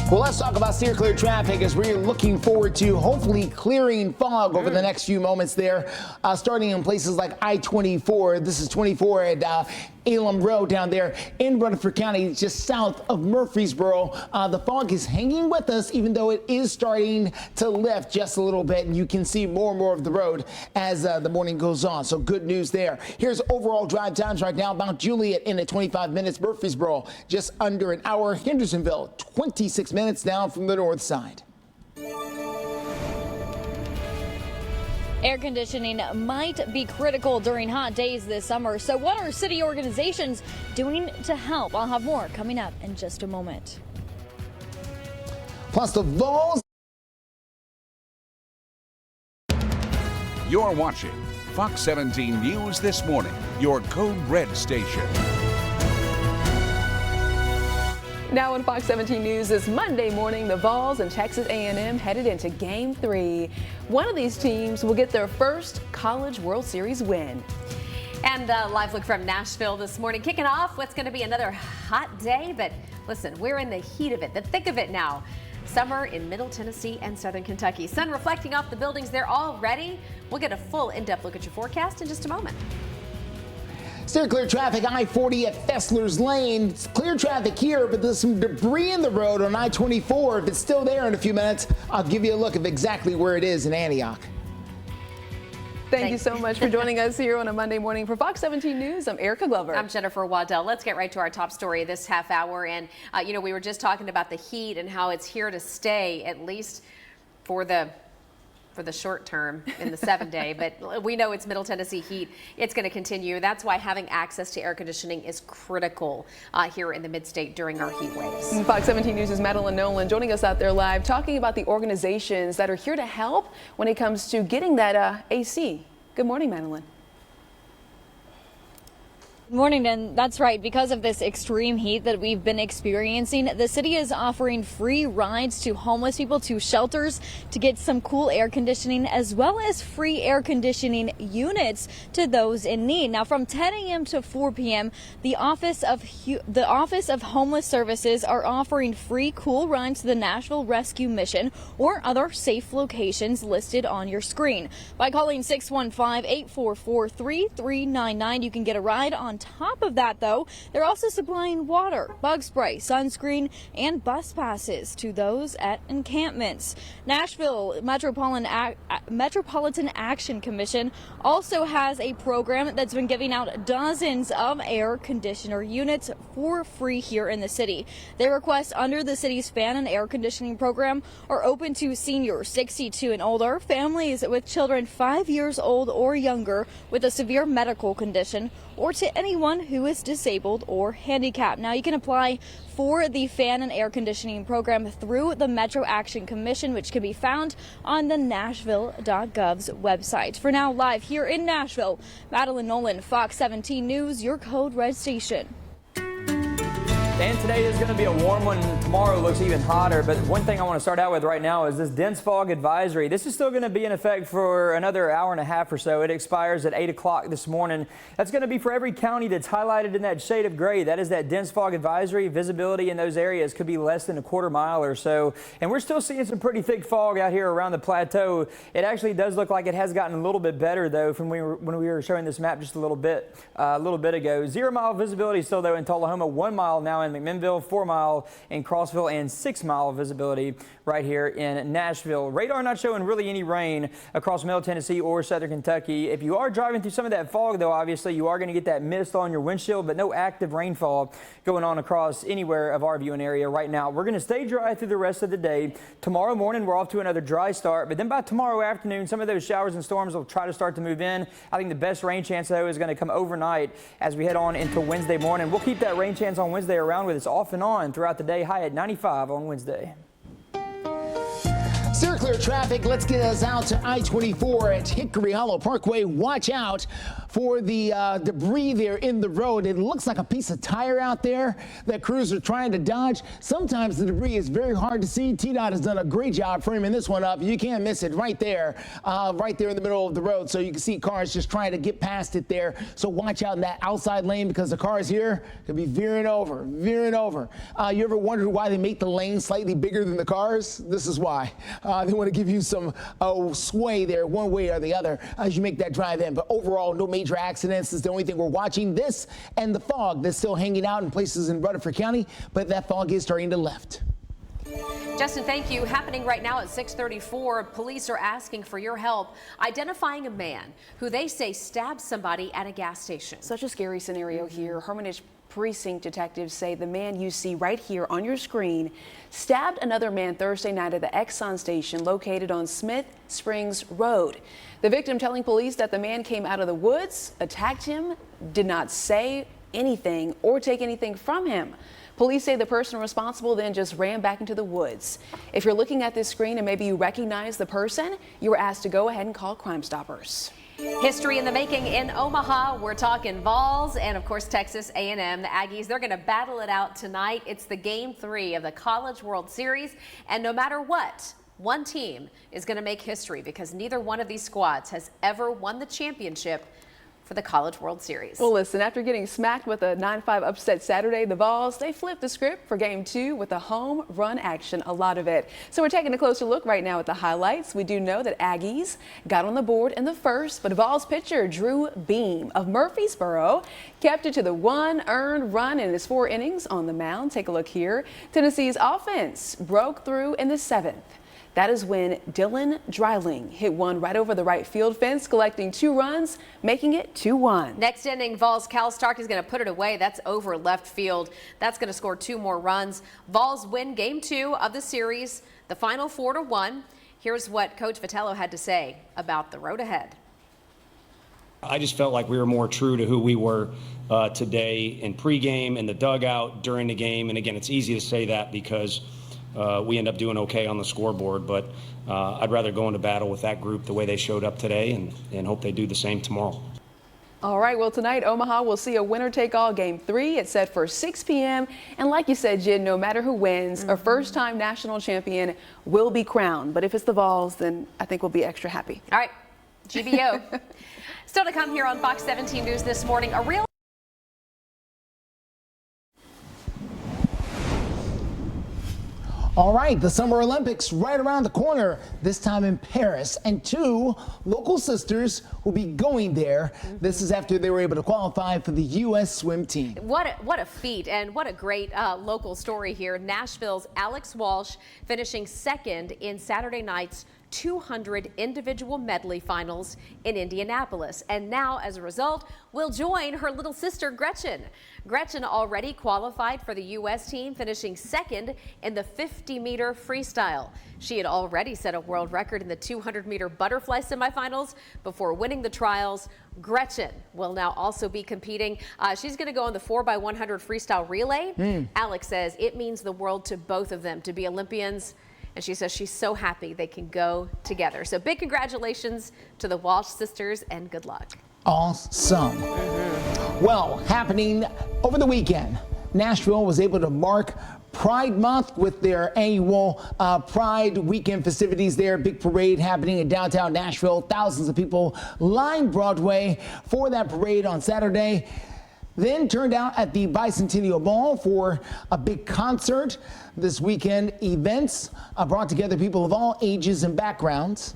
S2: Well, let's talk about steer clear traffic as we're looking forward to hopefully clearing fog over the next few moments there, starting in places like I-24. This is 24 at Elam Road down there in Rutherford County, just south of Murfreesboro. The fog is hanging with us, even though it is starting to lift just a little bit, and you can see more and more of the road as the morning goes on. So good news there. Here's overall drive times right now. Mount Juliet in at 25 minutes. Murfreesboro just under an hour. Hendersonville 26 minutes down from the north side.
S4: Air conditioning might be critical during hot days this summer. So what are city organizations doing to help? I'll have more coming up in just a moment.
S2: Plus the Vols.
S1: You're watching Fox 17 News This Morning, your Code Red station.
S19: Now on Fox 17 News this Monday morning, the Vols and Texas A&M headed into Game 3. One of these teams will get their first College World Series win.
S18: And a live look from Nashville this morning, kicking off what's going to be another hot day. But listen, we're in the heat of it, the thick of it now. Summer in Middle Tennessee and Southern Kentucky. Sun reflecting off the buildings there already. We'll get a full in-depth look at your forecast in just a moment.
S2: Steer clear traffic I-40 at Fessler's Lane. It's clear traffic here, but there's some debris in the road on I-24. If it's still there in a few minutes, I'll give you a look of exactly where it is in Antioch.
S19: Thank you so much for joining us here on a Monday morning for Fox 17 News. I'm Erica Glover.
S18: I'm Jennifer Waddell. Let's get right to our top story this half hour. And, we were just talking about the heat and how it's here to stay, at least for the short term in the 7-day, but we know it's Middle Tennessee heat. It's going to continue. That's why having access to air conditioning is critical here in the mid-state during our heat waves.
S19: Fox 17 News' Madeline Nolan joining us out there live, talking about the organizations that are here to help when it comes to getting that AC. Good morning, Madeline.
S4: Good morning, and that's right. Because of this extreme heat that we've been experiencing, the city is offering free rides to homeless people to shelters to get some cool air conditioning, as well as free air conditioning units to those in need. Now, from 10 a.m. to 4 p.m., the Office of Homeless Services are offering free cool rides to the Nashville Rescue Mission or other safe locations listed on your screen. By calling 615-844-3399, you can get a ride. On top of that, though, they're also supplying water, bug spray, sunscreen, and bus passes to those at encampments. Nashville Metropolitan Action Commission also has a program that's been giving out dozens of air conditioner units for free here in the city. Their requests under the city's fan and air conditioning program are open to seniors 62 and older, families with children 5 years old or younger with a severe medical condition, or to anyone who is disabled or handicapped. Now, you can apply for the fan and air conditioning program through the Metro Action Commission, which can be found on the Nashville.gov's website. For now, live here in Nashville, Madeline Nolan, Fox 17 News, your Code Red station.
S3: And today is going to be a warm one. Tomorrow looks even hotter. But one thing I want to start out with right now is this dense fog advisory. This is still going to be in effect for another hour and a half or so. It expires at 8 o'clock this morning. That's going to be for every county that's highlighted in that shade of gray. That is that dense fog advisory. Visibility in those areas could be less than a quarter mile or so. And we're still seeing some pretty thick fog out here around the plateau. It actually does look like it has gotten a little bit better, though, from when we were showing this map just a little bit ago. 0 mile visibility still, though, in Tullahoma. 1 mile now mile in McMinnville, 4 mile in Clarksville, and 6 mile visibility right here in Nashville. Radar not showing really any rain across Middle Tennessee or Southern Kentucky. If you are driving through some of that fog, though, obviously you are going to get that mist on your windshield, but no active rainfall going on across anywhere of our viewing area right now. We're going to stay dry through the rest of the day. Tomorrow morning, we're off to another dry start, but then by tomorrow afternoon, some of those showers and storms will try to start to move in. I think the best rain chance, though, is going to come overnight as we head on into Wednesday morning. We'll keep that rain chance on Wednesday around with us off and on throughout the day, high at 95 on Wednesday.
S2: Steer clear traffic. Let's get us out to I-24 at Hickory Hollow Parkway. Watch out for the debris there in the road. It looks like a piece of tire out there that crews are trying to dodge. Sometimes the debris is very hard to see. TDOT has done a great job framing this one up. You can't miss it right there in the middle of the road. So you can see cars just trying to get past it there. So watch out in that outside lane because the cars here could be veering over. You ever wondered why they make the lane slightly bigger than the cars? This is why. They want to give you some sway there one way or the other as you make that drive in. But overall, no major accidents is the only thing we're watching. This and the fog that's still hanging out in places in Rutherford County, but that fog is starting to lift.
S18: Justin, thank you. Happening right now at 634, police are asking for your help identifying a man who they say stabbed somebody at a gas station.
S19: Such a scary scenario here. Hermitage Precinct detectives say the man you see right here on your screen stabbed another man Thursday night at the Exxon station located on Smith Springs Road. The victim telling police that the man came out of the woods, attacked him, did not say anything or take anything from him. Police say the person responsible then just ran back into the woods. If you're looking at this screen and maybe you recognize the person, you were asked to go ahead and call Crime Stoppers.
S18: History in the making in Omaha. We're talking Vols and, of course, Texas A&M. The Aggies, they're going to battle it out tonight. It's the Game 3 of the College World Series. And no matter what, one team is going to make history because neither one of these squads has ever won the championship for the College World Series.
S19: Well, listen, after getting smacked with a 9-5 upset Saturday, the Vols, they flipped the script for Game 2 with a home run action, a lot of it. So we're taking a closer look right now at the highlights. We do know that Aggies got on the board in the first, but Vols pitcher Drew Beam of Murfreesboro kept it to the one earned run in his 4 innings on the mound. Take a look here. Tennessee's offense broke through in the 7th. That is when Dylan Dreiling hit one right over the right field fence, collecting 2 runs, making it 2-1.
S18: Next inning, Vols' Cal Stark is going to put it away. That's over left field. That's going to score 2 more runs. Vols win Game 2 of the series, the final 4-1. Here's what Coach Vitello had to say about the road ahead.
S6: I just felt like we were more true to who we were today in pregame, in the dugout, during the game. And again, it's easy to say that because we end up doing okay on the scoreboard, but I'd rather go into battle with that group the way they showed up today and hope they do the same tomorrow.
S19: All right, well, tonight Omaha will see a winner-take-all Game 3. It's set for 6 p.m. And like you said, Jen, no matter who wins, a first-time national champion will be crowned. But if it's the Vols, then I think we'll be extra happy.
S18: All right, GBO. Still to come here on Fox 17 News this morning, a real
S2: All right, the Summer Olympics right around the corner, this time in Paris, and 2 local sisters will be going there. This is after they were able to qualify for the U.S. swim team.
S18: What a feat, and what a great local story here. Nashville's Alex Walsh finishing 2nd in Saturday night's 200 individual medley finals in Indianapolis, and now as a result will join her little sister Gretchen. Gretchen already qualified for the U.S. team, finishing 2nd in the 50-meter freestyle. She had already set a world record in the 200-meter butterfly semifinals before winning the trials. Gretchen will now also be competing. She's going to go on the 4x100 freestyle relay. Alex says it means the world to both of them to be Olympians. And she says she's so happy they can go together. So big congratulations to the Walsh sisters and good luck.
S2: Awesome. Well, happening over the weekend, Nashville was able to mark Pride Month with their annual Pride weekend festivities there. Big parade happening in downtown Nashville. Thousands of people lined Broadway for that parade on Saturday. Then turned out at the Bicentennial Mall for a big concert. This weekend, events brought together people of all ages and backgrounds.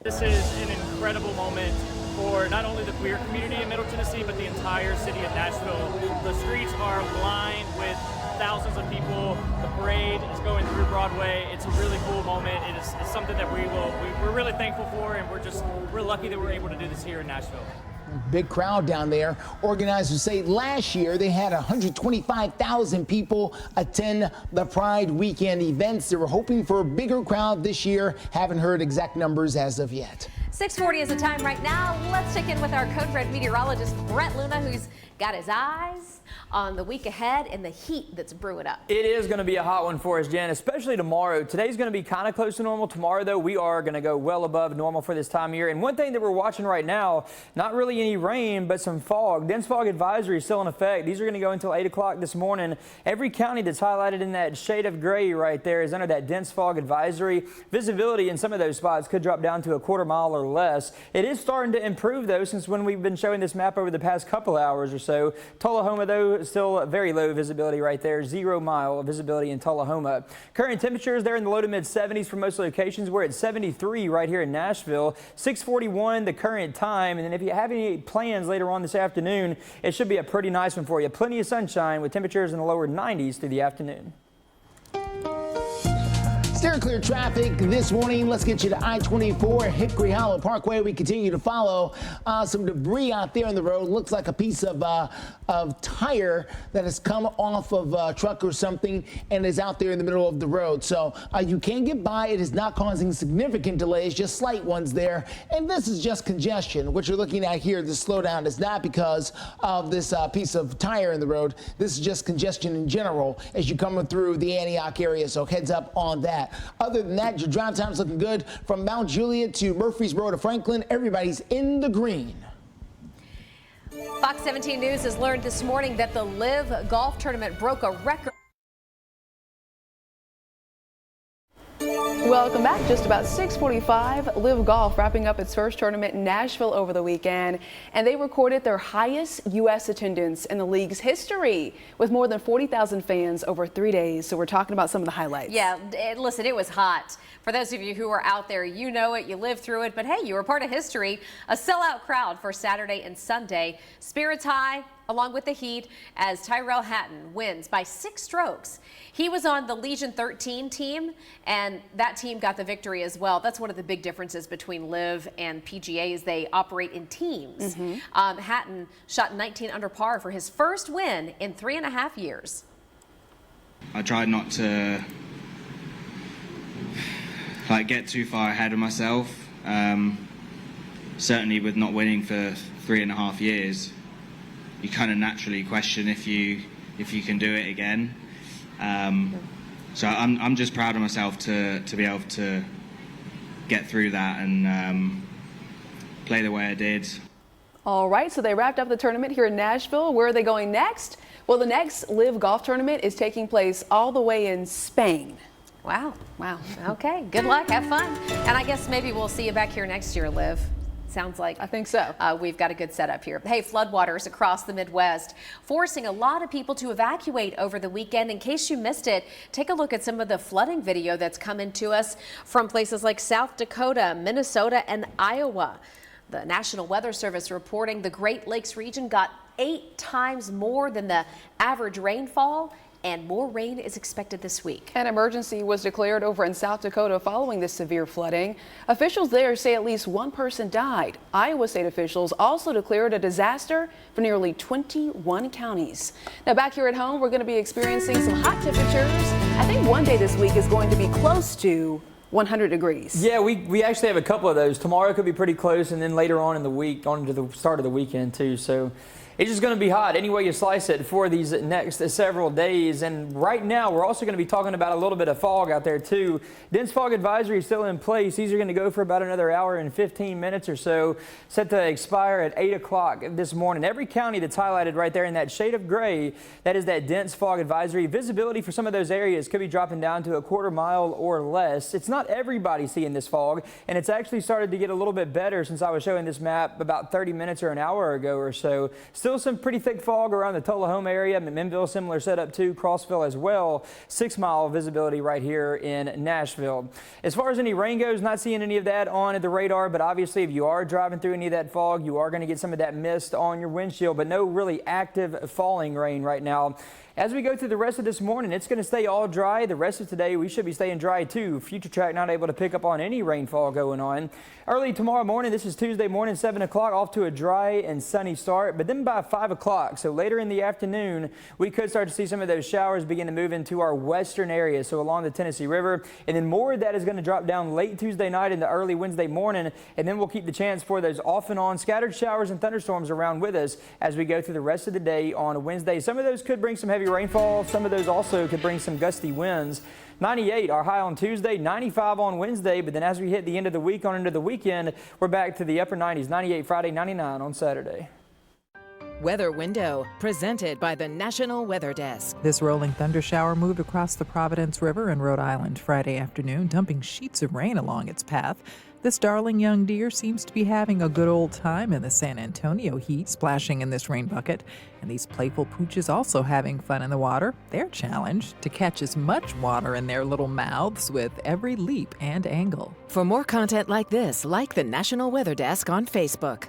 S13: This is an incredible moment
S9: for not only the queer community in Middle Tennessee, but the entire city of Nashville. The streets are lined with thousands of people. The parade is going through Broadway. It's a really cool moment. It's something that we're really thankful for, and we're lucky that we're able to do this here in Nashville.
S2: Big crowd down there. Organizers say last year they had 125,000 people attend the Pride weekend events. They were hoping for a bigger crowd this year. Haven't heard exact numbers as of yet.
S18: 6:40 is the time right now. Let's check in with our Code Red meteorologist, Brent Luna, who's got his eyes on the week ahead and the heat that's brewing up.
S3: It is going to be a hot one for us, Jen, especially tomorrow. Today's going to be kind of close to normal. Tomorrow, though, we are going to go well above normal for this time of year. And one thing that we're watching right now, not really any rain, but some fog. Dense fog advisory is still in effect. These are going to go until 8 o'clock this morning. Every county that's highlighted in that shade of gray right there is under that dense fog advisory. Visibility in some of those spots could drop down to a quarter mile or less. It is starting to improve, though, since when we've been showing this map over the past couple hours or so. Tullahoma, though, still very low visibility right there. 0 mile visibility in Tullahoma. Current temperatures there in the low to mid 70s for most locations. We're at 73 right here in Nashville. 6:41 the current time. And then if you have any plans later on this afternoon, it should be a pretty nice one for you. Plenty of sunshine with temperatures in the lower 90s through the afternoon.
S2: Steer clear traffic this morning. Let's get you to I-24 Hickory Hollow Parkway. We continue to follow some debris out there on the road. Looks like a piece of tire that has come off of a truck or something and is out there in the middle of the road. So you can get by. It is not causing significant delays, just slight ones there. And this is just congestion. What you're looking at here, the slowdown, is not because of this piece of tire in the road. This is just congestion in general as you come through the Antioch area. So heads up on that. Other than that, your drive time's looking good from Mount Juliet to Murfreesboro to Franklin. Everybody's in the green.
S18: Fox 17 News has learned this morning that the Live Golf Tournament broke a record.
S19: Welcome back. Just about 6:45, Live Golf wrapping up its first tournament in Nashville over the weekend, and they recorded their highest U.S. attendance in the league's history with more than 40,000 fans over 3 days. So we're talking about some of the highlights.
S18: Yeah, listen, it was hot. For those of you who are out there, you know it, you lived through it, but hey, you were part of history. A sellout crowd for Saturday and Sunday. Spirits high, along with the heat, as Tyrell Hatton wins by 6 strokes. He was on the Legion 13 team, and that team got the victory as well. That's one of the big differences between Live and PGA is they operate in teams. Hatton shot 19 under par for his first win in 3.5 years.
S16: I tried not to get too far ahead of myself. Certainly with not winning for 3.5 years, you kind of naturally question if you can do it again. So I'm just proud of myself to be able to get through that and play the way I did.
S19: All right, so they wrapped up the tournament here in Nashville. Where are they going next? Well, the next Live Golf Tournament is taking place all the way in Spain.
S18: Wow. Okay, good luck, have fun. And I guess maybe we'll see you back here next year, Liv. Sounds like.
S19: I think so.
S18: We've got a good setup here. Hey, floodwaters across the Midwest forcing a lot of people to evacuate over the weekend. In case you missed it, take a look at some of the flooding video that's coming to us from places like South Dakota, Minnesota, and Iowa. The National Weather Service reporting the Great Lakes region got 8 times more than the average rainfall, and more rain is expected this week.
S19: An emergency was declared over in South Dakota following this severe flooding. Officials there say at least 1 person died. Iowa state officials also declared a disaster for nearly 21 counties. Now back here at home, we're going to be experiencing some hot temperatures. I think one day this week is going to be close to 100 degrees.
S3: Yeah, we actually have a couple of those. Tomorrow could be pretty close, and then later on in the week, on to the start of the weekend too. So it's just going to be hot any way you slice it for these next several days. And right now, we're also going to be talking about a little bit of fog out there too. Dense fog advisory is still in place. These are going to go for about another hour and 15 minutes or so, set to expire at 8 o'clock this morning. Every county that's highlighted right there in that shade of gray, that is that dense fog advisory. Visibility for some of those areas could be dropping down to a quarter mile or less. It's not everybody seeing this fog, and it's actually started to get a little bit better since I was showing this map about 30 minutes or an hour ago or so. Still Still some pretty thick fog around the Tullahoma area. McMinnville, similar setup too. Crossville as well. 6-mile visibility right here in Nashville. As far as any rain goes, not seeing any of that on the radar, but obviously if you are driving through any of that fog, you are going to get some of that mist on your windshield, but no really active falling rain right now. As we go through the rest of this morning, it's going to stay all dry. The rest of today, we should be staying dry too. Future track not able to pick up on any rainfall going on. Early tomorrow morning, this is Tuesday morning, 7 o'clock, off to a dry and sunny start. But then by 5 o'clock, so later in the afternoon, we could start to see some of those showers begin to move into our western area, so along the Tennessee River. And then more of that is going to drop down late Tuesday night into early Wednesday morning. And then we'll keep the chance for those off and on scattered showers and thunderstorms around with us as we go through the rest of the day on Wednesday. Some of those could bring some heavy rainfall. Some of those also could bring some gusty winds. 98 our high on Tuesday, 95 on Wednesday, but then as we hit the end of the week on into the weekend, we're back to the upper 90s. 98 Friday, 99 on Saturday.
S10: Weather Window, presented by the National Weather Desk.
S13: This rolling thunder shower moved across the Providence River in Rhode Island Friday afternoon, dumping sheets of rain along its path. This darling young deer seems to be having a good old time in the San Antonio heat, splashing in this rain bucket. And these playful pooches also having fun in the water. They're challenged to catch as much water in their little mouths with every leap and angle.
S10: For more content like this, like the National Weather Desk on Facebook.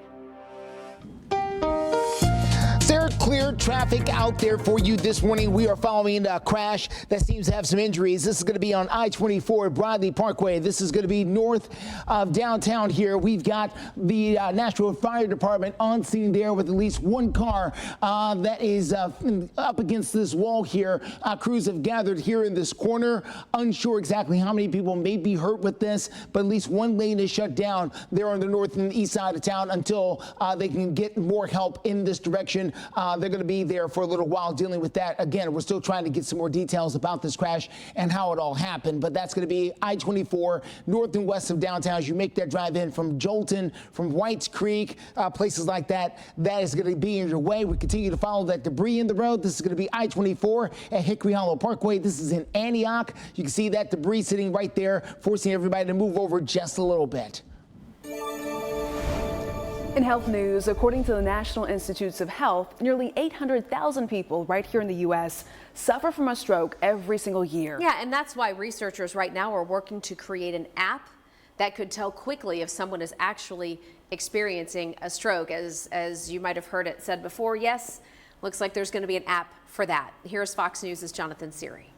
S2: There clear traffic out there for you this morning. We are following a crash that seems to have some injuries. This is going to be on I-24 Bradley Parkway. This is going to be north of downtown here. We've got the Nashville Fire Department on scene there with at least one car that is up against this wall here. Crews have gathered here in this corner. Unsure exactly how many people may be hurt with this, but at least one lane is shut down there on the north and east side of town until they can get more help in this direction. They're going to be there for a little while dealing with that. Again, we're still trying to get some more details about this crash and how it all happened, but that's going to be I-24 north and west of downtown as you make that drive in from Jolton, from Whites Creek, places like that. That is going to be in your way. We continue to follow that debris in the road. This is going to be I-24 at Hickory Hollow Parkway. This is in Antioch. You can see that debris sitting right there, forcing everybody to move over just a little bit.
S19: In health news, according to the National Institutes of Health, nearly 800,000 people right here in the U.S. suffer from a stroke every single year.
S18: Yeah, and that's why researchers right now are working to create an app that could tell quickly if someone is actually experiencing a stroke. As you might have heard it said before, yes, looks like there's going to be an app for that. Here's Fox News' Jonathan Siri.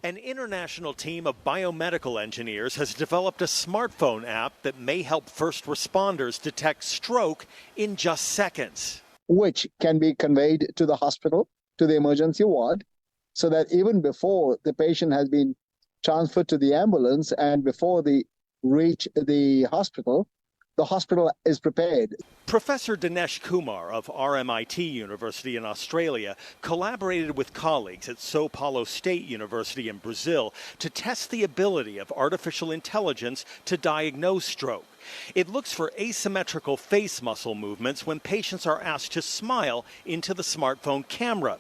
S14: An international team of biomedical engineers has developed a smartphone app that may help first responders detect stroke in just seconds.
S15: Which can be conveyed to the hospital, to the emergency ward, so that even before the patient has been transferred to the ambulance and before they reach the hospital is prepared.
S14: Professor Dinesh Kumar of RMIT University in Australia collaborated with colleagues at São Paulo State University in Brazil to test the ability of artificial intelligence to diagnose stroke. It looks for asymmetrical face muscle movements when patients are asked to smile into the smartphone camera.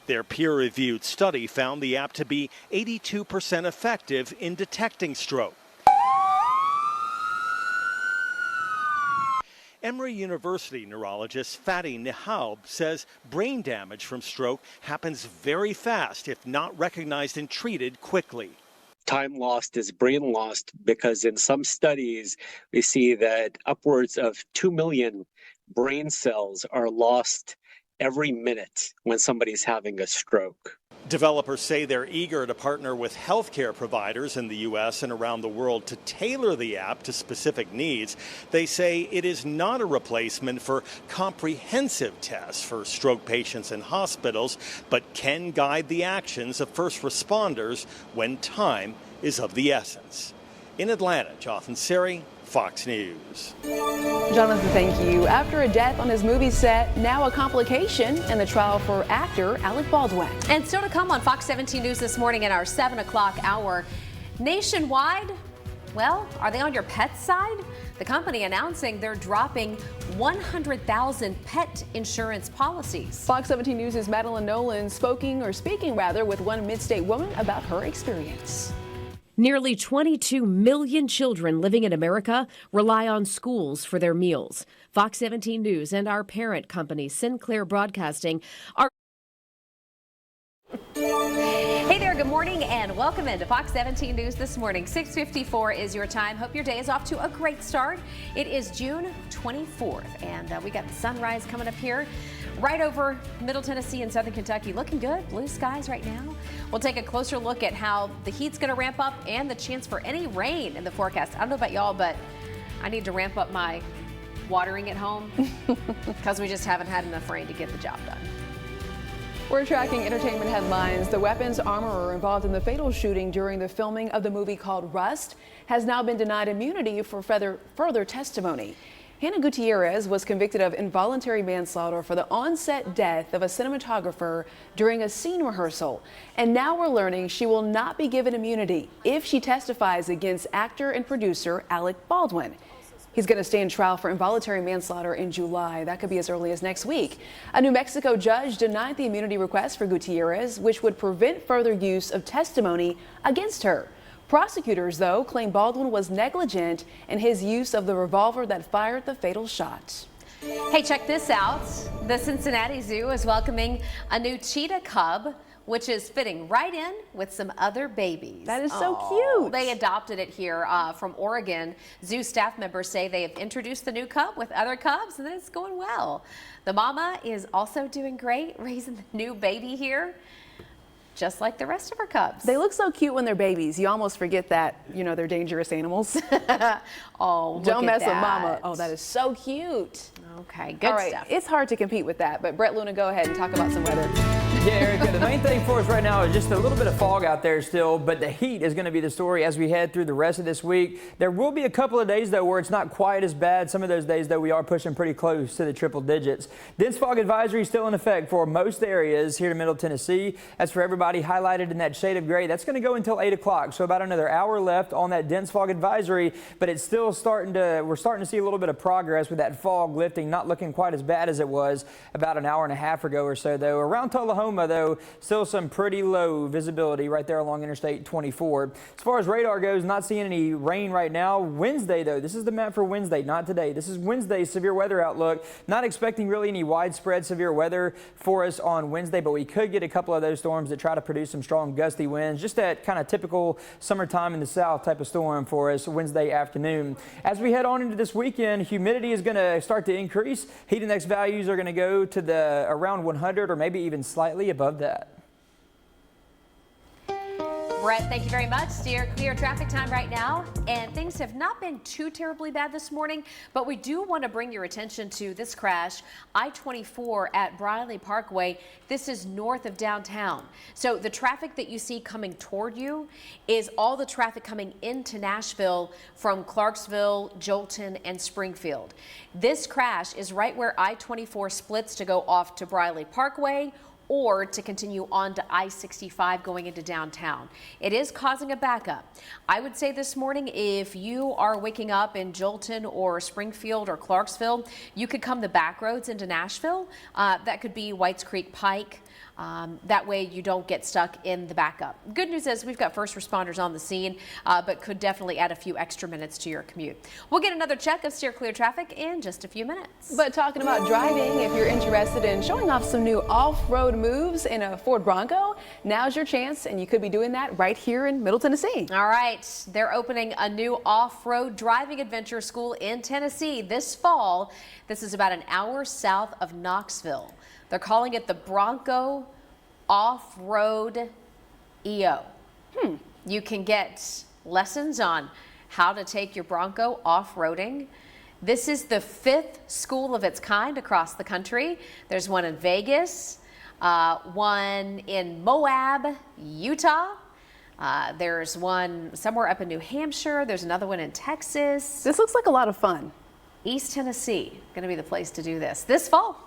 S14: Their peer-reviewed study found the app to be 82% effective in detecting stroke. Emory University neurologist Fatih Nihaub says brain damage from stroke happens very fast if not recognized and treated quickly.
S17: Time lost is brain lost because in some studies we see that upwards of 2 million brain cells are lost every minute when somebody's having a stroke.
S14: Developers say they're eager to partner with healthcare providers in the U.S. and around the world to tailor the app to specific needs. They say it is not a replacement for comprehensive tests for stroke patients in hospitals, but can guide the actions of first responders when time is of the essence. In Atlanta, Jonathan Siri, Fox News.
S19: Jonathan, thank you. After a death on his movie set, now a complication in the trial for actor Alec Baldwin.
S18: And still to come on Fox 17 News this morning at our 7 o'clock hour. Nationwide, well, are they on your pet's side? The company announcing they're dropping 100,000 pet insurance policies.
S19: Fox 17 News' Madeline Nolan speaking with one mid-state woman about her experience.
S7: Nearly 22 million children living in America rely on schools for their meals. Fox 17 News and our parent company, Sinclair Broadcasting, are...
S18: Hey there, good morning and welcome into Fox 17 News this morning. 6:54 is your time. Hope your day is off to a great start. It is June 24th and we got the sunrise coming up here right over Middle Tennessee and Southern Kentucky. Looking good, blue skies right now. We'll take a closer look at how the heat's going to ramp up and the chance for any rain in the forecast. I don't know about y'all, but I need to ramp up my watering at home because we just haven't had enough rain to get the job done.
S19: We're tracking entertainment headlines. The weapons armorer involved in the fatal shooting during the filming of the movie called Rust has now been denied immunity for further testimony. Hannah Gutierrez was convicted of involuntary manslaughter for the on-set death of a cinematographer during a scene rehearsal. And now we're learning she will not be given immunity if she testifies against actor and producer Alec Baldwin. He's going to stand trial for involuntary manslaughter in July. That could be as early as next week. A New Mexico judge denied the immunity request for Gutierrez, which would prevent further use of testimony against her. Prosecutors, though, claim Baldwin was negligent in his use of the revolver that fired the fatal shot.
S18: Hey, check this out. The Cincinnati Zoo is welcoming a new cheetah cub, which is fitting right in with some other babies.
S19: That is so cute.
S18: They adopted it here from Oregon. Zoo staff members say they have introduced the new cub with other cubs and it's going well. The mama is also doing great, raising the new baby here, just like the rest of her cubs.
S19: They look so cute when they're babies. You almost forget that, you know, they're dangerous animals.
S18: Oh,
S19: don't mess with mama. Oh, that is so cute.
S18: Okay, good stuff.
S19: It's hard to compete with that, but Brett Luna, go ahead and talk about some weather.
S3: Yeah, Erica, the main thing for us right now is just a little bit of fog out there still, but the heat is going to be the story as we head through the rest of this week. There will be a couple of days, though, where it's not quite as bad. Some of those days, though, we are pushing pretty close to the triple digits. Dense fog advisory is still in effect for most areas here in Middle Tennessee. As for everybody highlighted in that shade of gray, that's going to go until 8 o'clock, so about another hour left on that dense fog advisory, but it's still we're starting to see a little bit of progress with that fog lifting, not looking quite as bad as it was about an hour and a half ago or so, though. Around Tullahoma, though, still some pretty low visibility right there along Interstate 24. As far as radar goes, not seeing any rain right now. Wednesday, though, this is the map for Wednesday, not today. This is Wednesday's severe weather outlook. Not expecting really any widespread severe weather for us on Wednesday, but we could get a couple of those storms that try to produce some strong gusty winds. Just that kind of typical summertime in the south type of storm for us Wednesday afternoon. As we head on into this weekend, humidity is going to start to increase. Heat index values are going to go to the around 100 or maybe even slightly above that.
S18: Brett, thank you very much. Steer clear traffic time right now, and things have not been too terribly bad this morning, but we do want to bring your attention to this crash, I-24 at Briley Parkway. This is north of downtown. So the traffic that you see coming toward you is all the traffic coming into Nashville from Clarksville, Jolton, and Springfield. This crash is right where I-24 splits to go off to Briley Parkway or to continue on to I-65 going into downtown. It is causing a backup. I would say this morning, if you are waking up in Jolton or Springfield or Clarksville, you could come the back roads into Nashville. That could be Whites Creek Pike. That way you don't get stuck in the backup. Good news is we've got first responders on the scene, but could definitely add a few extra minutes to your commute. We'll get another check of steer clear traffic in just a few minutes.
S19: But talking about driving, if you're interested in showing off some new off-road moves in a Ford Bronco, now's your chance, and you could be doing that right here in Middle Tennessee.
S18: All right, they're opening a new off-road driving adventure school in Tennessee this fall. This is about an hour south of Knoxville. They're calling it the Bronco Off-Road EO. You can get lessons on how to take your Bronco off-roading. This is the 5th school of its kind across the country. There's one in Vegas, one in Moab, Utah. There's one somewhere up in New Hampshire. There's another one in Texas.
S19: This looks like a lot of fun.
S18: East Tennessee, going to be the place to do this fall.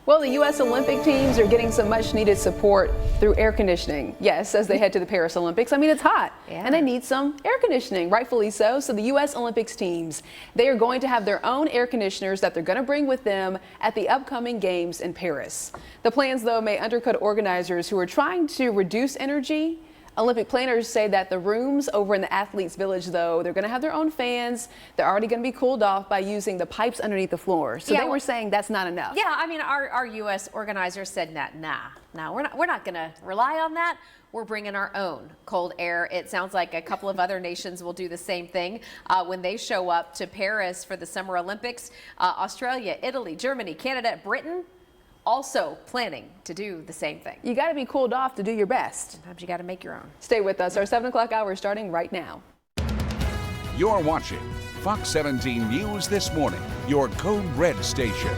S19: Well, the U.S. Olympic teams are getting some much needed support through air conditioning. Yes, as they head to the Paris Olympics. I mean, it's hot and they need some air conditioning, rightfully so. So the U.S. Olympics teams, they are going to have their own air conditioners that they're going to bring with them at the upcoming games in Paris. The plans, though, may undercut organizers who are trying to reduce energy Olympic planners say that the rooms over in the Athletes Village, though, they're going to have their own fans. They're already going to be cooled off by using the pipes underneath the floor. So they were saying that's not enough.
S18: Yeah, I mean, our U.S. organizers said, nah, we're not going to rely on that. We're bringing our own cold air. It sounds like a couple of other nations will do the same thing when they show up to Paris for the Summer Olympics. Australia, Italy, Germany, Canada, Britain, also planning to do the same thing.
S19: You got to be cooled off to do your best.
S18: Sometimes you got to make your own.
S19: Stay with us. Our 7 o'clock hour is starting right now.
S1: You're watching Fox 17 News This Morning, your Code Red station.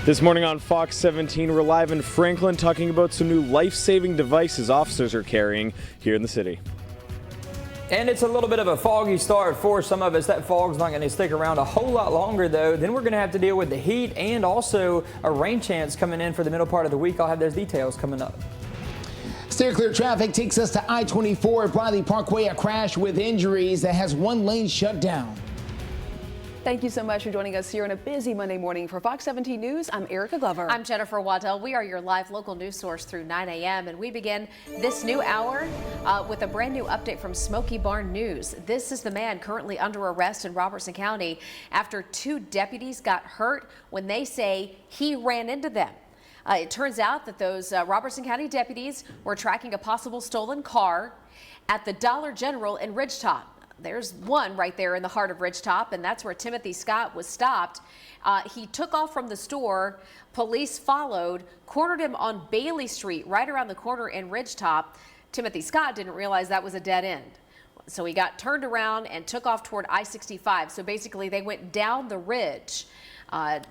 S8: This morning on Fox 17, we're live in Franklin talking about some new life-saving devices officers are carrying here in the city.
S3: And it's a little bit of a foggy start for some of us. That fog's not going to stick around a whole lot longer, though. Then we're going to have to deal with the heat and also a rain chance coming in for the middle part of the week. I'll have those details coming up.
S2: Steer clear traffic takes us to I-24 at Bradley Parkway. A crash with injuries that has one lane shut down.
S19: Thank you so much for joining us here on a busy Monday morning. For Fox 17 News, I'm Erica Glover.
S18: I'm Jennifer Waddell. We are your live local news source through 9 a.m. and we begin this new hour with a brand new update from Smoky Barn News. This is the man currently under arrest in Robertson County after 2 deputies got hurt when they say he ran into them. It turns out that those Robertson County deputies were tracking a possible stolen car at the Dollar General in Ridgetop. There's one right there in the heart of Ridgetop, and that's where Timothy Scott was stopped. He took off from the store. Police followed, cornered him on Bailey Street, right around the corner in Ridgetop. Timothy Scott didn't realize that was a dead end. So he got turned around and took off toward I-65. So basically, they went down the ridge.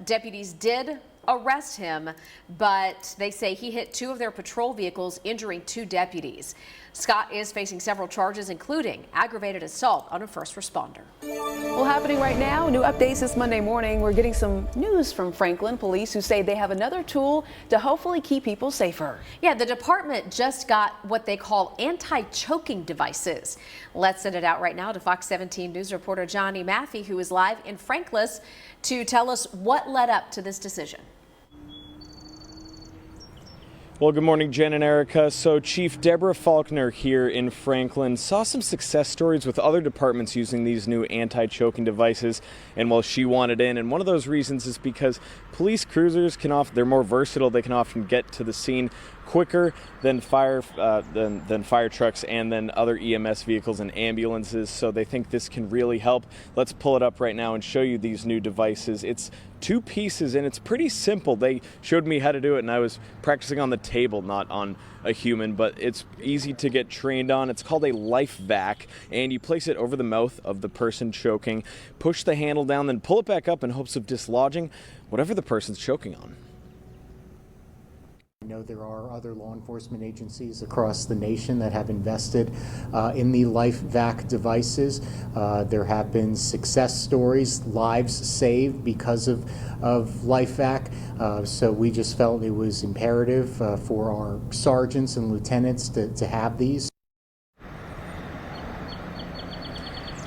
S18: Deputies did arrest him, but they say he hit 2 of their patrol vehicles, injuring 2 deputies. Scott is facing several charges, including aggravated assault on a first responder.
S19: Well, happening right now, new updates this Monday morning. We're getting some news from Franklin police who say they have another tool to hopefully keep people safer.
S18: Yeah, the department just got what they call anti-choking devices. Let's send it out right now to Fox 17 News reporter Johnny Maffey, who is live in Franklin, to tell us what led up to this decision.
S8: Well, good morning, Jen and Erica. So Chief Deborah Faulkner here in Franklin saw some success stories with other departments using these new anti-choking devices, and well, she wanted in. And one of those reasons is because police cruisers they're more versatile. They can often get to the scene quicker than fire trucks and then other EMS vehicles and ambulances. So they think this can really help. Let's pull it up right now and show you these new devices. It's 2 pieces and it's pretty simple. They showed me how to do it and I was practicing on the table, not on a human, but it's easy to get trained on. It's called a life vac, and you place it over the mouth of the person choking, push the handle down, then pull it back up in hopes of dislodging whatever the person's choking on.
S11: I know there are other law enforcement agencies across the nation that have invested in the life vac devices. There have been success stories, lives saved because of life vac. So we just felt it was imperative for our sergeants and lieutenants to have these.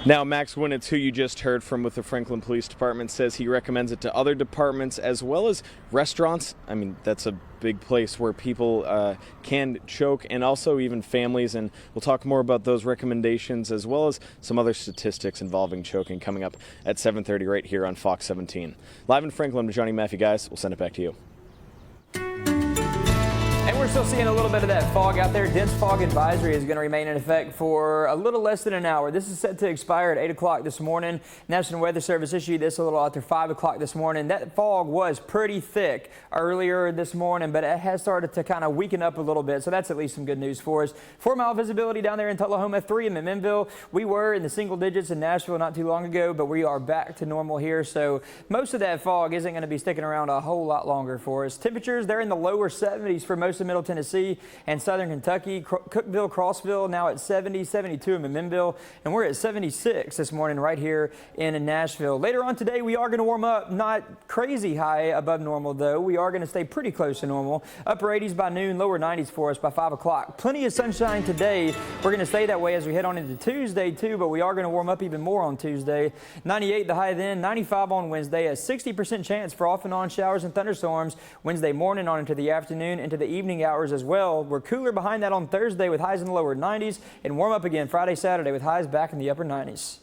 S8: Now, Max Winnitz, who you just heard from with the Franklin Police Department, says he recommends it to other departments as well as restaurants. I mean, that's a big place where people can choke, and also even families. And we'll talk more about those recommendations as well as some other statistics involving choking coming up at 7:30 right here on Fox 17. Live in Franklin, Johnny Maffey, guys. We'll send it back to you.
S3: And we're still seeing a little bit of that fog out there. Dense fog advisory is going to remain in effect for a little less than an hour. This is set to expire at 8 o'clock this morning. National Weather Service issued this a little after 5 o'clock this morning. That fog was pretty thick earlier this morning, but it has started to kind of weaken up a little bit. So that's at least some good news for us. 4-mile visibility down there in Tullahoma, 3 in McMinnville. We were in the single digits in Nashville not too long ago, but we are back to normal here. So most of that fog isn't going to be sticking around a whole lot longer for us. Temperatures, they're in the lower 70s for most of Middle Tennessee, and southern Kentucky. Cookeville, Crossville now at 70, 72 in McMinnville, and we're at 76 this morning right here in Nashville. Later on today, we are going to warm up, not crazy high above normal though. We are going to stay pretty close to normal. Upper 80s by noon, lower 90s for us by 5 o'clock. Plenty of sunshine today. We're going to stay that way as we head on into Tuesday too, but we are going to warm up even more on Tuesday. 98 the high then, 95 on Wednesday, a 60% chance for off and on showers and thunderstorms Wednesday morning on into the afternoon, into the evening hours as well. We're cooler behind that on Thursday with highs in the lower 90s, and warm up again Friday, Saturday with highs back in the upper 90s.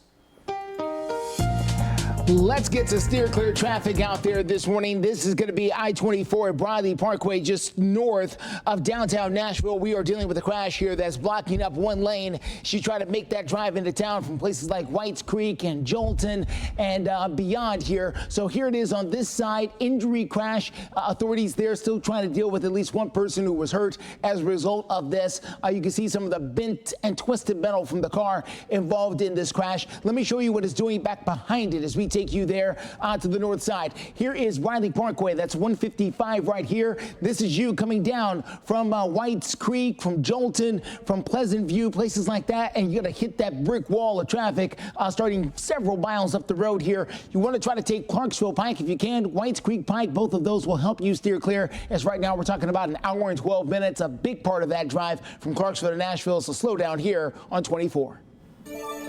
S2: Let's get to steer clear traffic out there this morning. This is going to be I-24 at Briley Parkway, just north of downtown Nashville. We are dealing with a crash here that's blocking up one lane. She tried to make that drive into town from places like Whites Creek and Jolton and beyond here. So here it is on this side, injury crash. Authorities there still trying to deal with at least one person who was hurt as a result of this. You can see some of the bent and twisted metal from the car involved in this crash. Let me show you what it's doing back behind it as we take you there to the north side. Here is Briley Parkway. That's 155 right here. This is you coming down from Whites Creek, from Jolton, from Pleasant View, places like that, and you're going to hit that brick wall of traffic starting several miles up the road here. You want to try to take Clarksville Pike if you can. Whites Creek Pike, both of those will help you steer clear, as right now we're talking about an hour and 12 minutes, a big part of that drive from Clarksville to Nashville, so slow down here on 24.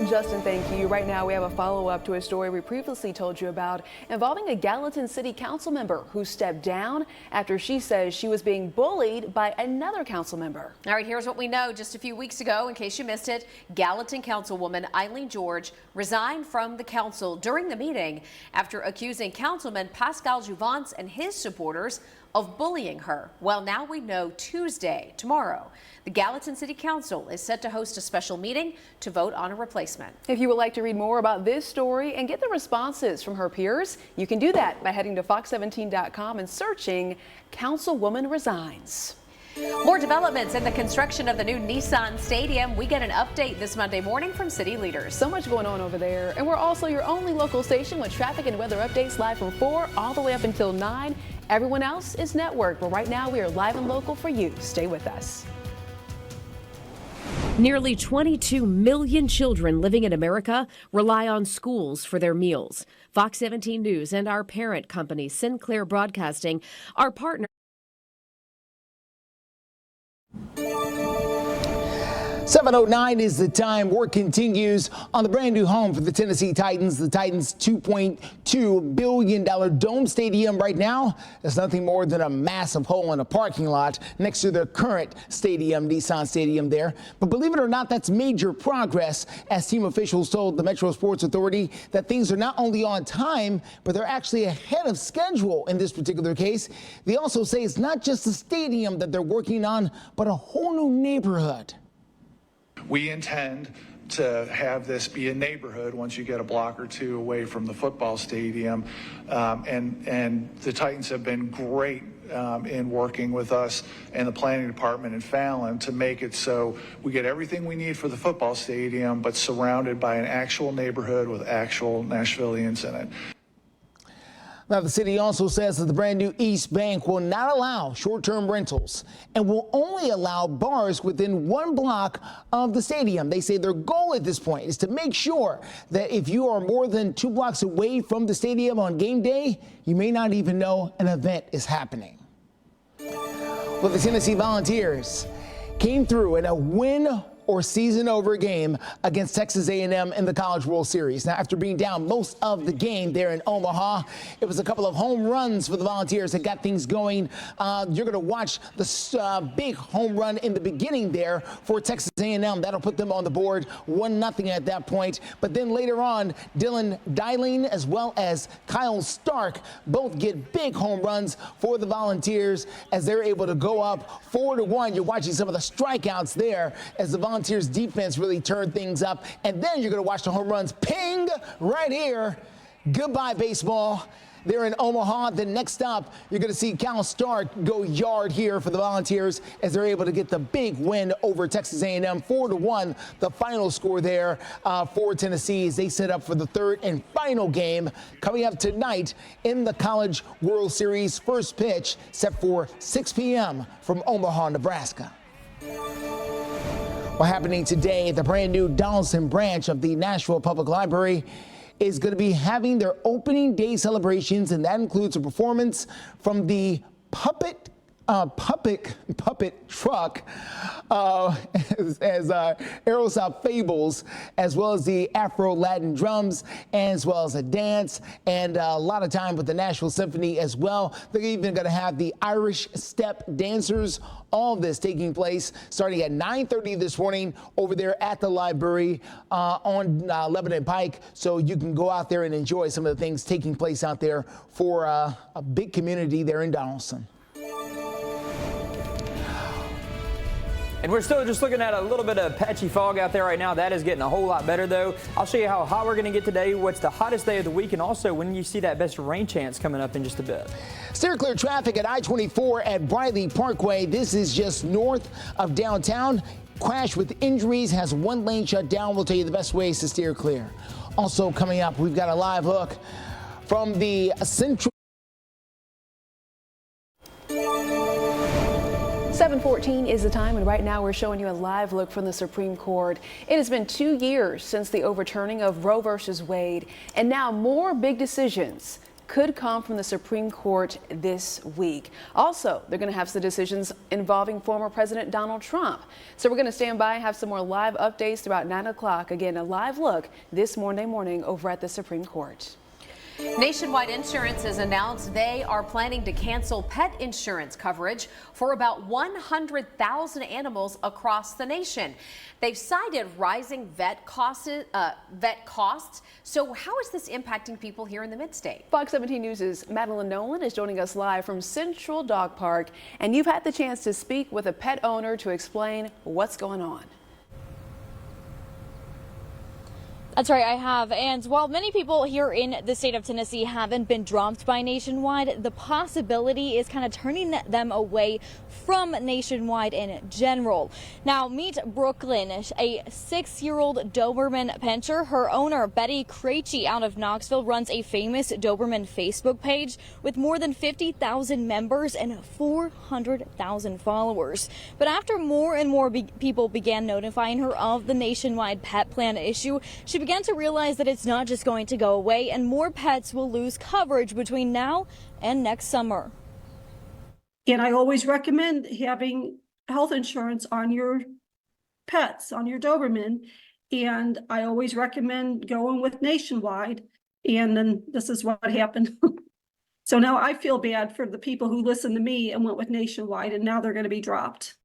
S19: Justin, thank you. Right now, we have a follow-up to a story we previously told you about involving a Gallatin City Council member who stepped down after she says she was being bullied by another council member.
S18: All right, here's what we know. Just a few weeks ago, in case you missed it, Gallatin Councilwoman Eileen George resigned from the council during the meeting after accusing Councilman Pascal Jouvence and his supporters of bullying her. Well, now we know Tuesday, tomorrow, the Gallatin City Council is set to host a special meeting to vote on a replacement.
S19: If you would like to read more about this story and get the responses from her peers, you can do that by heading to fox17.com and searching Councilwoman Resigns.
S18: More developments in the construction of the new Nissan Stadium. We get an update this Monday morning from city leaders.
S19: So much going on over there. And we're also your only local station with traffic and weather updates live from 4 all the way up until 9. Everyone else is networked, but right now we are live and local for you. Stay with us.
S7: Nearly 22 million children living in America rely on schools for their meals. Fox 17 News and our parent company, Sinclair Broadcasting, are partners.
S2: 7:09 is the time. Work continues on the brand new home for the Tennessee Titans. The Titans' $2.2 billion dome stadium right now is nothing more than a massive hole in a parking lot next to their current stadium, Nissan Stadium there. But believe it or not, that's major progress, as team officials told the Metro Sports Authority that things are not only on time, but they're actually ahead of schedule in this particular case. They also say it's not just the stadium that they're working on, but a whole new neighborhood.
S12: We intend to have this be a neighborhood once you get a block or two away from the football stadium. And the Titans have been great in working with us and the planning department in Fallon to make it so we get everything we need for the football stadium, but surrounded by an actual neighborhood with actual Nashvillians in it.
S2: Now, the city also says that the brand new East Bank will not allow short-term rentals and will only allow bars within 1 block of the stadium. They say their goal at this point is to make sure that if you are more than 2 blocks away from the stadium on game day, you may not even know an event is happening. Well, the Tennessee Volunteers came through in a win or season over game against Texas A&M in the College World Series. Now, after being down most of the game there in Omaha, it was a couple of home runs for the Volunteers that got things going. You're going to watch the big home run in the beginning there for Texas A&M. That'll put them on the board 1-0 at that point. But then later on, Dylan Dyling as well as Kyle Stark both get big home runs for the Volunteers as they're able to go up 4-1. You're watching some of the strikeouts there as the Volunteers defense really turned things up. And then you're going to watch the home runs ping right here. Goodbye, baseball. there in Omaha. Then next up, you're going to see Cal Star go yard here for the Volunteers as they're able to get the big win over Texas A&M, 4-1. The final score there for Tennessee as they set up for the third and final game coming up tonight in the College World Series. First pitch set for 6 p.m. from Omaha, Nebraska. Well, happening today, the brand new Donaldson branch of the Nashville Public Library is going to be having their opening day celebrations, and that includes a performance from the puppet truck as Aerosol Fables, as well as the Afro-Latin drums, as well as a dance, and a lot of time with the Nashville Symphony as well. They're even going to have the Irish Step Dancers. All of this taking place starting at 9:30 this morning over there at the library on Lebanon Pike. So you can go out there and enjoy some of the things taking place out there for a big community there in Donaldson.
S3: And we're still just looking at a little bit of patchy fog out there right now. That is getting a whole lot better, though. I'll show you how hot we're going to get today, what's the hottest day of the week, and also when you see that best rain chance coming up in just a bit.
S2: Steer clear traffic at I-24 at Briley Parkway. This is just north of downtown. Crash with injuries has one lane shut down. We'll tell you the best ways to steer clear. Also coming up, we've got a live look from the Central.
S19: 7:14 is the time, and right now we're showing you a live look from the Supreme Court. It has been 2 years since the overturning of Roe versus Wade, and now more big decisions could come from the Supreme Court this week. Also, they're going to have some decisions involving former President Donald Trump. So we're going to stand by and have some more live updates throughout 9 o'clock. Again, a live look this Monday morning over at the Supreme Court.
S18: Nationwide Insurance has announced they are planning to cancel pet insurance coverage for about 100,000 animals across the nation. They've cited rising vet costs. So how is this impacting people here in the Mid-State?
S19: Fox 17 News' Madeline Nolan is joining us live from Central Dog Park, and you've had the chance to speak with a pet owner to explain what's going on.
S4: That's right, I have. And while many people here in the state of Tennessee haven't been dropped by Nationwide, the possibility is kind of turning them away from Nationwide in general. Now, meet Brooklyn, a 6-year-old Doberman pinscher. Her owner, Betty Krejci, out of Knoxville, runs a famous Doberman Facebook page with more than 50,000 members and 400,000 followers. But after more and more people began notifying her of the Nationwide pet plan issue, she began to realize that it's not just going to go away, and more pets will lose coverage between now and next summer.
S20: And I always recommend having health insurance on your pets, on your Doberman. And I always recommend going with Nationwide. And then this is what happened. So now I feel bad for the people who listened to me and went with Nationwide, and now they're going to be dropped.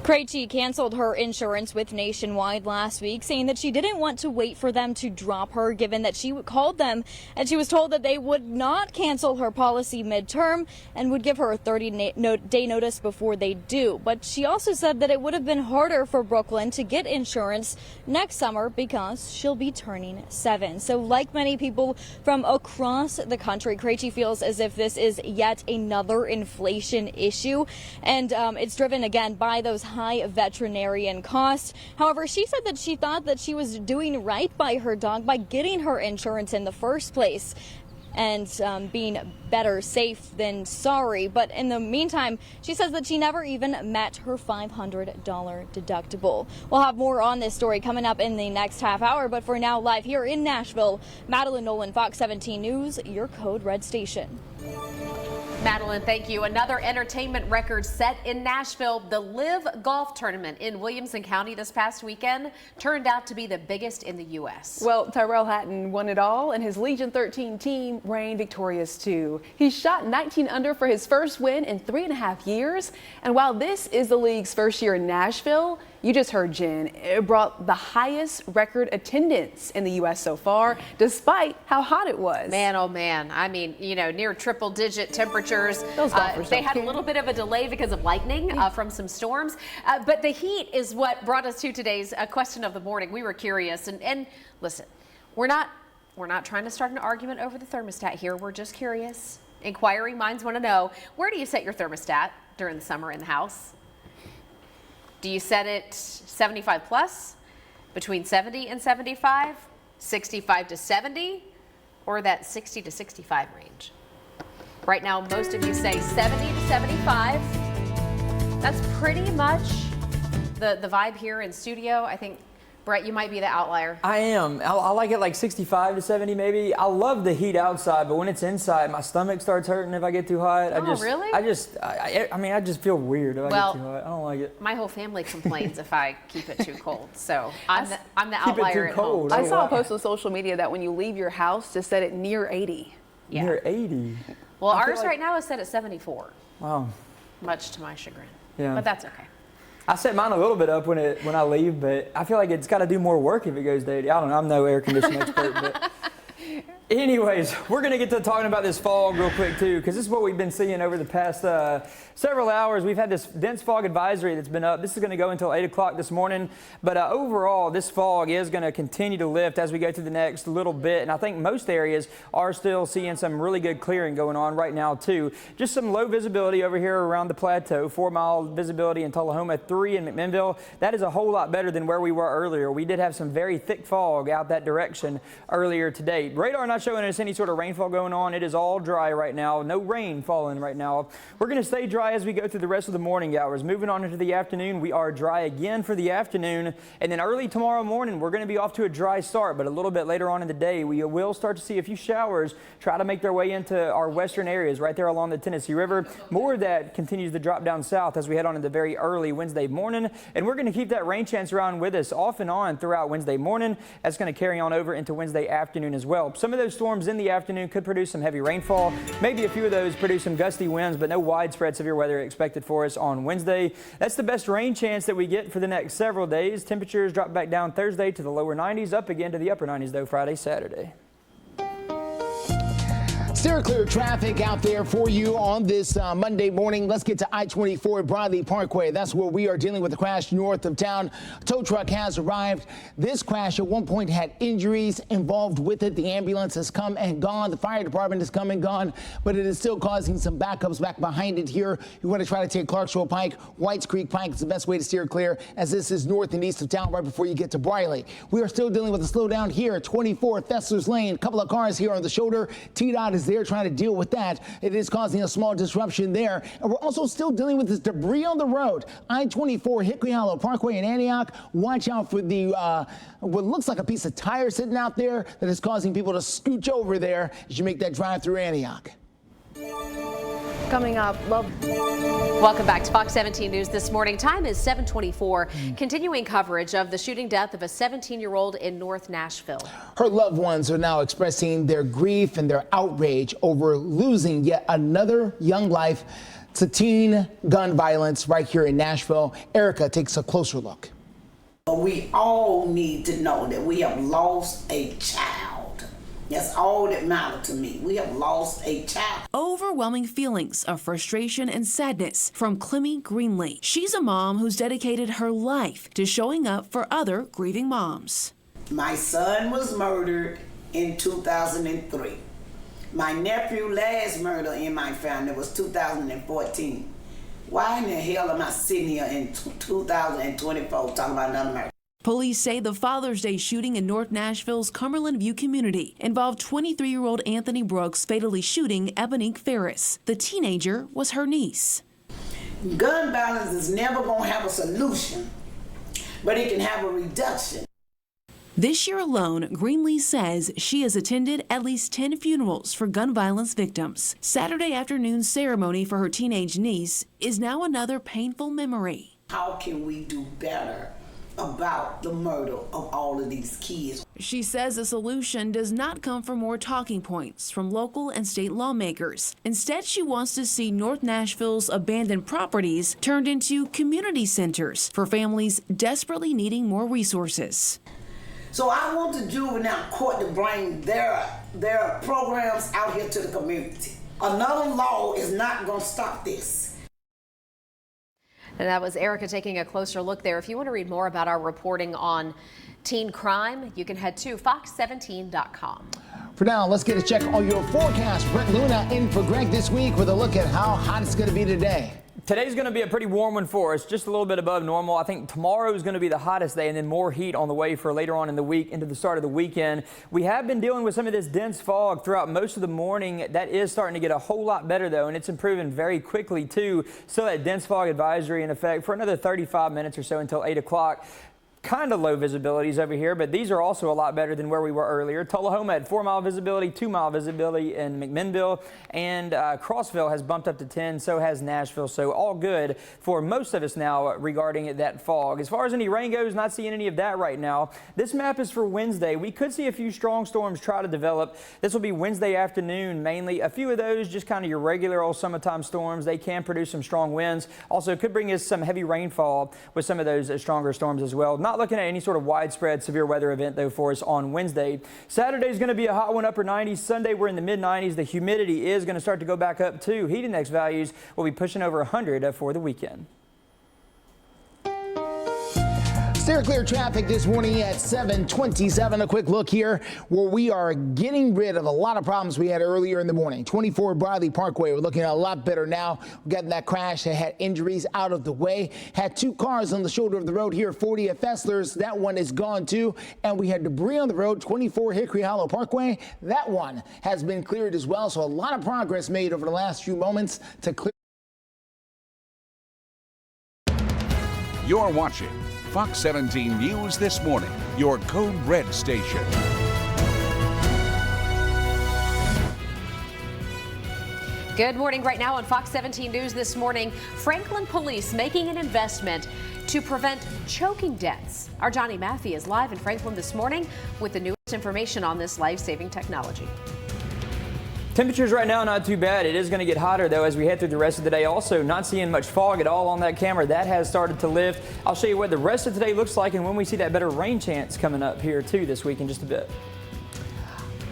S4: Krejci canceled her insurance with Nationwide last week, saying that she didn't want to wait for them to drop her, given that she called them and she was told that they would not cancel her policy midterm and would give her a 30-day notice before they do. But she also said that it would have been harder for Brooklyn to get insurance next summer because she'll be turning 7. So like many people from across the country, Krejci feels as if this is yet another inflation issue, and it's driven again by those high veterinarian costs. However, she said that she thought that she was doing right by her dog by getting her insurance in the first place and being better safe than sorry. But in the meantime, she says that she never even met her $500 deductible. We'll have more on this story coming up in the next half hour. But for now, live here in Nashville, Madeline Nolan, Fox 17 News, your Code Red station.
S18: Madeline, thank you. Another entertainment record set in Nashville. The Live Golf Tournament in Williamson County this past weekend turned out to be the biggest in the U.S.
S19: Well, Tyrell Hatton won it all, and his Legion 13 team reigned victorious too. He shot 19 under for his first win in 3.5 years. And while this is the league's first year in Nashville, you just heard Jen, it brought the highest record attendance in the U.S. so far, despite how hot it was.
S18: Man, oh man. I mean, you know, near triple-digit temperatures. They had a little bit of a delay because of lightning from some storms. But the heat is what brought us to today's question of the morning. We were curious. And listen, we're not We're not trying to start an argument over the thermostat here. We're just curious. Inquiring minds want to know, where do you set your thermostat during the summer in the house? Do you set it 75 plus, between 70 and 75, 65 to 70, or that 60 to 65 range? Right now, most of you say 70 to 75. That's pretty much the vibe here in studio. I think, Brett, you might be the outlier.
S3: I am. I like it like 65 to 70 maybe. I love the heat outside, but when it's inside, my stomach starts hurting if I get too hot.
S18: Really?
S3: I just feel weird if I get too hot. I don't like it.
S18: My whole family complains if I keep it too cold. So I'm the
S3: Keep it
S18: outlier
S3: too
S18: at
S3: cold.
S18: home.
S19: I saw a post on social media that when you leave your house, to set it near 80.
S18: Yeah.
S3: Near 80.
S18: Well, ours right now is set at 74.
S3: Wow.
S18: Much to my chagrin.
S3: Yeah.
S18: But that's okay.
S3: I set mine a little bit up when I leave, but I feel like it's got to do more work if it goes to 80. I don't know. I'm no air conditioning expert, but anyways, we're going to get to talking about this fog real quick too, because this is what we've been seeing over the past several hours. We've had this dense fog advisory that's been up. This is going to go until 8 o'clock this morning, but overall, this fog is going to continue to lift as we go through the next little bit, and I think most areas are still seeing some really good clearing going on right now too. Just some low visibility over here around the plateau, 4-mile visibility in Tullahoma, 3 in McMinnville. That is a whole lot better than where we were earlier. We did have some very thick fog out that direction earlier today. Radar not showing us any sort of rainfall going on. It is all dry right now. No rain falling right now. We're going to stay dry as we go through the rest of the morning hours. Moving on into the afternoon, we are dry again for the afternoon. And then early tomorrow morning, we're going to be off to a dry start. But a little bit later on in the day, we will start to see a few showers try to make their way into our western areas right there along the Tennessee River. More of that continues to drop down south as we head on into very early Wednesday morning. And we're going to keep that rain chance around with us off and on throughout Wednesday morning. That's going to carry on over into Wednesday afternoon as well. Some of those storms in the afternoon could produce some heavy rainfall. Maybe a few of those produce some gusty winds, but no widespread severe weather expected for us on Wednesday. That's the best rain chance that we get for the next several days. Temperatures drop back down Thursday to the lower 90s, up again to the upper 90s though Friday, Saturday.
S2: Steer clear traffic out there for you on this Monday morning. Let's get to I-24 Broadley Parkway. That's where we are dealing with a crash north of town. A tow truck has arrived. This crash at one point had injuries involved with it. The ambulance has come and gone. The fire department has come and gone, but it is still causing some backups back behind it here. You want to try to take Clarksville Pike, Whites Creek Pike. It's the best way to steer clear, as this is north and east of town right before you get to Briley. We are still dealing with a slowdown here at 24 Fessler's Lane. A couple of cars here on the shoulder. T-Dot is there trying to deal with that. It is causing a small disruption there. And we're also still dealing with this debris on the road. I-24 Hickory Hollow Parkway in Antioch. Watch out for the what looks like a piece of tire sitting out there that is causing people to scooch over there as you make that drive through Antioch.
S18: Coming up, welcome back to Fox 17 News this morning. Time is 7:24. Continuing coverage of the shooting death of a 17-year-old in North Nashville.
S2: Her loved ones are now expressing their grief and their outrage over losing yet another young life to teen gun violence right here in Nashville. Erica takes a closer look.
S21: We all need to know that we have lost a child. That's all that matters to me. We have lost a child.
S22: Overwhelming feelings of frustration and sadness from Clemmy Greenlee. She's a mom who's dedicated her life to showing up for other grieving moms.
S21: My son was murdered in 2003. My nephew last murder in my family was 2014. Why in the hell am I sitting here in 2024 talking about another murder?
S22: Police say the Father's Day shooting in North Nashville's Cumberland View community involved 23-year-old Anthony Brooks fatally shooting Ebonique Ferris. The teenager was her niece.
S21: Gun violence is never going to have a solution, but it can have a reduction.
S22: This year alone, Greenlee says she has attended at least 10 funerals for gun violence victims. Saturday afternoon's ceremony for her teenage niece is now another painful memory.
S21: How can we do better about the murder of all of these kids?
S22: She says the solution does not come from more talking points from local and state lawmakers. Instead, she wants to see North Nashville's abandoned properties turned into community centers for families desperately needing more resources.
S21: So I want the juvenile court to bring their programs out here to the community. Another law is not going to stop this.
S18: And that was Erica taking a closer look there. If you want to read more about our reporting on teen crime, you can head to fox17.com.
S2: For now, let's get a check on your forecast. Brent Luna in for Greg this week with a look at how hot it's going to be today.
S3: Today's going to be a pretty warm one for us, just a little bit above normal. I think tomorrow is going to be the hottest day, and then more heat on the way for later on in the week into the start of the weekend. We have been dealing with some of this dense fog throughout most of the morning. That is starting to get a whole lot better, though, and it's improving very quickly, too. So that dense fog advisory in effect for another 35 minutes or so until 8 o'clock. Kind of low visibilities over here, but these are also a lot better than where we were earlier. Tullahoma had 4-mile visibility, 2-mile visibility in McMinnville, and Crossville has bumped up to 10, so has Nashville. So all good for most of us now regarding that fog. As far as any rain goes, not seeing any of that right now. This map is for Wednesday. We could see a few strong storms try to develop. This will be Wednesday afternoon mainly. A few of those just kind of your regular old summertime storms. They can produce some strong winds. Also could bring us some heavy rainfall with some of those stronger storms as well. Not looking at any sort of widespread severe weather event, though, for us on Wednesday. Saturday is going to be a hot one, upper 90s. Sunday, we're in the mid-90s. The humidity is going to start to go back up, too. Heat index values will be pushing over 100 for the weekend.
S2: Steer clear traffic this morning at 7:27. A quick look here where we are getting rid of a lot of problems we had earlier in the morning. 24 Bradley Parkway. We're looking at a lot better now. We got that crash that had injuries out of the way. Had 2 cars on the shoulder of the road here. 40 at Fessler's. That one is gone too. And we had debris on the road. 24 Hickory Hollow Parkway. That one has been cleared as well. So a lot of progress made over the last few moments to clear.
S1: You're watching Fox 17 News This Morning, your Code Red station.
S18: Good morning. Right now on Fox 17 News This Morning, Franklin Police making an investment to prevent choking deaths. Our Johnny Maffey is live in Franklin this morning with the newest information on this life-saving technology.
S3: Temperatures right now not too bad. It is going to get hotter, though, as we head through the rest of the day. Also, not seeing much fog at all on that camera. That has started to lift. I'll show you what the rest of today looks like and when we see that better rain chance coming up here, too, this week in just a bit.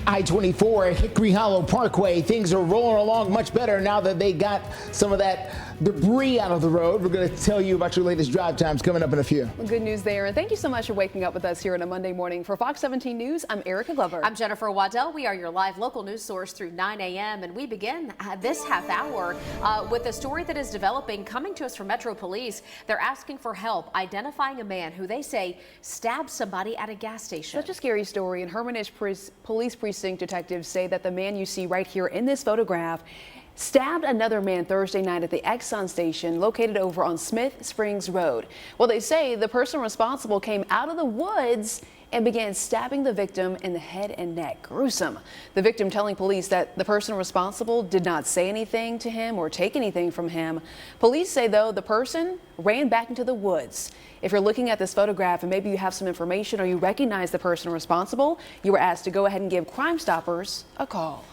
S2: I-24 at Hickory Hollow Parkway. Things are rolling along much better now that they got some of that debris out of the road. We're going to tell you about your latest drive times coming up in a few.
S5: Well, good news there. And thank you so much for waking up with us here on a Monday morning. For Fox 17 News, I'm Erica Glover.
S18: I'm Jennifer Waddell. We are your live local news source through 9 a.m. And we begin this half hour with a story that is developing coming to us from Metro Police. They're asking for help identifying a man who they say stabbed somebody at a gas station.
S5: Such a scary story. And Hermitage Police Precinct detectives say that the man you see right here in this photograph stabbed another man Thursday night at the Exxon station located over on Smith Springs Road. Well, they say the person responsible came out of the woods and began stabbing the victim in the head and neck. Gruesome. The victim telling police that the person responsible did not say anything to him or take anything from him. Police say, though, the person ran back into the woods. If you're looking at this photograph and maybe you have some information or you recognize the person responsible, you were asked to go ahead and give Crime Stoppers a call.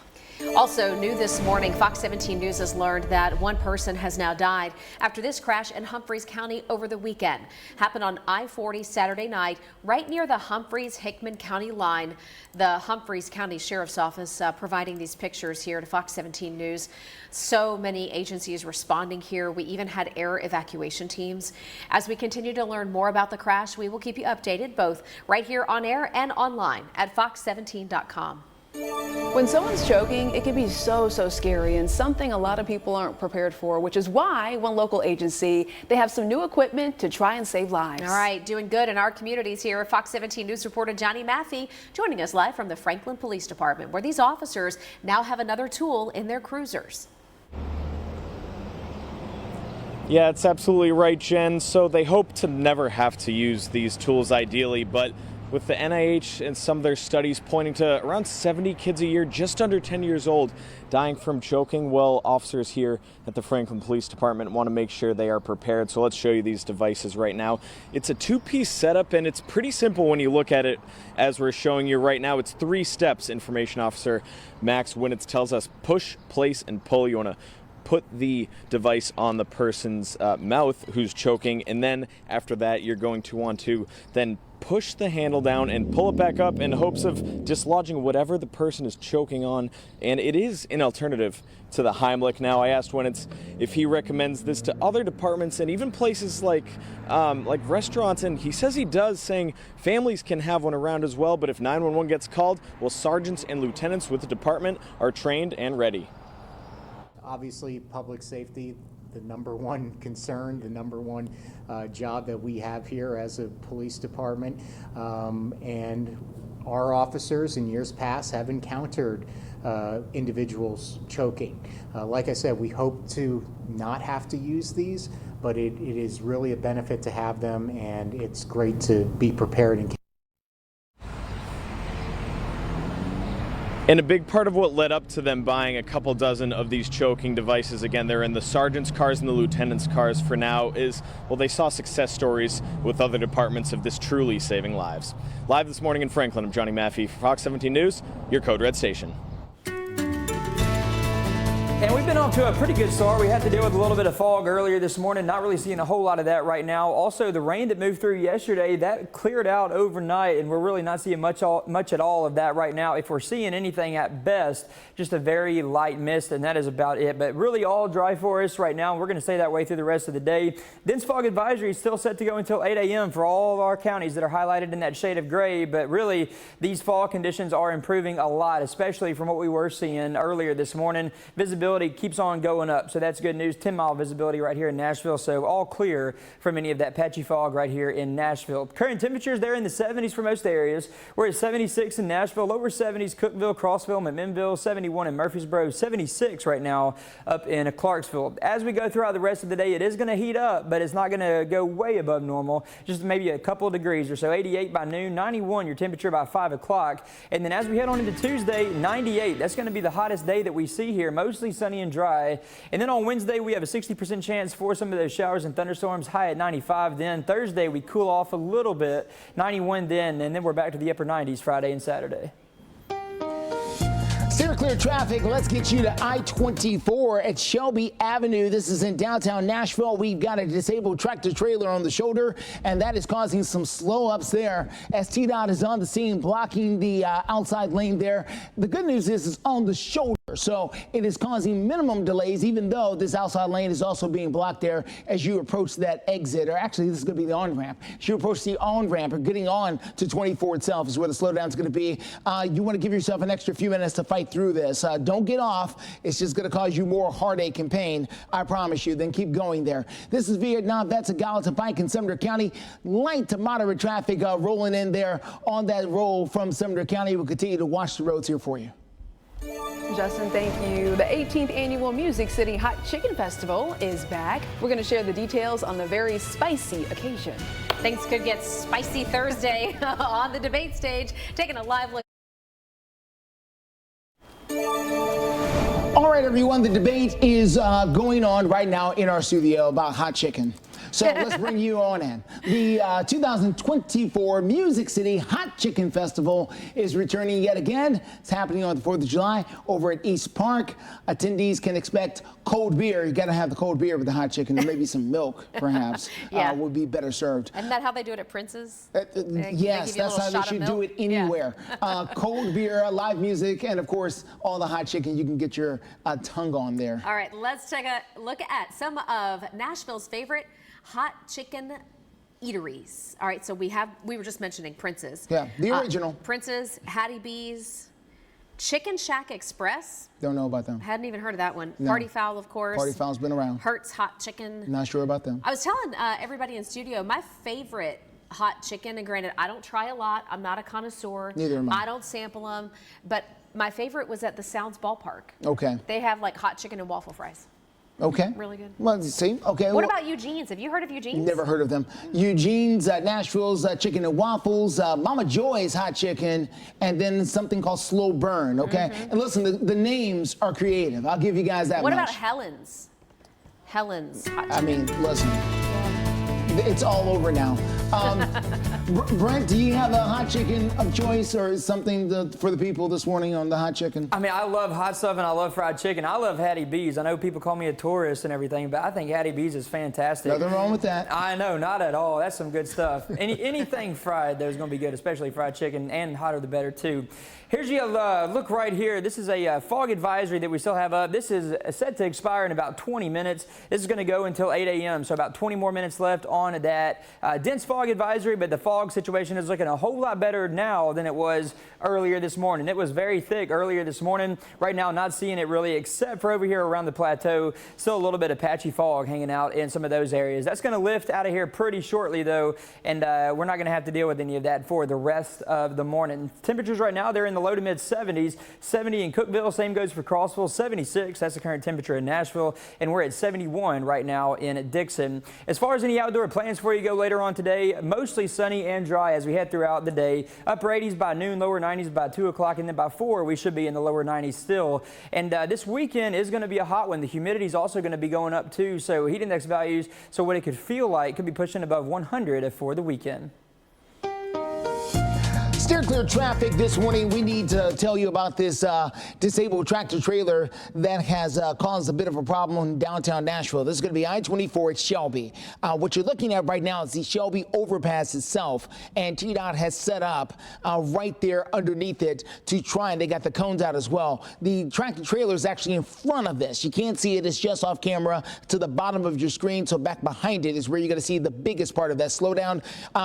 S18: Also new this morning, Fox 17 News has learned that one person has now died after this crash in Humphreys County over the weekend. Happened on I-40 Saturday night, right near the Humphreys-Hickman County line. The Humphreys County Sheriff's Office providing these pictures here to Fox 17 News. So many agencies responding here. We even had air evacuation teams. As we continue to learn more about the crash, we will keep you updated both right here on air and online at fox17.com.
S5: When someone's choking, it can be so scary and something a lot of people aren't prepared for, which is why one local agency, they have some new equipment to try and save lives.
S18: All right, doing good in our communities here. Fox 17 News reporter Johnny Maffey joining us live from the Franklin Police Department, where these officers now have another tool in their cruisers.
S8: Yeah, it's absolutely right, Jen. So they hope to never have to use these tools ideally, but with the NIH and some of their studies pointing to around 70 kids a year just under 10 years old dying from choking, well, officers here at the Franklin Police Department want to make sure they are prepared. So let's show you these devices right now. It's a 2-piece setup and it's pretty simple when you look at it as we're showing you right now. It's 3 steps. Information Officer Max Winnitz tells us: push, place, and pull. You want to put the device on the person's mouth who's choking, and then after that you're going to want to then push the handle down and pull it back up in hopes of dislodging whatever the person is choking on. And it is an alternative to the Heimlich. Now, I asked Wentz if he recommends this to other departments and even places like restaurants, and he says he does, saying families can have one around as well. But if 911 gets called, well, sergeants and lieutenants with the department are trained and ready.
S11: Obviously, public safety, the number one concern, the number one job that we have here as a police department. And our officers in years past have encountered individuals choking. Like I said, we hope to not have to use these, but it is really a benefit to have them, and it's great to be prepared in case.
S8: And a big part of what led up to them buying a couple dozen of these choking devices, again, they're in the sergeant's cars and the lieutenant's cars for now, is, well, they saw success stories with other departments of this truly saving lives. Live this morning in Franklin, I'm Johnny Maffey for Fox 17 News, your Code Red station.
S3: And we've been off to a pretty good start. We had to deal with a little bit of fog earlier this morning. Not really seeing a whole lot of that right now. Also, the rain that moved through yesterday, that cleared out overnight, and we're really not seeing much at all of that right now. If we're seeing anything, at best, just a very light mist, and that is about it. But really all dry for us right now, and we're going to stay that way through the rest of the day. Dense fog advisory is still set to go until 8 a.m. for all of our counties that are highlighted in that shade of gray. But really, these fog conditions are improving a lot, especially from what we were seeing earlier this morning. Visibility keeps on going up, so that's good news. 10-mile visibility right here in Nashville, so all clear from any of that patchy fog right here in Nashville. Current temperatures, they're in the 70s for most areas. We're at 76 in Nashville, lower 70s, Cookeville, Crossville, McMinnville, 71 in Murfreesboro, 76 right now up in Clarksville. As we go throughout the rest of the day, it is going to heat up, but it's not going to go way above normal, just maybe a couple of degrees or so. 88 by noon, 91 your temperature by 5 o'clock. And then as we head on into Tuesday, 98. That's going to be the hottest day that we see here, mostly sunny and dry. And then on Wednesday, we have a 60% chance for some of those showers and thunderstorms, high at 95. Then Thursday, we cool off a little bit, 91 then, and then we're back to the upper 90s Friday and Saturday.
S2: Steer clear traffic. Let's get you to I-24 at Shelby Avenue. This is in downtown Nashville. We've got a disabled tractor trailer on the shoulder, and that is causing some slow ups there as TDOT is on the scene blocking the outside lane there. The good news is it's on the shoulder, so it is causing minimum delays, even though this outside lane is also being blocked there as you approach that exit, or actually this is going to be the on-ramp. As you approach the on-ramp or getting on to 24 itself is where the slowdown is going to be. You want to give yourself an extra few minutes to fight through this. Don't get off. It's just going to cause you more heartache and pain, I promise you. Then keep going there. This is Vietnam. That's a Gallatin Pike in Sumner County. Light to moderate traffic rolling in there on that roll from Sumner County. We'll continue to watch the roads here for you.
S19: Justin, thank you. The 18th annual Music City Hot Chicken Festival is back. We're going to share the details on the very spicy occasion.
S18: Things could get spicy Thursday on the debate stage. Taking a live look.
S2: All right, everyone, the debate is going on right now in our studio about hot chicken. So let's bring you on in. The 2024 Music City Hot Chicken Festival is returning yet again. It's happening on the 4th of July over at East Park. Attendees can expect cold beer. You got to have the cold beer with the hot chicken, and maybe some milk, perhaps, would be better served.
S18: Isn't that how they do it at Prince's?
S2: Yes, that's how they should do it anywhere. Yeah. Cold beer, live music, and of course, all the hot chicken you can get your tongue on there.
S18: All right, let's take a look at some of Nashville's favorite hot chicken eateries. All right, so we were just mentioning Prince's.
S2: Yeah, the original.
S18: Prince's, Hattie B's, Chicken Shack Express.
S2: Don't know about them.
S18: Hadn't even heard of that one.
S2: No.
S18: Party Fowl, of course.
S2: Party Fowl's been around.
S18: Hertz Hot Chicken.
S2: Not sure about them.
S18: I was telling everybody in studio, my favorite hot chicken, and granted, I don't try a lot. I'm not a connoisseur.
S2: Neither am I.
S18: I don't sample them, but my favorite was at the Sounds Ballpark.
S2: Okay.
S18: They have like hot chicken and waffle fries.
S2: Okay.
S18: Really good.
S2: Well, see, okay.
S18: What about Eugene's? Have you heard of Eugene's?
S2: Never heard of them. Eugene's, Nashville's chicken and waffles, Mama Joy's hot chicken, and then something called Slow Burn, okay? And listen, the names are creative. I'll give you guys that much.
S18: What about Helen's? Helen's hot chicken.
S2: I mean, listen. It's all over now. Brent, do you have a hot chicken of choice or something for the people this morning on the hot chicken?
S3: I mean, I love hot stuff and I love fried chicken. I love Hattie B's. I know people call me a tourist and everything, but I think Hattie B's is fantastic.
S2: Nothing wrong with that.
S3: I know, not at all. That's some good stuff. Anything fried there's going to be good, especially fried chicken, and hotter the better too. Here's your look right here. This is a fog advisory that we still have up. This is set to expire in about 20 minutes. This is going to go until 8 a.m., so about 20 more minutes left on that dense fog advisory, but the fog situation is looking a whole lot better now than it was earlier this morning. It was very thick earlier this morning. Right now, not seeing it really except for over here around the plateau. Still a little bit of patchy fog hanging out in some of those areas. That's going to lift out of here pretty shortly, though, and we're not going to have to deal with any of that for the rest of the morning. Temperatures right now, they're in the low to mid 70s. 70 in Cookeville, same goes for Clarksville. 76, that's the current temperature in Nashville, and we're at 71 right now in Dickson. As far as any outdoor plans for you go later on today, mostly sunny and dry as we head throughout the day. Upper 80s by noon, lower 90s by 2 o'clock, and then by 4 we should be in the lower 90s still. And this weekend is going to be a hot one. The humidity is also going to be going up too, so heat index values, so what it could feel like could be pushing above 100 for the weekend.
S2: Steer clear traffic this morning. We need to tell you about this disabled tractor trailer that has caused a bit of a problem in downtown Nashville. This is going to be I-24 at Shelby. What you're looking at right now is the Shelby overpass itself, and TDOT has set up right there underneath it to try, and they got the cones out as well. The tractor trailer is actually in front of this. You can't see it. It's just off camera to the bottom of your screen, so back behind it is where you're going to see the biggest part of that slowdown.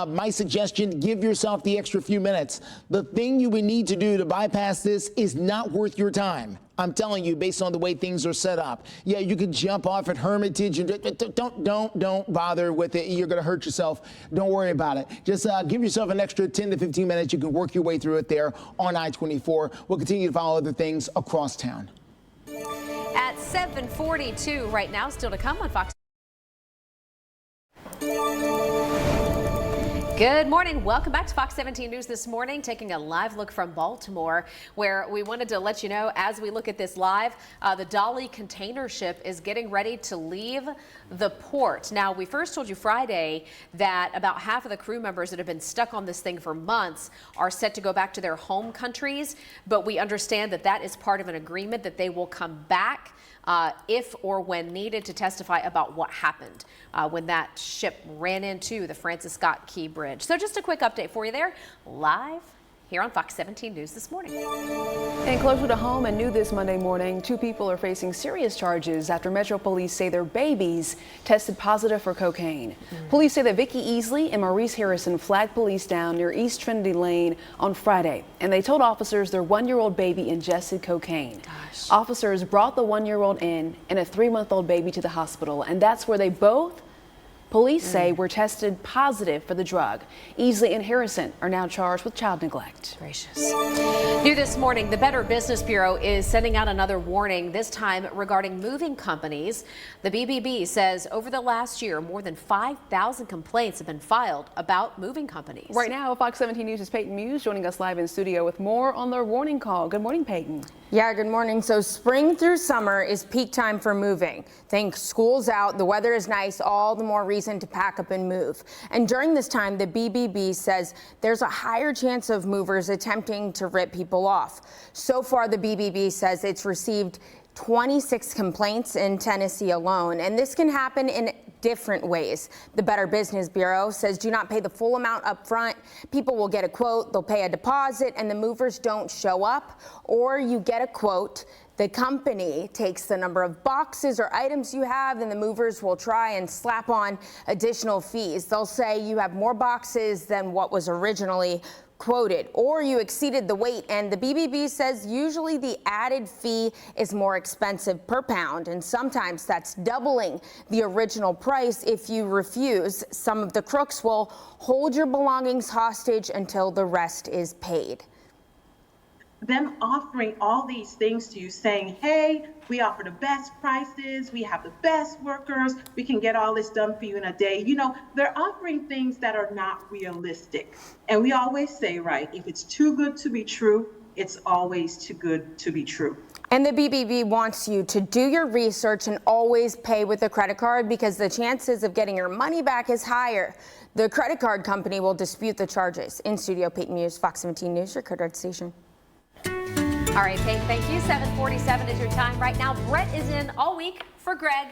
S2: My suggestion, give yourself the extra few minutes. The thing you would need to do to bypass this is not worth your time. I'm telling you, based on the way things are set up. Yeah, you could jump off at Hermitage and don't bother with it. You're going to hurt yourself. Don't worry about it. Just give yourself an extra 10 to 15 minutes. You can work your way through it there on I-24. We'll continue to follow other things across town.
S18: At 7:42 right now, still to come on Fox. Good morning. Welcome back to Fox 17 News this morning, taking a live look from Baltimore, where we wanted to let you know as we look at this live, the Dolly container ship is getting ready to leave the port. Now, we first told you Friday that about half of the crew members that have been stuck on this thing for months are set to go back to their home countries, but we understand that that is part of an agreement that they will come back if or when needed to testify about what happened when that ship ran into the Francis Scott Key Bridge. So just a quick update for you there, live here on Fox 17 News this morning.
S19: And closer to home and new this Monday morning, 2 people are facing serious charges after Metro Police say their babies tested positive for cocaine. Police say that Vicky Easley and Maurice Harrison flagged police down near East Trinity Lane on Friday, and they told officers their 1-year-old baby ingested cocaine. Gosh. Officers brought the 1-year-old in and a 3-month-old baby to the hospital, and that's where they both, police say, were tested positive for the drug. Easley and Harrison are now charged with child neglect.
S18: Gracious. New this morning, the Better Business Bureau is sending out another warning, this time regarding moving companies. The BBB says over the last year, more than 5,000 complaints have been filed about moving companies.
S19: Right now, Fox 17 News' Peyton Muse joining us live in studio with more on their warning call. Good morning, Peyton.
S6: Yeah, good morning. So spring through summer is peak time for moving. Think school's out, the weather is nice, all the more reason to pack up and move. And during this time, the BBB says there's a higher chance of movers attempting to rip people off. So far, the BBB says it's received 26 complaints in Tennessee alone, and this can happen in different ways. The Better Business Bureau says do not pay the full amount up front. People will get a quote, they'll pay a deposit, and the movers don't show up, or you get a quote. The company takes the number of boxes or items you have, and the movers will try and slap on additional fees. They'll say you have more boxes than what was originally quoted, or you exceeded the weight, and the BBB says usually the added fee is more expensive per pound, and sometimes that's doubling the original price if you refuse. Some of the crooks will hold your belongings hostage until the rest is paid.
S9: Them offering all these things to you, saying, hey, we offer the best prices, we have the best workers, we can get all this done for you in a day. You know, they're offering things that are not realistic. And we always say, right, if it's too good to be true, it's always too good to be true.
S6: And the BBB wants you to do your research and always pay with a credit card because the chances of getting your money back is higher. The credit card company will dispute the charges. In studio, Peyton Muse, Fox 17 News, your Code Red station.
S18: All right, Kate, thank you. 7:47 is your time right now. Brett is in all week for Greg,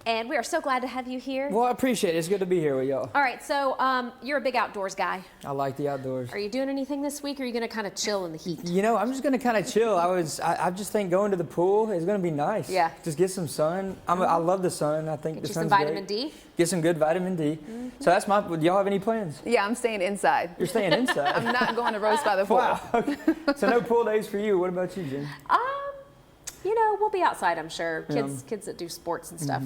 S18: and we are so glad to have you here.
S3: Well, I appreciate it. It's good to be here with y'all.
S18: All right, so you're a big outdoors guy.
S3: I like the outdoors.
S18: Are you doing anything this week, or are you going to kind of chill in the heat?
S3: You know, I'm just going to kind of chill. I just think going to the pool is going to be nice.
S18: Yeah.
S3: Just get some sun. I love the sun. I think
S18: Get
S3: the
S18: you
S3: sun's
S18: some vitamin
S3: great.
S18: D.
S3: Get some good vitamin D. So that's my. Do y'all have any plans?
S19: Yeah, I'm staying inside.
S3: You're staying inside.
S19: I'm not going to roast by the pool.
S3: Wow. Okay. So no pool days for you. What about you, Jen?
S18: You know, we'll be outside, I'm sure.
S3: Yeah.
S18: Kids that do sports and stuff,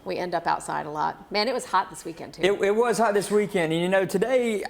S18: we end up outside a lot. Man, it was hot this weekend, too.
S3: It was hot this weekend, and you know, today,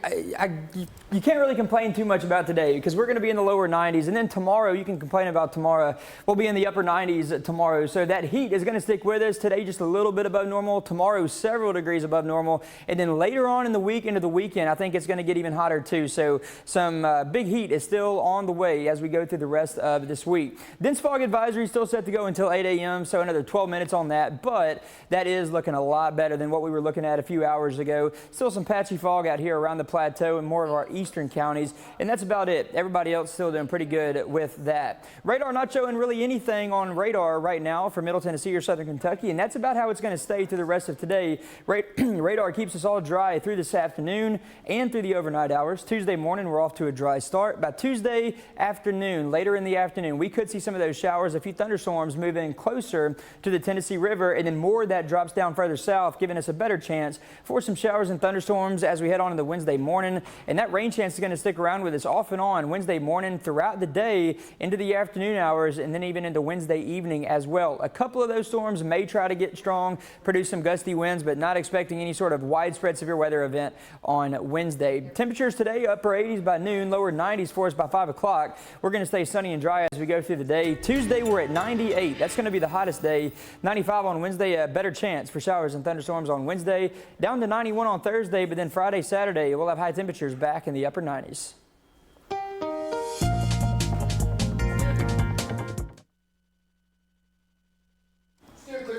S3: you can't really complain too much about today because we're going to be in the lower 90s, and then tomorrow, you can complain about tomorrow. We'll be in the upper 90s tomorrow, so that heat is going to stick with us. Today, just a little bit above normal. Tomorrow, several degrees above normal, and then later on in the week, into the weekend, I think it's going to get even hotter, too. So some big heat is still on the way as we go through the rest of this week. Dense fog advisory is still set to go until 8 a.m., so another 12 minutes on that, but that is looking a lot better than what we were looking at a few hours ago. Still some patchy fog out here around the plateau and more of our eastern counties, and that's about it. Everybody else still doing pretty good with that. Radar not showing really anything on radar right now for Middle Tennessee or Southern Kentucky, and that's about how it's going to stay through the rest of today. Radar keeps us all dry through this afternoon and through the overnight hours. Tuesday morning, we're off to a dry start. By Tuesday afternoon, later in the afternoon, we could see some of those showers, a few thunderstorms moving closer to the Tennessee River, and then more of that drops down further south, giving us a better chance for some showers and thunderstorms as we head on into Wednesday morning. And that rain chance is going to stick around with us off and on Wednesday morning throughout the day into the afternoon hours, and then even into Wednesday evening as well. A couple of those storms may try to get strong, produce some gusty winds, but not expecting any sort of widespread severe weather event on Wednesday. Temperatures today, upper 80s by noon, lower 90s for us by 5 o'clock. We're going to stay sunny and dry as we go through the day. Tuesday, we're at 98. That's going to be the hottest day. 95 on Wednesday, a better chance for showers and thunderstorms on Wednesday, down to 91 on Thursday, but then Friday, Saturday, we'll have high temperatures back in the upper 90s.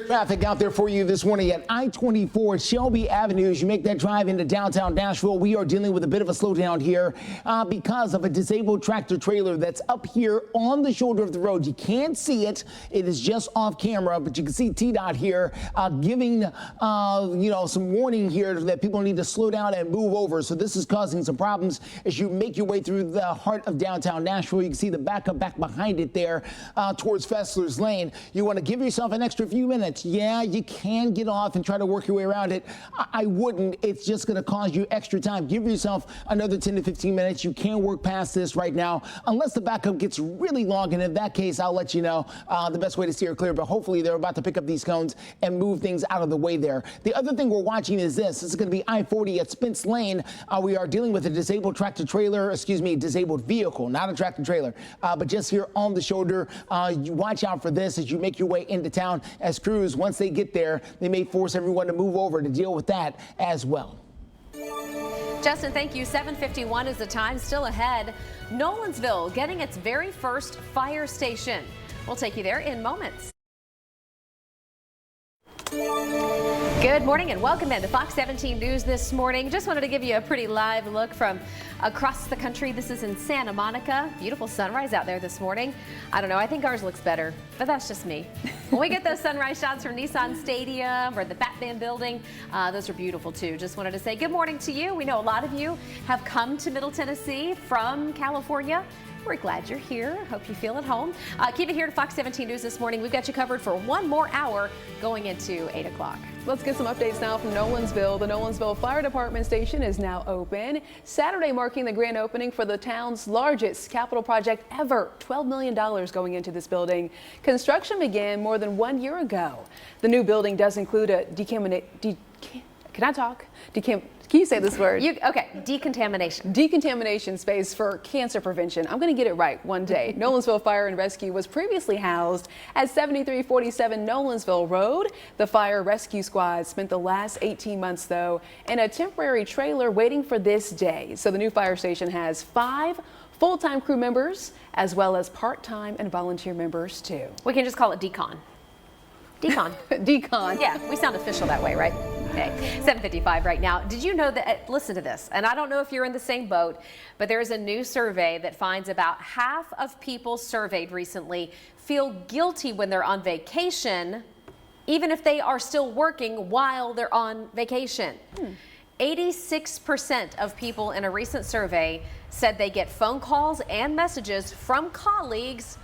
S2: Traffic out there for you this morning at I-24 Shelby Avenue. As you make that drive into downtown Nashville, we are dealing with a bit of a slowdown here because of a disabled tractor trailer that's up here on the shoulder of the road. You can't see it. It is just off camera, but you can see TDOT here giving, some warning here that people need to slow down and move over. So this is causing some problems as you make your way through the heart of downtown Nashville. You can see the backup back behind it there towards Fessler's Lane. You want to give yourself an extra few minutes. Yeah, you can get off and try to work your way around it. I wouldn't. It's just going to cause you extra time. Give yourself another 10 to 15 minutes. You can work past this right now, unless the backup gets really long. And in that case, I'll let you know the best way to steer clear. But hopefully they're about to pick up these cones and move things out of the way there. The other thing we're watching is this. This is going to be I-40 at Spence Lane. We are dealing with a disabled disabled vehicle, not a tractor trailer, but just here on the shoulder. You watch out for this as you make your way into town, as crews, once they get there, they may force everyone to move over to deal with that as well.
S18: Justin, thank you. 7:51 is the time. Still ahead. Nolensville getting its very first fire station. We'll take you there in moments. Good morning and welcome into Fox 17 News this morning. Just wanted to give you a pretty live look from across the country. This is in Santa Monica. Beautiful sunrise out there this morning. I don't know, I think ours looks better, but that's just me. When we get those sunrise shots from Nissan Stadium or the Batman building, those are beautiful too. Just wanted to say good morning to you. We know a lot of you have come to Middle Tennessee from California. We're glad you're here. Hope you feel at home. Keep it here to Fox 17 News this morning. We've got you covered for one more hour going into 8 o'clock.
S19: Let's get some updates now from Nolensville. The Nolensville Fire Department station is now open. Saturday marking the grand opening for the town's largest capital project ever. $12 million going into this building. Construction began more than 1 year ago. The new building does include a Can you say this word?
S18: Okay, decontamination.
S19: Decontamination space for cancer prevention. I'm going to get it right one day. Nolensville Fire and Rescue was previously housed at 7347 Nolensville Road. The fire rescue squad spent the last 18 months, though, in a temporary trailer waiting for this day. So the new fire station has 5
S5: full-time crew members, as well as part-time and volunteer members too.
S18: We can just call it decon. Decon.
S5: Decon.
S18: Yeah, we sound official that way, right? Okay, 7:55 right now. Did you know that, listen to this, and I don't know if you're in the same boat, but there is a new survey that finds about half of people surveyed recently feel guilty when they're on vacation, even if they are still working while they're on vacation. 86% of people in a recent survey said they get phone calls and messages from colleagues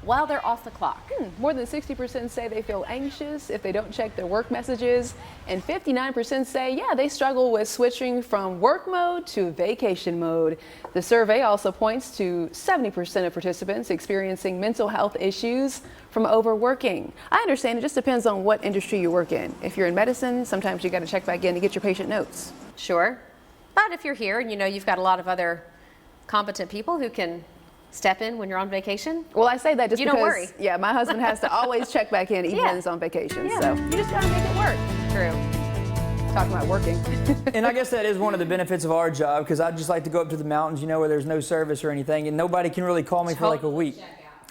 S18: while they're off the clock.
S5: More than 60% say they feel anxious if they don't check their work messages, and 59% say, yeah, they struggle with switching from work mode to vacation mode. The survey also points to 70% of participants experiencing mental health issues from overworking. I understand it just depends on what industry you work in. If you're in medicine, sometimes you got to check back in to get your patient notes.
S18: Sure. But if you're here and you know you've got a lot of other competent people who can step in when you're on vacation.
S5: Well, I say that just
S18: you
S5: because,
S18: don't worry.
S5: Yeah, my husband has to always check back in even when he's on vacation.
S18: Yeah.
S5: So
S18: You just gotta make it work. True.
S5: Talking about working.
S3: And I guess that is one of the benefits of our job, because I'd just like to go up to the mountains, you know, where there's no service or anything, and nobody can really call me for like a week.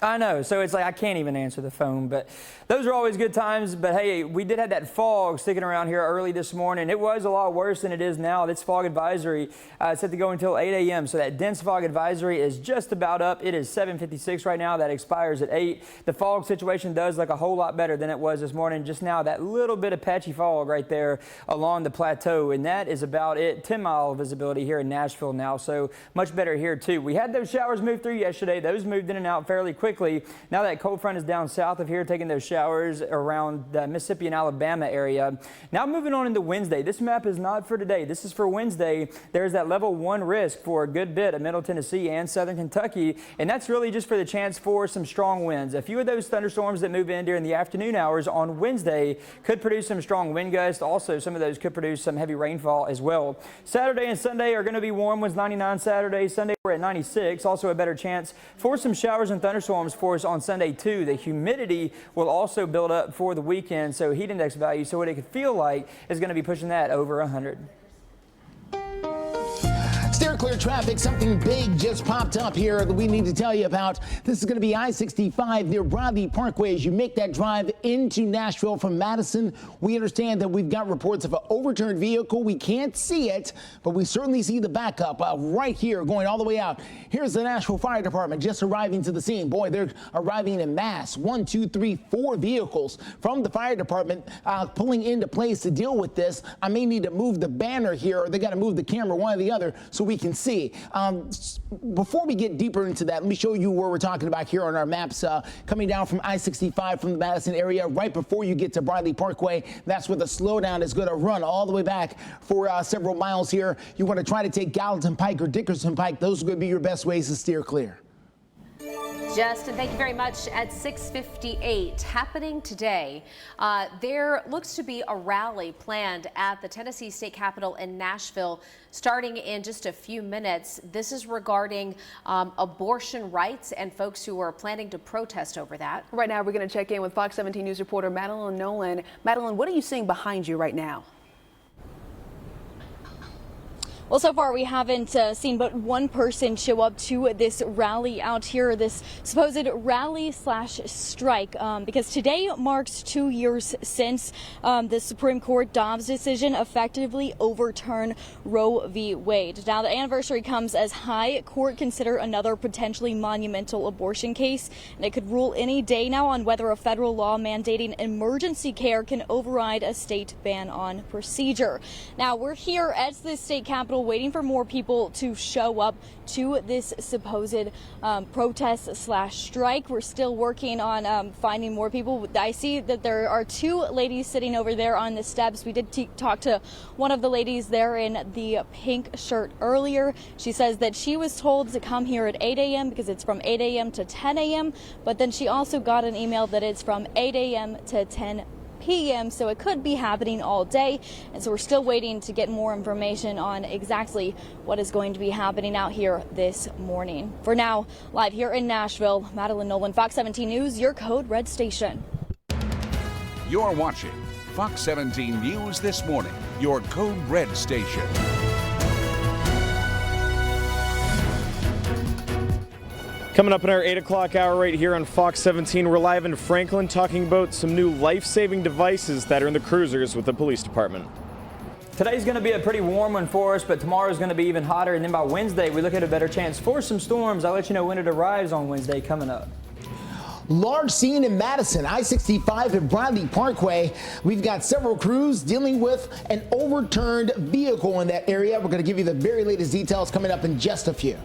S3: I know, so it's like I can't even answer the phone, but those are always good times. But hey, we did have that fog sticking around here early this morning. It was a lot worse than it is now. This fog advisory set to go until 8 a.m. So that dense fog advisory is just about up. It is 7:56 right now. That expires at 8. The fog situation does look a whole lot better than it was this morning. Just now, that little bit of patchy fog right there along the plateau, and that is about it. 10-mile visibility here in Nashville now, so much better here too. We had those showers move through yesterday. Those moved in and out fairly quickly. Now that cold front is down south of here, taking those showers around the Mississippi and Alabama area. Now moving on into Wednesday. This map is not for today. This is for Wednesday. There's that level 1 risk for a good bit of Middle Tennessee and Southern Kentucky, and that's really just for the chance for some strong winds. A few of those thunderstorms that move in during the afternoon hours on Wednesday could produce some strong wind gusts. Also, some of those could produce some heavy rainfall as well. Saturday and Sunday are going to be warm. Was 99 Saturday. Sunday we're at 96. Also a better chance for some showers and thunderstorms for us on Sunday too. The humidity will also build up for the weekend, so heat index value, so what it could feel like is going to be pushing that over 100.
S2: Steer clear traffic. Something big just popped up here that we need to tell you about. This is going to be I-65 near Bradley Parkway as you make that drive into Nashville from Madison. We understand that we've got reports of an overturned vehicle. We can't see it, but we certainly see the backup right here going all the way out. Here's the Nashville Fire Department just arriving to the scene. Boy, they're arriving in mass. 1, 2, 3, 4 vehicles from the fire department pulling into place to deal with this. I may need to move the banner here, or they got to move the camera, one or the other, so we can see. Before we get deeper into that, let me show you where we're talking about here on our maps. Coming down from I-65 from the Madison area, right before you get to Bradley Parkway, that's where the slowdown is going to run all the way back for several miles here. You want to try to take Gallatin Pike or Dickerson Pike. Those are going to be your best ways to steer clear.
S18: Justin, thank you very much. At 6:58, happening today, there looks to be a rally planned at the Tennessee State Capitol in Nashville starting in just a few minutes. This is regarding abortion rights and folks who are planning to protest over that.
S5: Right now, we're going to check in with Fox 17 News reporter Madeline Nolan. Madeline, what are you seeing behind you right now?
S4: Well, so far we haven't seen but one person show up to this rally out here, this supposed rally/strike, because today marks 2 years since the Supreme Court Dobbs decision effectively overturned Roe v. Wade. Now, the anniversary comes as High Court consider another potentially monumental abortion case, and it could rule any day now on whether a federal law mandating emergency care can override a state ban on procedure. Now, we're here at the state capitol waiting for more people to show up to this supposed protest/strike. We're still working on finding more people. I see that there are 2 ladies sitting over there on the steps. We did talk to one of the ladies there in the pink shirt earlier. She says that she was told to come here at 8 a.m. because it's from 8 a.m. to 10 a.m. But then she also got an email that it's from 8 a.m. to 10 p.m. so it could be happening all day, and so we're still waiting to get more information on exactly what is going to be happening out here this morning. For now, live here in Nashville, Madeline Nolan, Fox 17 News, your Code Red station.
S1: You're watching Fox 17 News This Morning, your Code Red station.
S8: Coming up in our 8 o'clock hour right here on Fox 17, we're live in Franklin talking about some new life-saving devices that are in the cruisers with the police department.
S3: Today's going to be a pretty warm one for us, but tomorrow's going to be even hotter, and then by Wednesday we look at a better chance for some storms. I'll let you know when it arrives on Wednesday coming up.
S2: Large scene in Madison, I-65 and Bradley Parkway. We've got several crews dealing with an overturned vehicle in that area. We're going to give you the very latest details coming up in just a few.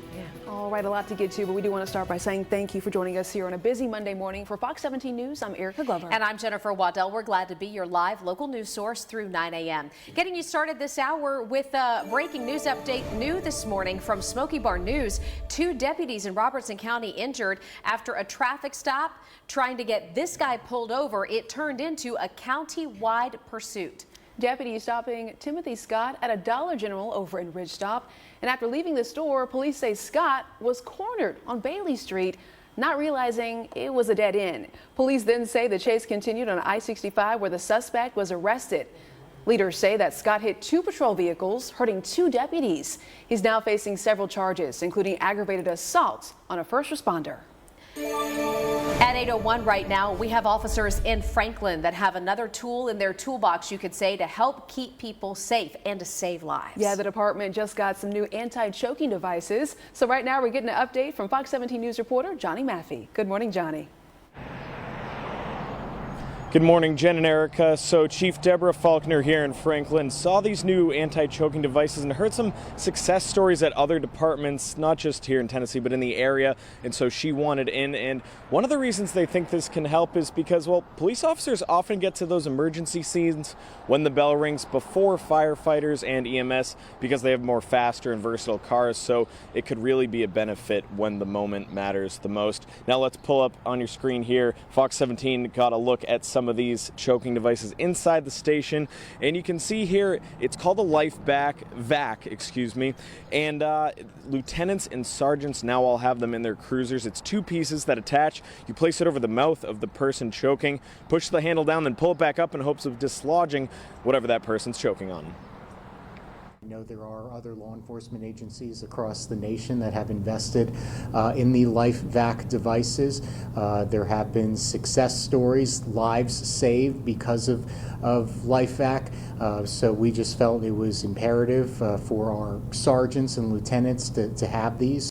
S19: All right, a lot to get to, but we do want to start by saying thank you for joining us here on a busy Monday morning. For Fox 17 News, I'm Erica Glover.
S18: And I'm Jennifer Waddell. We're glad to be your live local news source through 9 a.m. Getting you started this hour with a breaking news update new this morning from Smoky Bar News. 2 deputies in Robertson County injured after a traffic stop trying to get this guy pulled over. It turned into a county-wide pursuit.
S19: Deputies stopping Timothy Scott at a Dollar General over in Ridgestop. And after leaving the store, police say Scott was cornered on Bailey Street, not realizing it was a dead end. Police then say the chase continued on I-65 where the suspect was arrested. Leaders say that Scott hit 2 patrol vehicles, hurting 2 deputies. He's now facing several charges, including aggravated assault on a first responder.
S18: At 8:01 right now, we have officers in Franklin that have another tool in their toolbox, you could say, to help keep people safe and to save lives.
S19: Yeah, the department just got some new anti-choking devices. So right now we're getting an update from Fox 17 News reporter Johnny Maffey. Good morning, Johnny.
S8: Good morning, Jen and Erica. So Chief Deborah Faulkner here in Franklin saw these new anti-choking devices and heard some success stories at other departments, not just here in Tennessee, but in the area. And so she wanted in. And one of the reasons they think this can help is because, well, police officers often get to those emergency scenes when the bell rings before firefighters and EMS because they have more faster and versatile cars. So it could really be a benefit when the moment matters the most. Now let's pull up on your screen here. Fox 17 got a look at some of these choking devices inside the station, and you can see here it's called a vac, and lieutenants and sergeants now all have them in their cruisers. It's 2 pieces that attach. You place it over the mouth of the person choking, push the handle down, then pull it back up in hopes of dislodging whatever that person's choking on.
S11: I know there are other law enforcement agencies across the nation that have invested in the vac devices. There have been success stories, lives saved because of vac. So we just felt it was imperative for our sergeants and lieutenants to have these.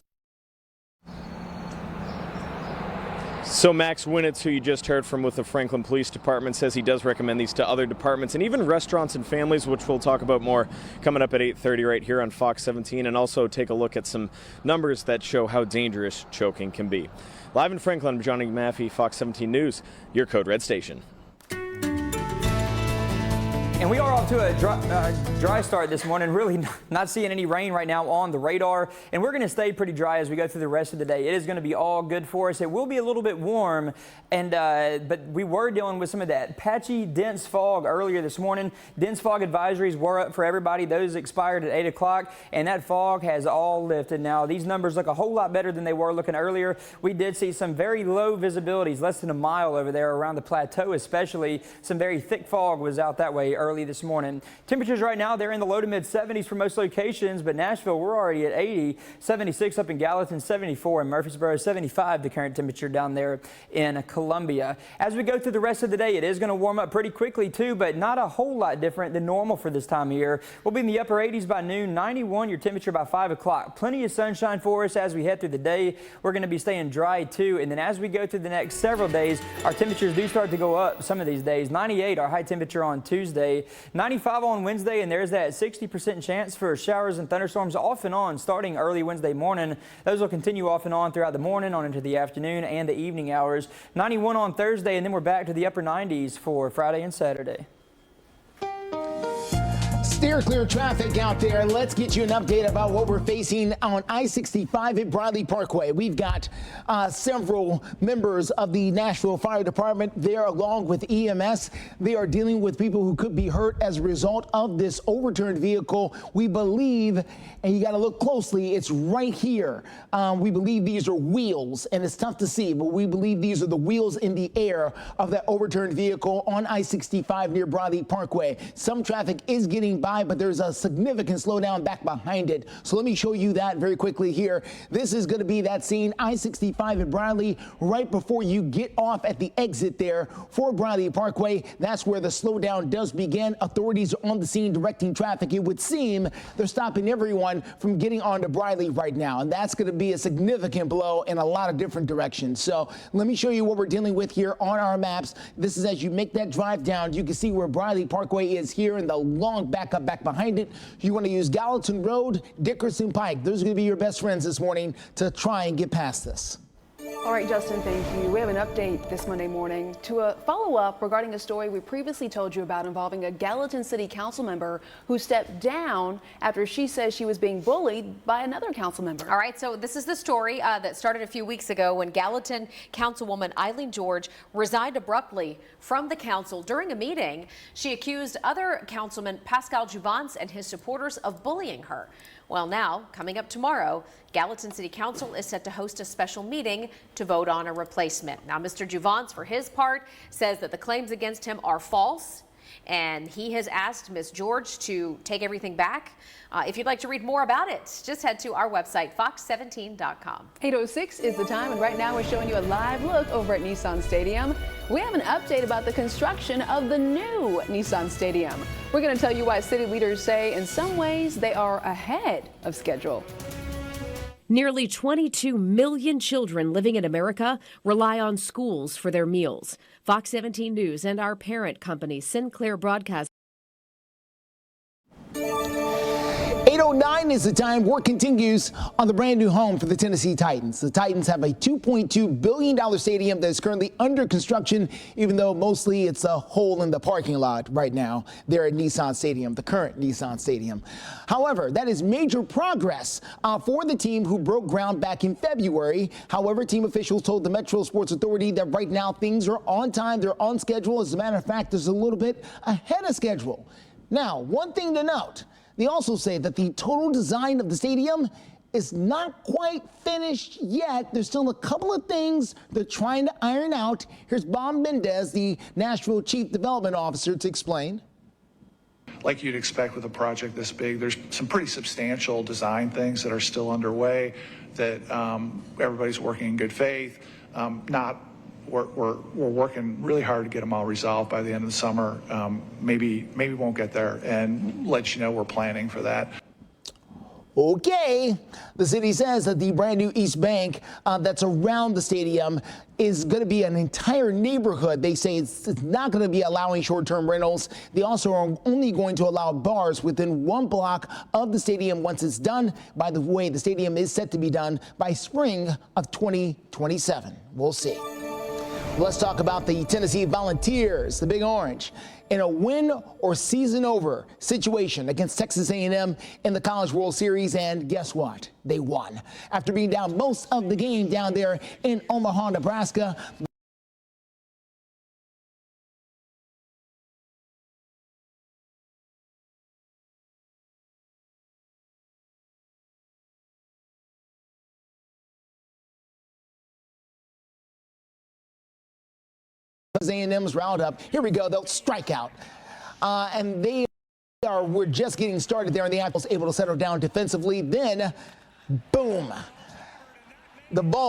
S8: So Max Winnitz, who you just heard from with the Franklin Police Department, says he does recommend these to other departments and even restaurants and families, which we'll talk about more coming up at 8:30 right here on Fox 17, and also take a look at some numbers that show how dangerous choking can be. Live in Franklin, I'm Johnny Maffey, Fox 17 News, your Code Red station.
S3: And we are off to a dry start this morning, really not seeing any rain right now on the radar. And we're going to stay pretty dry as we go through the rest of the day. It is going to be all good for us. It will be a little bit warm, and but we were dealing with some of that patchy, dense fog earlier this morning. Dense fog advisories were up for everybody. Those expired at 8 o'clock, and that fog has all lifted now. These numbers look a whole lot better than they were looking earlier. We did see some very low visibilities, less than a mile over there around the plateau especially. Some very thick fog was out that way early this morning. Temperatures right now, they're in the low to mid 70s for most locations, but Nashville, we're already at 80, 76 up in Gallatin, 74 in Murfreesboro, 75 the current temperature down there in Columbia. As we go through the rest of the day, it is going to warm up pretty quickly too, but not a whole lot different than normal for this time of year. We'll be in the upper 80s by noon, 91 your temperature by 5 o'clock. Plenty of sunshine for us as we head through the day. We're going to be staying dry too, and then as we go through the next several days, our temperatures do start to go up some of these days. 98 our high temperature on Tuesday, 95 on Wednesday, and there's that 60% chance for showers and thunderstorms off and on starting early Wednesday morning. Those will continue off and on throughout the morning, on into the afternoon and the evening hours. 91 on Thursday, and then we're back to the upper 90s for Friday and Saturday.
S2: Steer clear traffic out there. Let's get you an update about what we're facing on I-65 at Bradley Parkway. We've got several members of the Nashville Fire Department there along with EMS. They are dealing with people who could be hurt as a result of this overturned vehicle. We believe, and you got to look closely, it's right here. We believe these are wheels, and it's tough to see, but we believe these are the wheels in the air of that overturned vehicle on I-65 near Bradley Parkway. Some traffic is getting by, but there's a significant slowdown back behind it. So let me show you that very quickly here. This is going to be that scene, I-65 at Bradley, right before you get off at the exit there for Bradley Parkway. That's where the slowdown does begin. Authorities are on the scene directing traffic. It would seem they're stopping everyone from getting onto Bradley right now, and that's going to be a significant blow in a lot of different directions. So let me show you what we're dealing with here on our maps. This is as you make that drive down. You can see where Bradley Parkway is here and the long backup back behind it. You want to use Gallatin Road, Dickerson Pike. Those are going to be your best friends this morning to try and get past this.
S19: All right, Justin, thank you. We have an update this Monday morning to a follow-up regarding a story we previously told you about involving a Gallatin City Council member who stepped down after she says she was being bullied by another council member.
S18: All right, so this is the story that started a few weeks ago when Gallatin Councilwoman Eileen George resigned abruptly from the council during a meeting. She accused other councilman Pascal Jouvence and his supporters of bullying her. Well, now, coming up tomorrow, Gallatin City Council is set to host a special meeting to vote on a replacement. Now, Mr. Jouvence, for his part, says that the claims against him are false, and he has asked Ms. George to take everything back. If you'd like to read more about it, just head to our website, fox17.com.
S19: 8:06 is the time, and right now we're showing you a live look over at Nissan Stadium. We have an update about the construction of the new Nissan Stadium. We're going to tell you why city leaders say in some ways they are ahead of schedule.
S7: Nearly 22 million children living in America rely on schools for their meals. Fox 17 News and our parent company, Sinclair Broadcasting.
S2: 8:09 is the time. Work continues on the brand new home for the Tennessee Titans. The Titans have a $2.2 billion stadium that is currently under construction, even though mostly it's a hole in the parking lot right now there at Nissan Stadium, the current Nissan Stadium. However, that is major progress for the team who broke ground back in February. However, team officials told the Metro Sports Authority that right now things are on time, they're on schedule. As a matter of fact, there's a little bit ahead of schedule. Now, one thing to note, they also say that the total design of the stadium is not quite finished yet. There's still a couple of things they're trying to iron out. Here's Bob Mendez, the Nashville Chief Development Officer, to explain.
S12: Like you'd expect with a project this big, there's some pretty substantial design things that are still underway that everybody's working in good faith. We're working really hard to get them all resolved by the end of the summer. Maybe we won't get there, and let you know we're planning for that.
S2: Okay. The city says that the brand new East Bank that's around the stadium is going to be an entire neighborhood. They say it's not going to be allowing short-term rentals. They also are only going to allow bars within 1 block of the stadium once it's done. By the way, the stadium is set to be done by spring of 2027. We'll see. Let's talk about the Tennessee Volunteers, the Big Orange, in a win or season over situation against Texas A&M in the College World Series. And guess what? They won. After being down most of the game down there in Omaha, Nebraska. A&M's roundup. Here we go. They'll strike out. And we're just getting started there, and the Apples able to settle down defensively. Then, boom, the ball